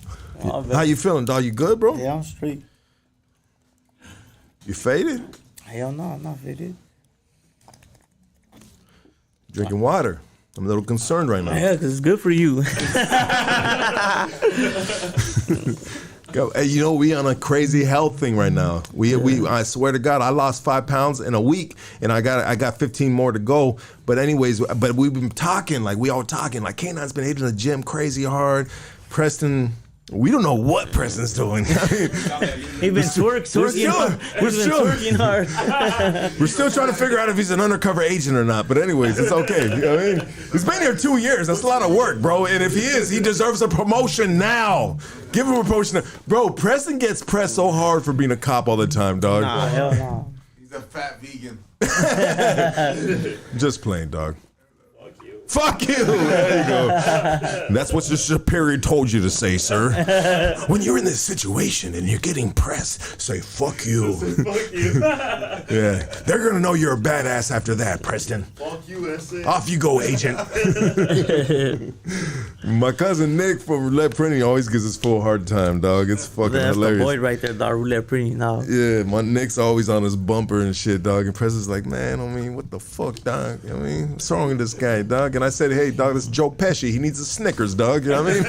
How you feeling, dog? You good, bro? Yeah, I'm straight. You faded? Hell no, I'm not faded. Drinking water. I'm a little concerned right now. Yeah, because it's good for you. Hey, you know, we on a crazy health thing right now. I swear to God, I lost 5 pounds in a week, and I got 15 more to go. But anyways, we've been talking, like we all talking, like K9's been hitting the gym crazy hard. Preston, we don't know what Preston's doing. He's been twerking hard. We're still trying to figure out if he's an undercover agent or not. But anyways, it's okay. You know what I mean? He's been here 2 years. That's a lot of work, bro. And if he is, he deserves a promotion now. Give him a promotion now. Bro, Preston gets pressed so hard for being a cop all the time, dog. Nah, hell no. He's a fat vegan. Just playing, dog. Fuck you. There you go. That's what your superior told you to say, sir. When you're in this situation and you're getting pressed, say fuck you. Fuck you. Yeah, they're gonna know you're a badass after that, Preston. Fuck you, that's it. Off you go, agent. My cousin Nick from Roulette Printing always gives us full hard time, dog. It's fucking That's hilarious. the boy right there, dog. Roulette Printing now. Yeah, my Nick's always on his bumper and shit, dog. And Preston's like, man, I mean, what the fuck, dog? I mean, what's wrong with this guy, dog? And I said, hey, dog, this is Joe Pesci. He needs a Snickers, dog. You know what I mean?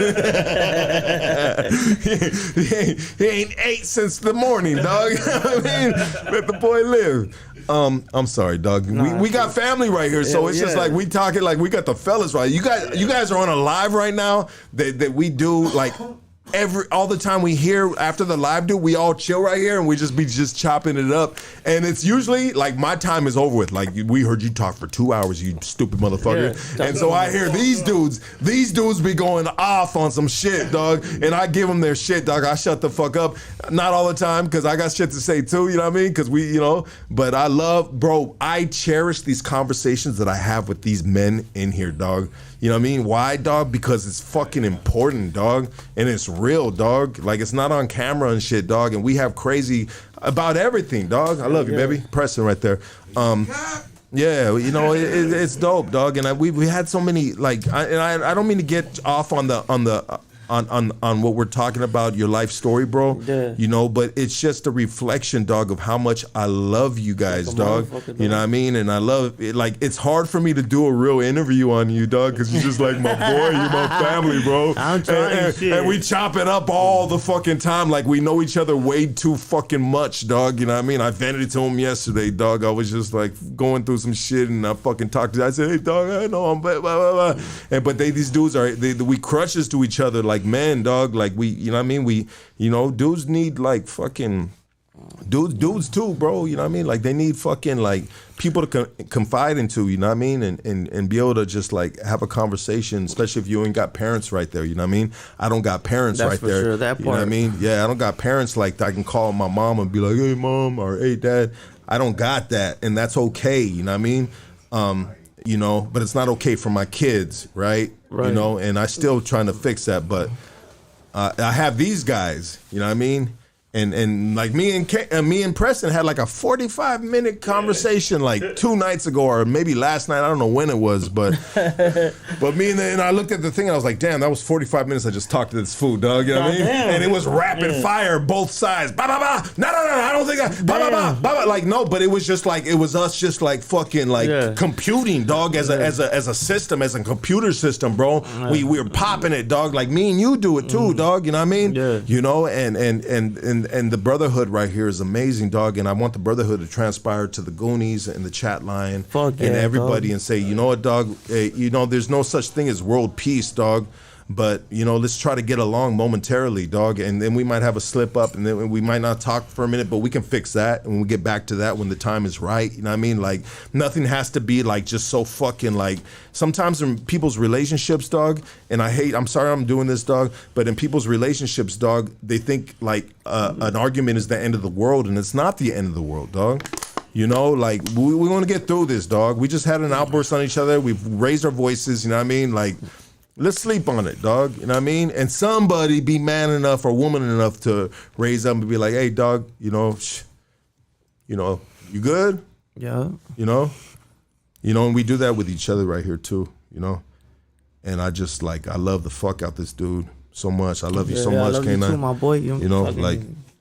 he ain't ate since the morning, dog. You know what I mean? Let the boy live. I'm sorry, dog. We got family right here, so it's just like we talking like we got the fellas right. You guys are on a live right now that we do like all the time. We hear after the live we all chill right here and we just chopping it up. And it's usually like my time is over with. Like we heard you talk for 2 hours, you stupid motherfucker. Yeah, and so I hear these dudes be going off on some shit, dog. And I give them their shit, dog. I shut the fuck up. Not all the time, because I got shit to say too, you know what I mean? Because but I cherish these conversations that I have with these men in here, dog. You know what I mean? Why, dog? Because it's fucking important, dog. And it's real, dog. Like, it's not on camera and shit, dog. And we have crazy about everything, dog. I love you, baby. Preston right there. Yeah, you know, it's dope, dog. And we had so many, like, I don't mean to get off on what we're talking about, your life story, bro. Yeah. You know, but it's just a reflection, dog, of how much I love you guys, dog. You know what I mean? And I love it. Like, it's hard for me to do a real interview on you, dog, because you're just like my boy, you're my family, bro. I'm trying and we chop it up all the fucking time. Like, we know each other way too fucking much, dog. You know what I mean? I vented to him yesterday, dog. I was just like going through some shit and I fucking talked to him. I said, hey, dog, I know I'm blah, blah, blah. But these dudes we crushes to each other like men, dog. Like you know what I mean? Dudes need like fucking dudes too, bro. You know what I mean? Like they need fucking like people to confide into, you know what I mean? And be able to just like have a conversation, especially if you ain't got parents right there, you know what I mean? I don't got parents right there. Sure, that part. You know what I mean? Yeah, I don't got parents like that. I can call my mom and be like, hey mom, or hey dad. I don't got that, and that's okay, you know what I mean? But it's not okay for my kids, right? You know, and I still trying to fix that, but I have these guys, you know what I mean? And like me and Preston had like a 45-minute conversation like 2 nights ago, or maybe last night. I don't know when it was, but and I looked at the thing and I was like, damn, that was 45 minutes I just talked to this fool, dog. You know what I mean? And it was rapid fire, both sides. Ba ba ba. No, I don't think ba ba ba ba. Like no, but it was just like it was us just like fucking like computing, dog, as a system, as a computer system, bro. We were popping it, dog. Like me and you do it too, dog. You know what I mean? Yeah. You know, and the brotherhood right here is amazing, dog. And I want the brotherhood to transpire to the Goonies and the chat line and everybody, dog. And say, you know what, dog? There's no such thing as world peace, dog. But, let's try to get along momentarily, dog. And then we might have a slip up and then we might not talk for a minute, but we can fix that. And we get back to that when the time is right. You know what I mean? Like, nothing has to be like just so fucking like, sometimes in people's relationships, dog, and I'm sorry I'm doing this, dog, but in people's relationships, dog, they think like an argument is the end of the world, and it's not the end of the world, dog. You know, like, we want to get through this, dog. We just had an outburst on each other. We've raised our voices, you know what I mean? Like, let's sleep on it, dog. You know what I mean? And somebody be man enough or woman enough to raise up and be like, hey, dog, you good? Yeah. And we do that with each other right here too, And I just like, I love the fuck out this dude so much. I love you so much, I love K9. you too, my boy.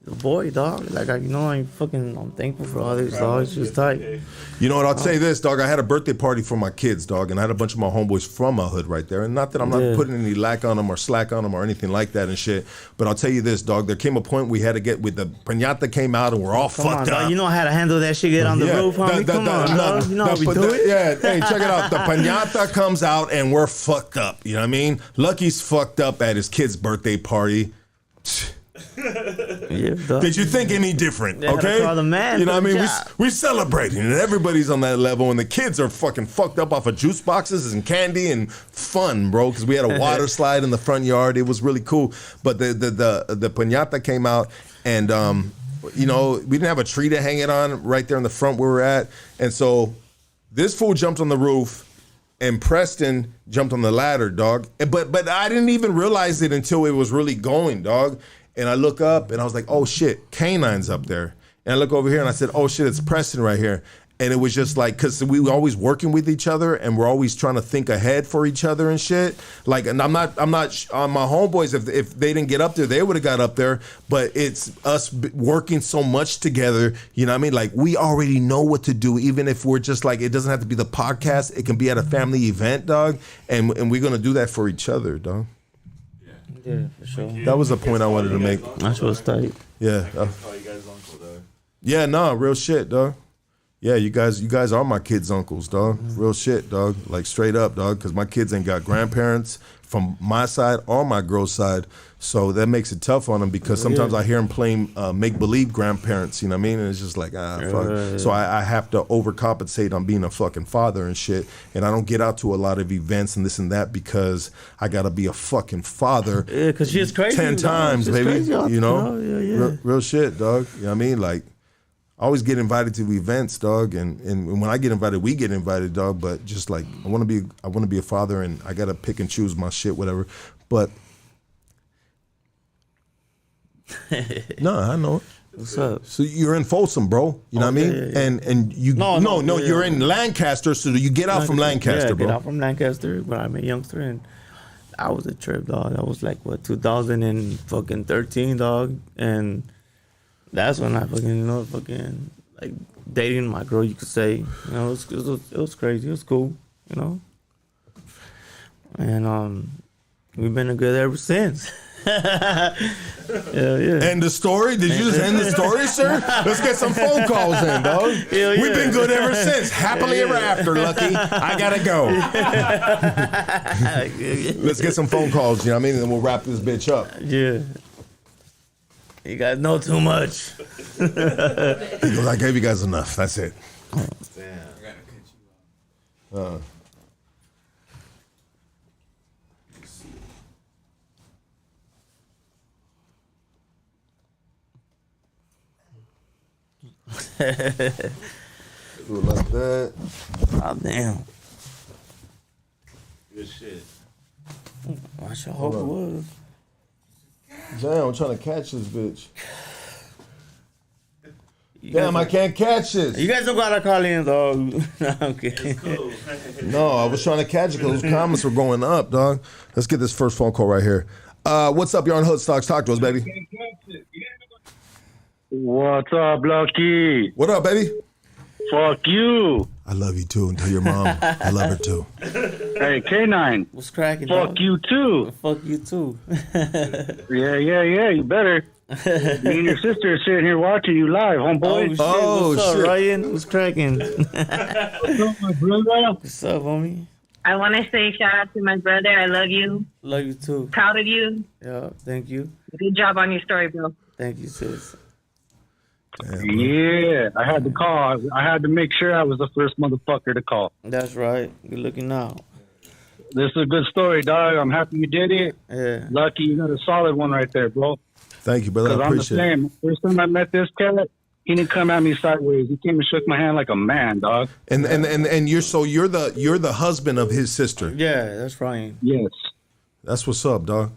boy, dog. Like, I'm thankful for all this, dog. It's just tight. You know what? I'll say this, dog. I had a birthday party for my kids, dog, and I had a bunch of my homeboys from my hood right there. And not that I'm not putting any lack on them or slack on them or anything like that and shit. But I'll tell you this, dog. There came a point we had to get with the piñata came out and we're all fucked up. Dog. You know how to handle that shit. Get on the roof, homie. Come on, dog. You know how we do it. Yeah, hey, check it out. The piñata comes out and we're fucked up. You know what I mean? Lucky's fucked up at his kid's birthday party. Yeah, did you think any different? They had to okay, call the man you know what I for the mean. job. We celebrating and everybody's on that level, and the kids are fucking fucked up off of juice boxes and candy and fun, bro. Because we had a water slide in the front yard. It was really cool. But the piñata came out, and you know, we didn't have a tree to hang it on right there in the front where we're at, and so this fool jumped on the roof. And Preston jumped on the ladder, dog. But I didn't even realize it until it was really going, dog. And I look up and I was like, oh shit, Canine's up there. And I look over here and I said, oh shit, it's Preston right here. And it was just like, cause we were always working with each other and we're always trying to think ahead for each other and shit. Like, and I'm not on my homeboys, if they didn't get up there, they would have got up there. But it's us working so much together, you know what I mean? Like, we already know what to do, even if we're just like, it doesn't have to be the podcast. It can be at a family event, dog. And we're going to do that for each other, dog. Yeah, for sure. That was the point I wanted to make. That's what's tight. Yeah. Call you guys uncle, dog. Yeah, no, real shit, dog. Yeah, you guys are my kids' uncles, dog. Real shit, dog. Like straight up, dog. Because my kids ain't got grandparents from my side or my girl's side, so that makes it tough on them. Because sometimes I hear them playing make-believe grandparents. You know what I mean? And it's just like fuck. So I have to overcompensate on being a fucking father and shit. And I don't get out to a lot of events and this and that because I gotta be a fucking father. Yeah, because she's crazy. 10 times, baby. Crazy, you know? Yeah. Real shit, dog. You know what I mean? Like. I always get invited to events, dog, and when I get invited, we get invited, dog. But just like I want to be a father, and I gotta pick and choose my shit, whatever. But no, I know it. What's up? So you're in Folsom, bro. You know what I mean? Yeah. And you no, you're in Lancaster. So you get out from Lancaster, bro. Get out from Lancaster, but I'm a youngster, and I was a trip, dog. That was like 2013, dog, and. That's when I fucking like dating my girl, you could say. You know, it was crazy. It was cool, you know. And we've been together ever since. Yeah. End the story? Did you just end the story, sir? Let's get some phone calls in, dog. Yeah. We've been good ever since. Happily ever after, Lucky. I gotta go. Let's get some phone calls, you know what I mean? And then we'll wrap this bitch up. Yeah. You guys know too much. He goes, I gave you guys enough. That's it. Damn. I gotta cut you off. Do it like that. Oh, damn. Good shit. I sure hope it was. Damn, I'm trying to catch this bitch. Damn, I can't catch this. You guys don't gotta call in, dog. No, I'm kidding. Cool. No, I was trying to catch it because those comments were going up, dog. Let's get this first phone call right here. What's up? You're on Hood Stocks. Talk to us, baby. What's up, Lucky? What up, baby? Fuck you. I love you too, and tell your mom I love her too. Hey, K9. What's cracking, Fuck dog? you too. Fuck you too. Yeah, you better. Me and your sister are sitting here watching you live, homeboy. Oh, What's up, shit. Ryan? What's cracking? What's up, my brother? What's up, homie? I want to say shout out to my brother. I love you. Love you too. Proud of you. Yeah, thank you. Good job on your story, bro. Thank you, sis. Yeah, I had to call. I had to make sure I was the first motherfucker to call. That's right. Good looking now. This is a good story, dog. I'm happy you did it. Yeah. Lucky, you got a solid one right there, bro. Thank you, brother. Because I I'm the appreciate it. same. First time I met this cat, he didn't come at me sideways. He came and shook my hand like a man, dog. And you're the husband of his sister. Yeah, that's Ryan. Yes. That's what's up, dog.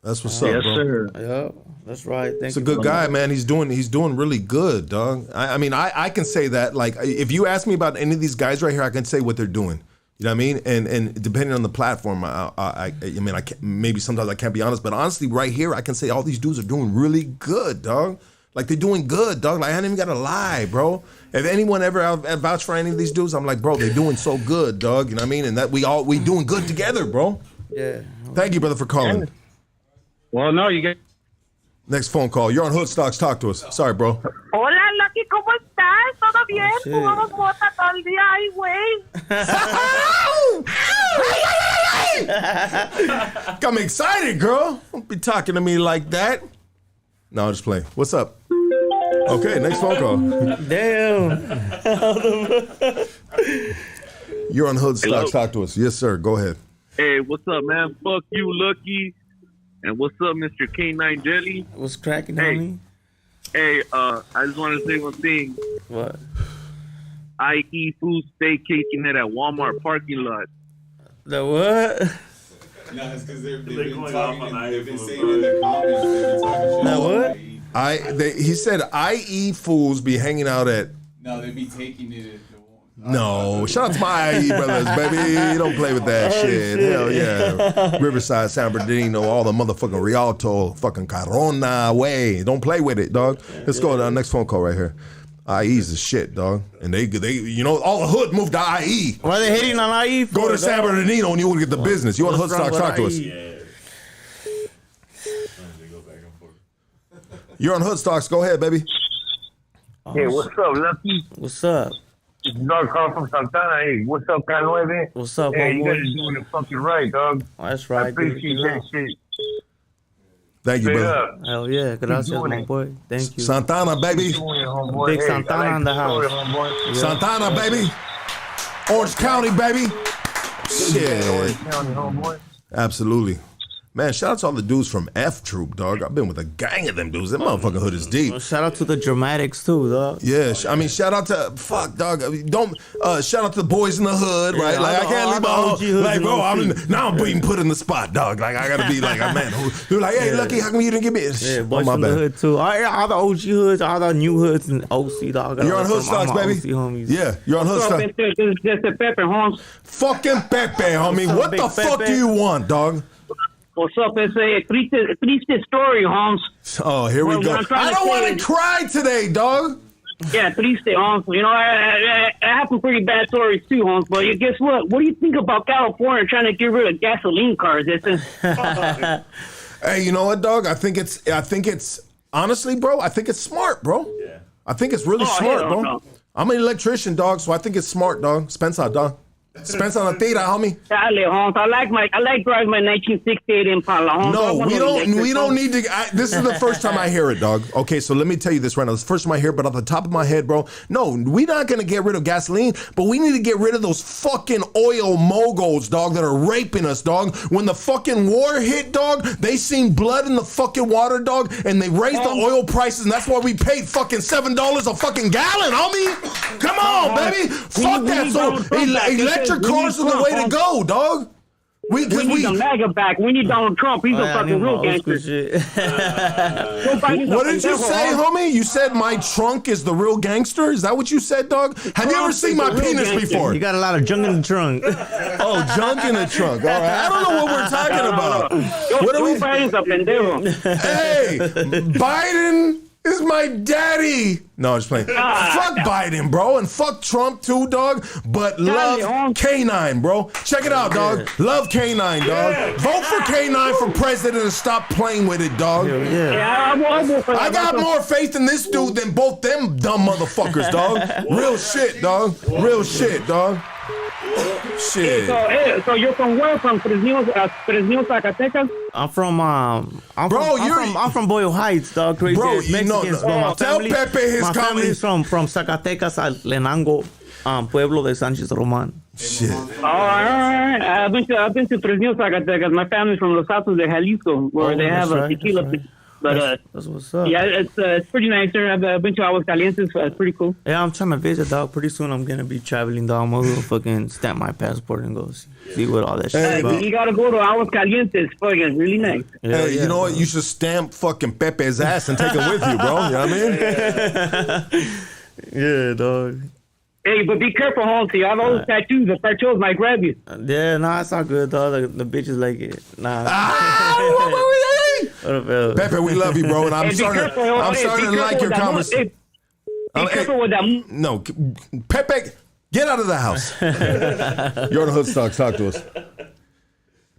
That's what's up, Yes, bro. sir. Yeah, that's right. Thank He's a you. good guy, man. He's doing really good, dog. I mean, I can say that. Like, if you ask me about any of these guys right here, I can say what they're doing. You know what I mean? And depending on the platform, I mean, maybe sometimes I can't be honest, but honestly, right here, I can say all these dudes are doing really good, dog. Like, they're doing good, dog. Like, I ain't even got to lie, bro. If anyone ever vouch for any of these dudes, I'm like, bro, they're doing so good, dog. You know what I mean? And that we doing good together, bro. Yeah. Thank you, brother, for calling. Well, no, you get. Next phone call. You're on Hood Stocks. Talk to us. Sorry, bro. Hola, Lucky, ¿cómo estás? ¿Todo bien? shit. Fumamos mota todo el día ahí, güey. I'm excited, girl. Don't be talking to me like that. No, I'm just playing. What's up? Okay, next phone call. Damn. You're on Hood Stocks. Hello? Talk to us. Yes, sir. Go ahead. Hey, what's up, man? Fuck you, Lucky. And what's up, Mr. K9 Jelly? What's cracking, Hey. homie? Hey, I just want to say one thing. What? I eat food staycation at a Walmart parking lot. The what? No, it's because they've been going talking. off on They've been iPhone, saying in their comments. They've been talking shit. The what? He said IE fools be hanging out at. No, they be taking it. No, shout out to my IE brothers, baby. Don't play with that shit. Hell yeah. Riverside, San Bernardino, all the motherfucking Rialto, fucking Corona way. Don't play with it, dog. Let's go to our next phone call right here. IE's the shit, dog. And they you know, all the hood moved to IE. Why are they hating on IE for? Go to San Bernardino and you want to get the business. You want Hood What's wrong Stocks, talk to with us. IE? You're on Hood Stocks. Go ahead, baby. Hey, what's up, Lucky? What's up? It's Doug calling from Santana. Hey, what's up, K9? What's up, Hey, you guys homeboy? are doing it fucking right, dog. Oh, that's I right. appreciate dude. that shit. Thank you, Straight brother. up. Hell yeah. Gracias, doing my it. boy. Thank you. Santana, baby. Doing it, homeboy. Big Hey, Santana I like in the your story, house. homeboy. Santana, baby. Orange County, baby. Shit. County, homeboy. Absolutely. Man, shout out to all the dudes from F Troop, dog. I've been with a gang of them dudes. That motherfucking hood is deep. Shout out to the dramatics too, dog. Yeah, I mean, shout out to dog. Don't shout out to the boys in the hood, right? Yeah, Like I can't leave my all home. the OG Like, bro, hoods now I'm being put in the spot, dog. Like I gotta be like a man. They're like, hey, Lucky, how come you didn't give me? Yeah, boys my from the bad. hood too. All the OG hoods, all the new hoods and OC, dog. You're on Hood Stocks, baby. OC homies. Yeah, you're on Hood What's up, Stocks. Mr. This is just a Pepe, Holmes. Fucking Pepe, homie. What's up, What Big the fuck Pepe? do you want, dog? What's up? It's a triste story, Holmes. Oh, here we Well, go. what I'm trying I to don't say want is- to cry today, dog. Yeah, triste, Holmes. You know, I have some pretty bad stories too, Holmes. But guess what? What do you think about California trying to get rid of gasoline cars? Hey, you know what, dog? I think it's honestly, bro. I think it's smart, bro. Yeah. I think it's really smart, hell bro. no. I'm an electrician, dog, so I think it's smart, dog. Spencer, dog. Spencer on the theater, homie. Dale, Holmes. I like driving my 1968 Impala, Holmes. I No, want we an don't. electric, We don't Holmes. need to. This is the first time I hear it, dog. Okay, so let me tell you this right now. It's the first time I hear it, but off the top of my head, bro. No, we're not gonna get rid of gasoline, but we need to get rid of those fucking oil moguls, dog, that are raping us, dog. When the fucking war hit, dog, they seen blood in the fucking water, dog, and they raised the oil prices, and that's why we paid fucking $7 a fucking gallon, homie. Come on, baby. Fuck that. need So Donald Trump back. electric We cars need are the Trump, way to go, dog. We need the MAGA back. We need Donald Trump. He's a fucking real gangster. What did you say, homie? You said my trunk is the real gangster? Is that what you said, dog? Have you ever seen my penis before? You got a lot of junk in the trunk. Oh, junk in the trunk. All right. I don't know what we're talking about. What are we? Biden's a pendejo. Hey, Biden is my daddy. No, I'm just playing. Fuck Biden, bro, and fuck Trump too, dog. But love K9, bro. Check it out, dog. Love K9, dog. Vote for K9 for president and stop playing with it, dog. Yeah, I got more faith in this dude than both them dumb motherfuckers, dog. Real shit, dog. Real shit, dog. Shit. So you're from where? From Fresnillo, Zacatecas? I'm from I'm from Boyle Heights, dog. Crazy Bro, ass you know- Mexicans, bro. My tell family, Pepe his my comedy. family's from Zacatecas, Lenango, Pueblo de Sánchez Román. Shit. All right. I've been to Fresnillo, Zacatecas. My family's from Los Altos de Jalisco, where they have a tequila. That's right. But That's what's up. yeah, it's pretty nice there. I've been to Aguascalientes. It's pretty cool. Yeah, I'm trying to visit, dog. Pretty soon I'm gonna be traveling, dog. I'm gonna fucking stamp my passport and go see what all that shit about. You gotta go to Aguascalientes. It's fucking really nice. Hey, you know what? You should stamp fucking Pepe's ass and take it with you, bro. You know what I mean? Yeah, dog. Hey, but be careful, Holmes. You have all those tattoos. The cartels might grab you. Yeah, nah, it's all good, dog. The bitches like it. Nah. Pepe, we love you, bro, and I'm starting to like your conversation. Be careful with that. No, Pepe, get out of the house. You're on the Hood Stocks. Talk to us.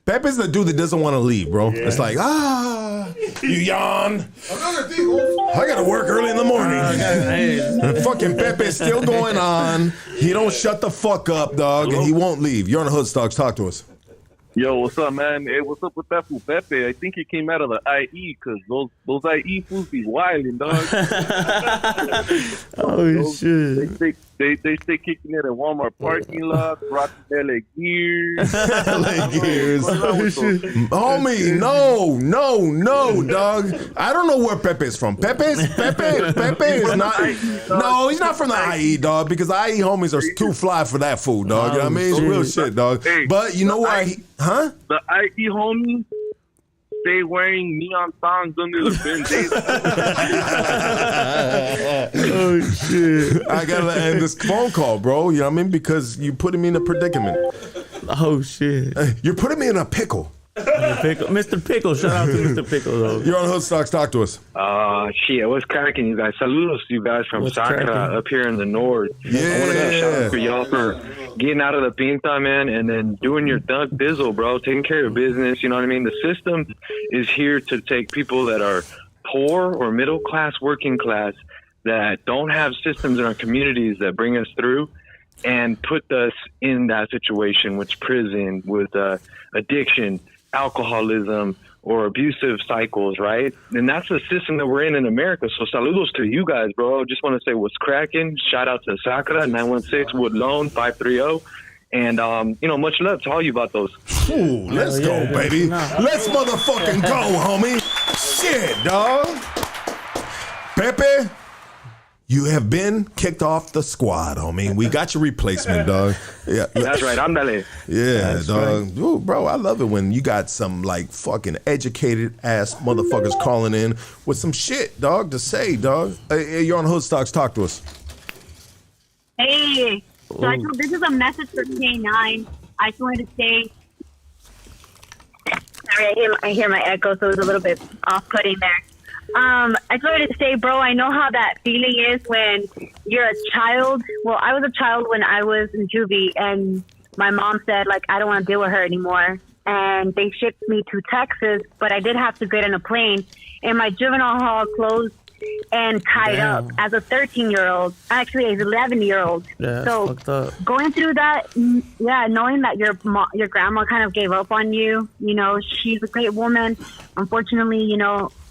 Pepe's the dude that doesn't want to leave, bro. Yeah. It's like, you yawn. I gotta work early in the morning. And fucking Pepe's still going on. He don't shut the fuck up, dog, and he won't leave. You're on the Hood Stocks. Talk to us. Yo, what's up, man? Hey, what's up with that fool Pepe? I think he came out of the IE because those IE fools be wilding, dog. Shit. They stay kicking it at Walmart parking lots, rocking LA gears. LA gears. Homie, no, dog. I don't know where Pepe is from. Pepe is not. No, he's not from the IE, dog, because the IE homies are too fly for that fool, dog. You know what I mean? It's real shit, dog. Hey, but you know why? Huh? The IE homies stay wearing neon thongs under the band-aids. Oh, shit. I gotta end this phone call, bro. You know what I mean? Because you're putting me in a predicament. Oh, shit. You're putting me in a pickle. Mr. Pickle. Shout out to Mr. Pickle, though. You're on Hood Stocks. Talk to us. Shit. What's cracking, you guys? Saludos to you guys from Saca up here in the north. Yeah. I want to give a shout out for y'all for getting out of the pinta, man, and then doing your thug bizzle, bro. Taking care of business, you know what I mean? The system is here to take people that are poor or middle class, working class, that don't have systems in our communities that bring us through and put us in that situation, which prison with addiction, alcoholism, or abusive cycles, right? And that's the system that we're in America. So saludos to you guys, bro. Just want to say what's cracking. Shout out to Sakura, 916 Wood Loan, 530. And, much love to all you about those. Ooh, let's go, baby. Let's motherfucking go, homie. Shit, dog. Pepe, you have been kicked off the squad, homie. We got your replacement, dog. Yeah, that's right. Andale. Yeah, that's dog. Right. Ooh, bro, I love it when you got some like fucking educated ass motherfuckers calling in with some shit, dog, to say, dog. Hey, you're on Hood Stocks. Talk to us. Hey, so this is a message for K9. I just wanted to say. Sorry, I hear my echo, so it was a little bit off-putting there. I just wanted to say, bro, I know how that feeling is when you're a child. Well, I was a child when I was in Juvie, and my mom said, like, I don't want to deal with her anymore. And they shipped me to Texas, but I did have to get on a plane. And my juvenile hall closed and tied up as a 13-year-old, actually as an 11-year-old. Yeah, so going through that, knowing that your grandma kind of gave up on you, she's a great woman. Unfortunately,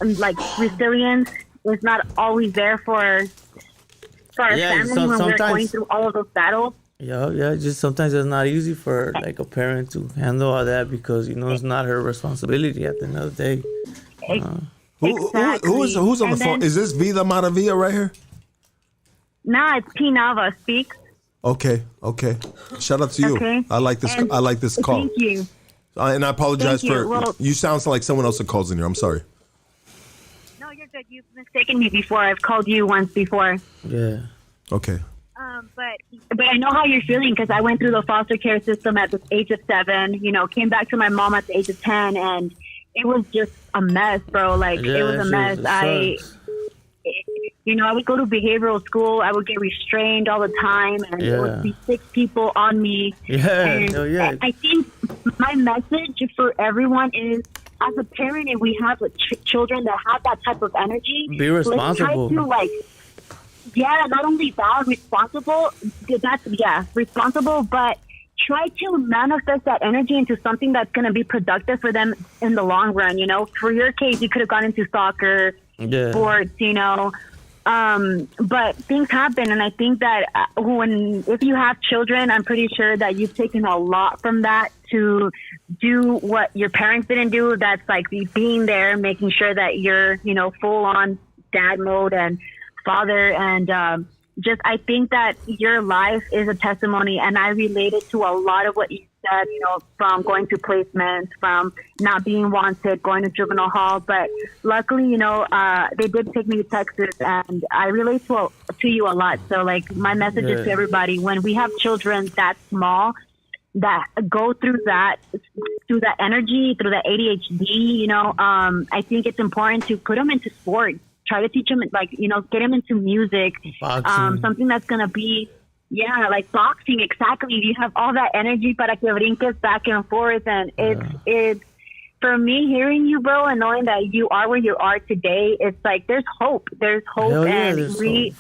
like resilience is not always there for our family when we're going through all of those battles. Yeah. Just sometimes it's not easy for like a parent to handle all that because it's not her responsibility at the end of the day. Who's on the phone? Is this Vida Maravilla right here? Nah, it's P Nava speaks. Okay. Shout out to you. Okay. I like this call. Thank you. And I apologize for you sound like someone else that calls in here. I'm sorry. No, you're good. You've mistaken me before. I've called you once before. Yeah. Okay. But I know how you're feeling because I went through the foster care system at the age of 7. Came back to my mom at the age of 10, and it was just a mess, bro. Like it was a mess. I would go to behavioral school. I would get restrained all the time, and there would be 6 people on me. I think my message for everyone is, as a parent, if we have children that have that type of energy, be responsible. Let's try to not only that, responsible, but try to manifest that energy into something that's going to be productive for them in the long run. For your case, you could have gone into soccer, sports, but things happen. And I think that if you have children, I'm pretty sure that you've taken a lot from that to do what your parents didn't do. That's like being there, making sure that you're, full on dad mode and father. And, I think that your life is a testimony, and I related to a lot of what you said, from going to placements, from not being wanted, going to juvenile hall. But luckily, they did take me to Texas, and I relate to you a lot. So, like, my message is to everybody: when we have children that small, that go through that energy, through that ADHD, you know, I think it's important to put them into sports. Try to teach them, like, you know, get them into music, something that's going to be, like boxing. Exactly. You have all that energy para que brinques back and forth. And it's, for me, hearing you, bro, and knowing that you are where you are today, it's like there's hope. There's hope.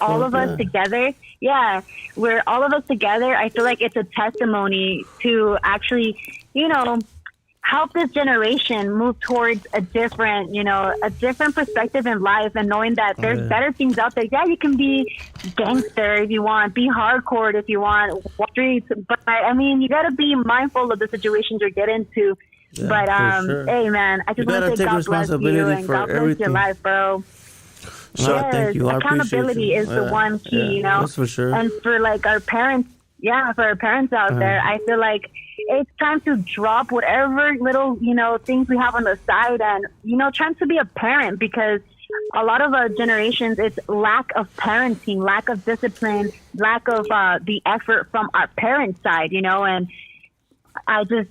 All of us together. Yeah, we're all of us together. I feel like it's a testimony to actually, you know, help this generation move towards a different perspective in life, and knowing that there's better things out there. Yeah, you can be gangster if you want, be hardcore if you want, streets, but I mean, you got to be mindful of the situations you're getting into. Yeah, but sure. Hey, man, I just want to say God bless you and God bless your life, bro. Thank you. Accountability is the one key, you know. That's for sure. And for like our parents, for our parents out there, I feel like it's time to drop whatever little, you know, things we have on the side, and, you know, trying to be a parent, because a lot of our generations, it's lack of parenting, lack of discipline, lack of the effort from our parents' side, you know. And I just,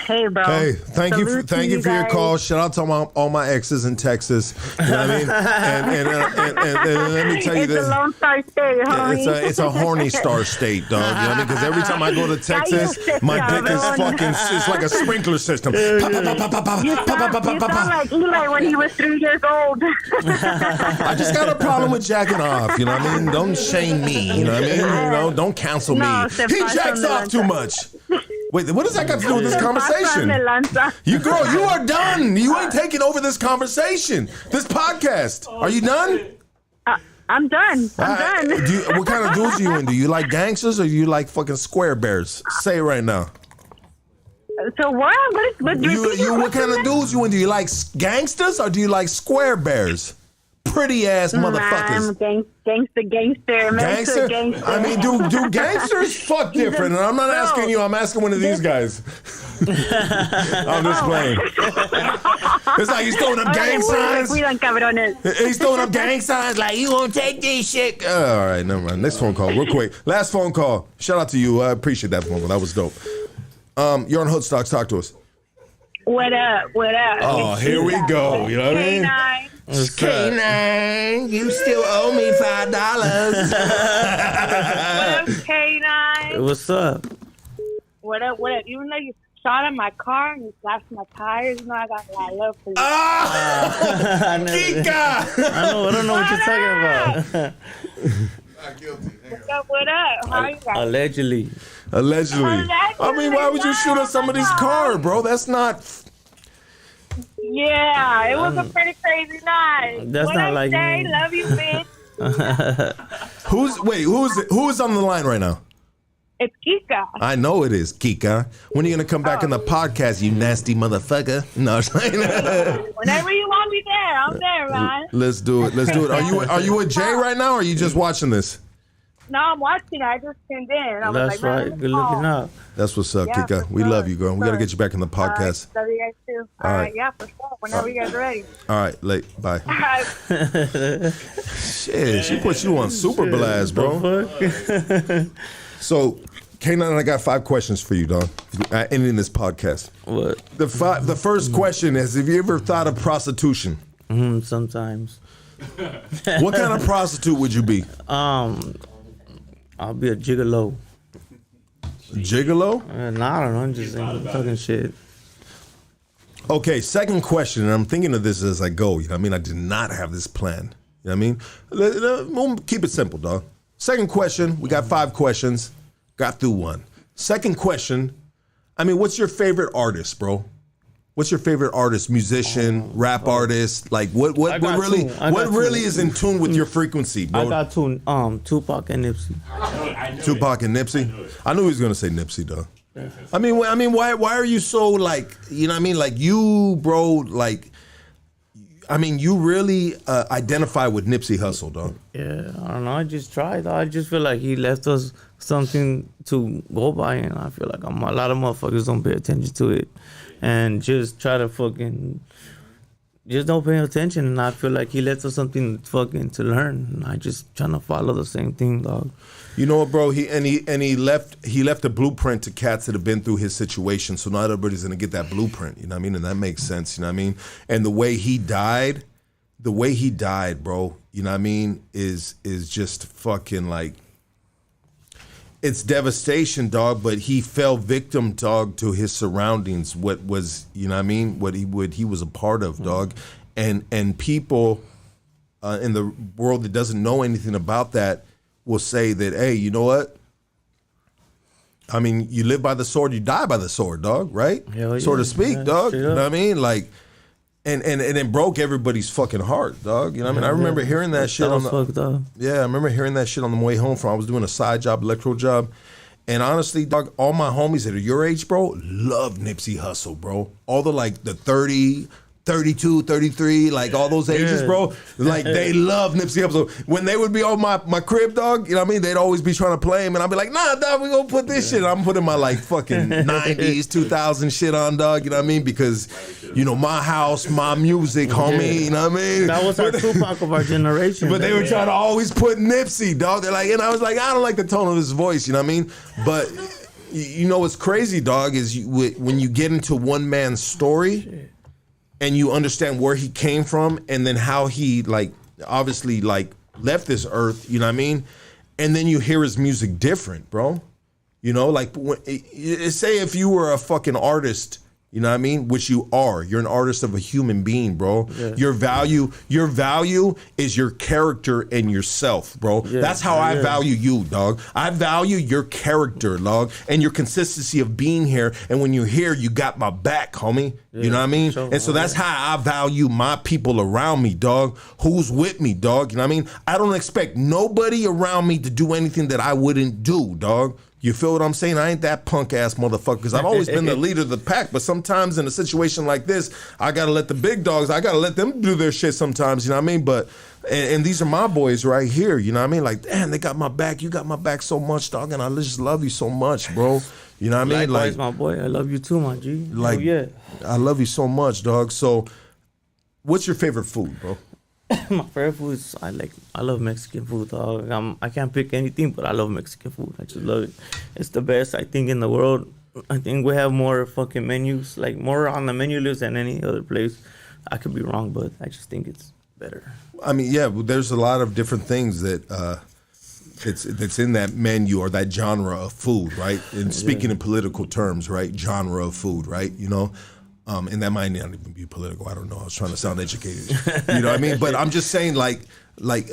hey, bro. Hey, thank you for your call. Shout out to all my exes in Texas. You know what I mean? And let me tell you this. It's a Lone Star State, homie. It's a horny star state, dog. You know what I mean? Because every time I go to Texas, my dick is fucking, it's like a sprinkler system. You sound like Eli when he was 3 years old. I just got a problem with jacking off. You know what I mean? Don't shame me. You know what I mean? You know, don't cancel me. He jacks off too much. Wait, what does that got to do with this conversation? You are done. You ain't taking over this conversation. This podcast. Are you done? I'm done. I'm done. What kind of dudes are you in? Do you like gangsters or do you like fucking square bears? Say it right now. So what? What kind of dudes you in? Do you like gangsters or do you like square bears? Pretty ass motherfuckers. Gangster. I mean, do gangsters fuck different? And I'm not asking you. I'm asking one of these guys. I'm just playing. It's like he's throwing up gang signs. He's throwing up gang signs like, you won't take this shit. All right, never mind. Next phone call, real quick. Last phone call. Shout out to you. I appreciate that phone call. That was dope. You're on Hoodstocks. Talk to us. What up? Oh, here we go. You know what I mean? K9, you still owe me $5. What up, K9? What's up? What up? Even though you shot at my car and you slashed my tires, you know I got a lot of love for you. Kika! I don't know what you're talking about. Not guilty. What up? How are you guys? Allegedly. I mean, why would you shoot at somebody's car, bro? That's not... Yeah, it was a pretty crazy night. That's what not up, like Jay? me. Love you, bitch. Who's on the line right now? It's Kika. I know it is, Kika. When are you gonna come back on the podcast, you nasty motherfucker? No, whenever you want me there, I'm there, man. Let's do it. Are you with Jay right now, or are you just watching this? No, I'm watching. I just tuned in. That's right. Good looking up. That's what's up, Kika. We love you, girl. We gotta get you back in the podcast. Love you guys too. All right. Yeah, for sure. Whenever you guys are ready. All right, late. Bye. All right. Shit, she put you on super blast, bro. So, K9, I got 5 questions for you, dog. Ending this podcast. What? The first question is: have you ever thought of prostitution? Sometimes. What kind of prostitute would you be? I'll be a gigolo. Gigolo? Nah, I don't know. I'm just talking shit. Okay, second question, and I'm thinking of this as I go. You know what I mean? I did not have this plan. You know what I mean? We'll keep it simple, dog. Second question, we got 5 questions. Got through 1. Second question, I mean, what's your favorite artist, bro? What's your favorite artist, musician, rap artist? Like, what really is in tune with your frequency, bro? I got Tupac and Nipsey. Tupac and Nipsey? I knew he was gonna say Nipsey, though. I mean, why are you so like, you know what I mean? Like you, bro, like, I mean, you really identify with Nipsey Hussle, dog. Yeah, I don't know. I just tried. I just feel like he left us something to go by, and I feel like a lot of motherfuckers don't pay attention to it. And just try to fucking just don't pay attention, and I feel like he lets us something fucking to learn, and I just trying to follow the same thing, dog. You know what, bro? He left a blueprint to cats that have been through his situation, so not everybody's gonna get that blueprint. You know what I mean? And that makes sense. You know what I mean? And the way he died, bro. You know what I mean? Is just fucking like. It's devastation, dog. But he fell victim, dog, to his surroundings. What was, you know what I mean? What he was a part of, dog, and people in the world that doesn't know anything about that will say that, hey, you know what? I mean, you live by the sword, you die by the sword, dog, right? Hell So yeah, to speak, yeah, dog. straight You know up. what I mean? Like, and it broke everybody's fucking heart, dog. You know what I mean? I remember hearing that shit on the. Fucked up. Yeah, I remember hearing that shit on the way home from. I was doing a side job, electro job. And honestly, dog, all my homies that are your age, bro, love Nipsey Hussle, bro. All the like the 30, 32, 33, like all those ages, bro. Like they love Nipsey Hussle. When they would be on my crib, dog, you know what I mean? They'd always be trying to play him, and I'd be like, nah, dog, we gonna put this shit. I'm putting my like fucking 90s, 2000 shit on, dog, you know what I mean? Because, you know, my house, my music, homie, you know what I mean? That was our Tupac of our generation. But they were trying to always put Nipsey, dog. They're like, and I was like, I don't like the tone of his voice, you know what I mean? But you know what's crazy, dog, is when you get into one man's story and you understand where he came from and then how he like obviously like left this earth, you know what I mean? And then you hear his music different, bro. You know, like say if you were a fucking artist, you know what I mean? Which you are. You're an artist of a human being, bro. Yeah. Your value is your character and yourself, bro. Yeah. That's how I value you, dog. I value your character, dog, and your consistency of being here. And when you're here, you got my back, homie. Yeah, you know what I mean? Sure. And so that's how I value my people around me, dog. Who's with me, dog? You know what I mean? I don't expect nobody around me to do anything that I wouldn't do, dog. You feel what I'm saying? I ain't that punk ass motherfucker because I've always been the leader of the pack. But sometimes in a situation like this, I gotta let the big dogs. I gotta let them do their shit sometimes. You know what I mean? But and these are my boys right here. You know what I mean? Like, damn, they got my back. You got my back so much, dog, and I just love you so much, bro. You know what I mean? Likewise, my boy. I love you too, my G. Like, yeah, I love you so much, dog. So, what's your favorite food, bro? My favorite food is I love Mexican food, dog. I can't pick anything, but I love Mexican food. I just love it. It's the best, I think, in the world. I think we have more fucking menus, like more on the menu list than any other place. I could be wrong, but I just think it's better. I mean, yeah, there's a lot of different things that that's in that menu or that genre of food, right? And speaking in political terms, right? Genre of food, right? You know? And that might not even be political. I don't know. I was trying to sound educated. You know what I mean? But I'm just saying,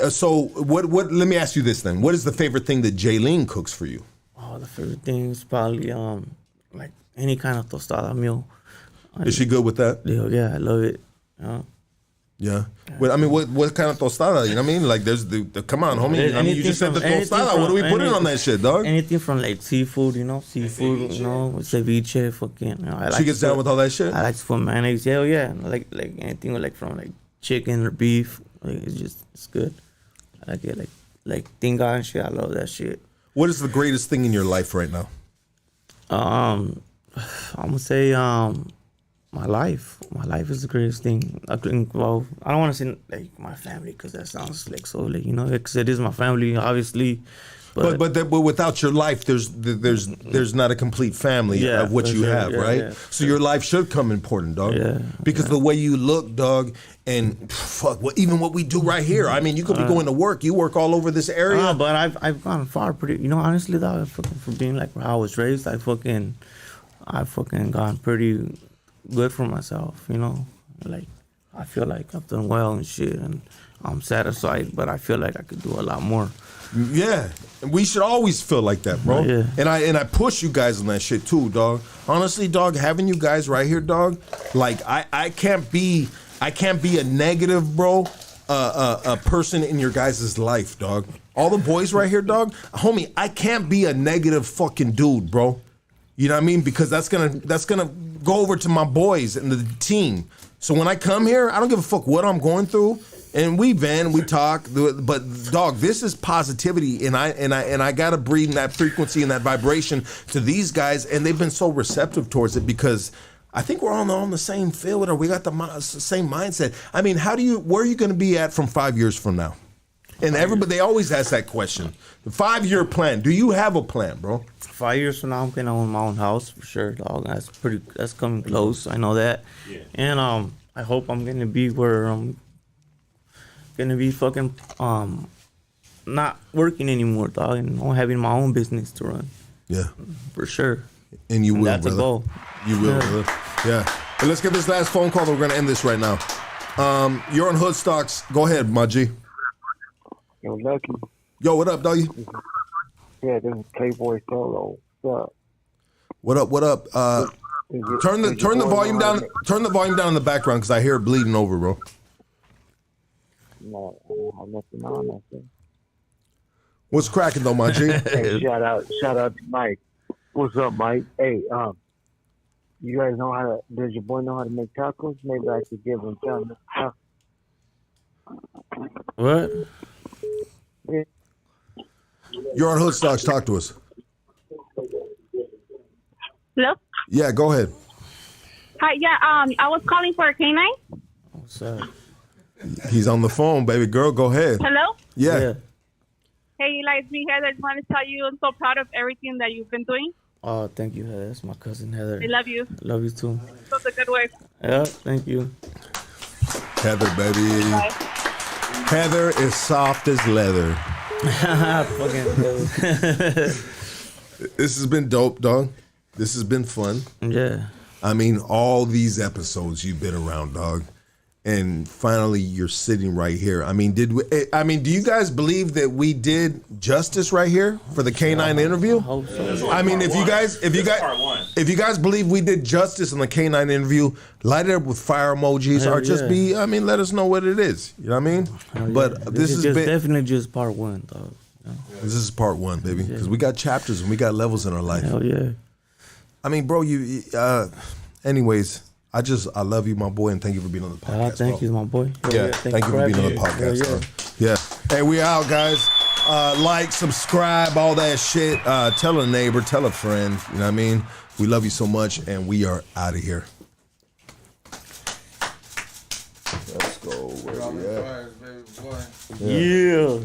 so what? Let me ask you this then. What is the favorite thing that Jaylene cooks for you? Oh, the favorite thing is probably like any kind of tostada meal. Is she good with that? Yeah, I love it. Yeah. Well, I mean, what kind of tostada? You know what I mean? Like, there's the come on, homie. I mean, you just said the tostada. What do we put in on that shit, dog? Anything from like seafood, you know, ceviche, fucking. You know, she gets down with all that shit. I like to put mayonnaise. Hell yeah, like anything like from like chicken or beef. Like, it's good. I like it like tinga and shit. I love that shit. What is the greatest thing in your life right now? I'm gonna say my life. My life is the greatest thing. I think. Well, I don't want to say like my family because that sounds like so like, you know, because it is my family, obviously. But without your life, there's not a complete family of what you have, right? Yeah. So your life should come important, dog. Yeah. Because the way you look, dog, and even what we do right here. I mean, you could be going to work. You work all over this area. But I've gone far, pretty. You know, honestly, dog, from being like where I was raised, I've fucking gone pretty good for myself. You know, like I feel like I've done well and shit, and I'm satisfied. But I feel like I could do a lot more. Yeah, we should always feel like that, bro. Yeah. And I push you guys on that shit too, dog. Honestly, dog, having you guys right here, dog, like I can't be a negative, bro, a person in your guys' life, dog. All the boys right here, dog, homie, I can't be a negative fucking dude, bro. You know what I mean? Because that's gonna go over to my boys and the team. So when I come here, I don't give a fuck what I'm going through. And we talk, but dog, this is positivity, and I gotta breathe in that frequency and that vibration to these guys, and they've been so receptive towards it because I think we're all on the same field, or we got the same mindset. I mean, where are you going to be at from 5 years from now? And everybody, they always ask that question. The 5-year plan. Do you have a plan, bro? 5 years from now, I'm gonna own my own house for sure, dog. That's coming close. I know that. Yeah. And I hope I'm gonna be where I'm gonna be fucking not working anymore, dog, and I'm having my own business to run. Yeah. For sure. And you will, that's brother. a goal. You will, brother. Yeah. Hey, let's get this last phone call. We're gonna end this right now. You're on Hood Stocks. Go ahead, my G. Yo, Lucky. Yo, what up, doggy? Yeah, this is Playboy Solo. What's up? What up? What up? Turn the volume down. Turn the volume down in the background because I hear it bleeding over, bro. No, I don't have nothing on nothing. What's cracking though, my G? Hey, shout out to Mike. What's up, Mike? Hey, you guys know how to? Does your boy know how to make tacos? Maybe I could give him some. What? Yeah. You're on Hood Stocks. Talk to us. Hello? Yeah, go ahead. Hi, yeah, I was calling for a canine. What's up? He's on the phone, baby girl. Go ahead. Hello? Yeah. Hey, Eli, it's me, Heather. I just want to tell you I'm so proud of everything that you've been doing. Oh, thank you, Heather. That's my cousin, Heather. I love you. Love you, too. Such a good wife. Yeah, thank you. Heather, baby. Bye. Heather is soft as leather. This has been dope, dog. This has been fun. Yeah. I mean, all these episodes you've been around, dog. And finally you're sitting right here. I mean, do you guys believe that we did justice right here for the Canine interview? I hope so. I mean, if you guys believe we did justice on the Canine interview, light it up with fire emojis or just let us know what it is. You know what I mean? But this is definitely just part one, dog. Yeah. This is part one, baby, because we got chapters and we got levels in our life. Hell yeah. I mean, bro, anyways, I love you, my boy, and thank you for being on the podcast. Thank you, my boy. Yeah, thank you for being on the podcast. Yeah. Hey, we out, guys. Like, subscribe, all that shit. Tell a neighbor, tell a friend. You know what I mean? We love you so much, and we are out of here. Let's go. Where we at? Yeah.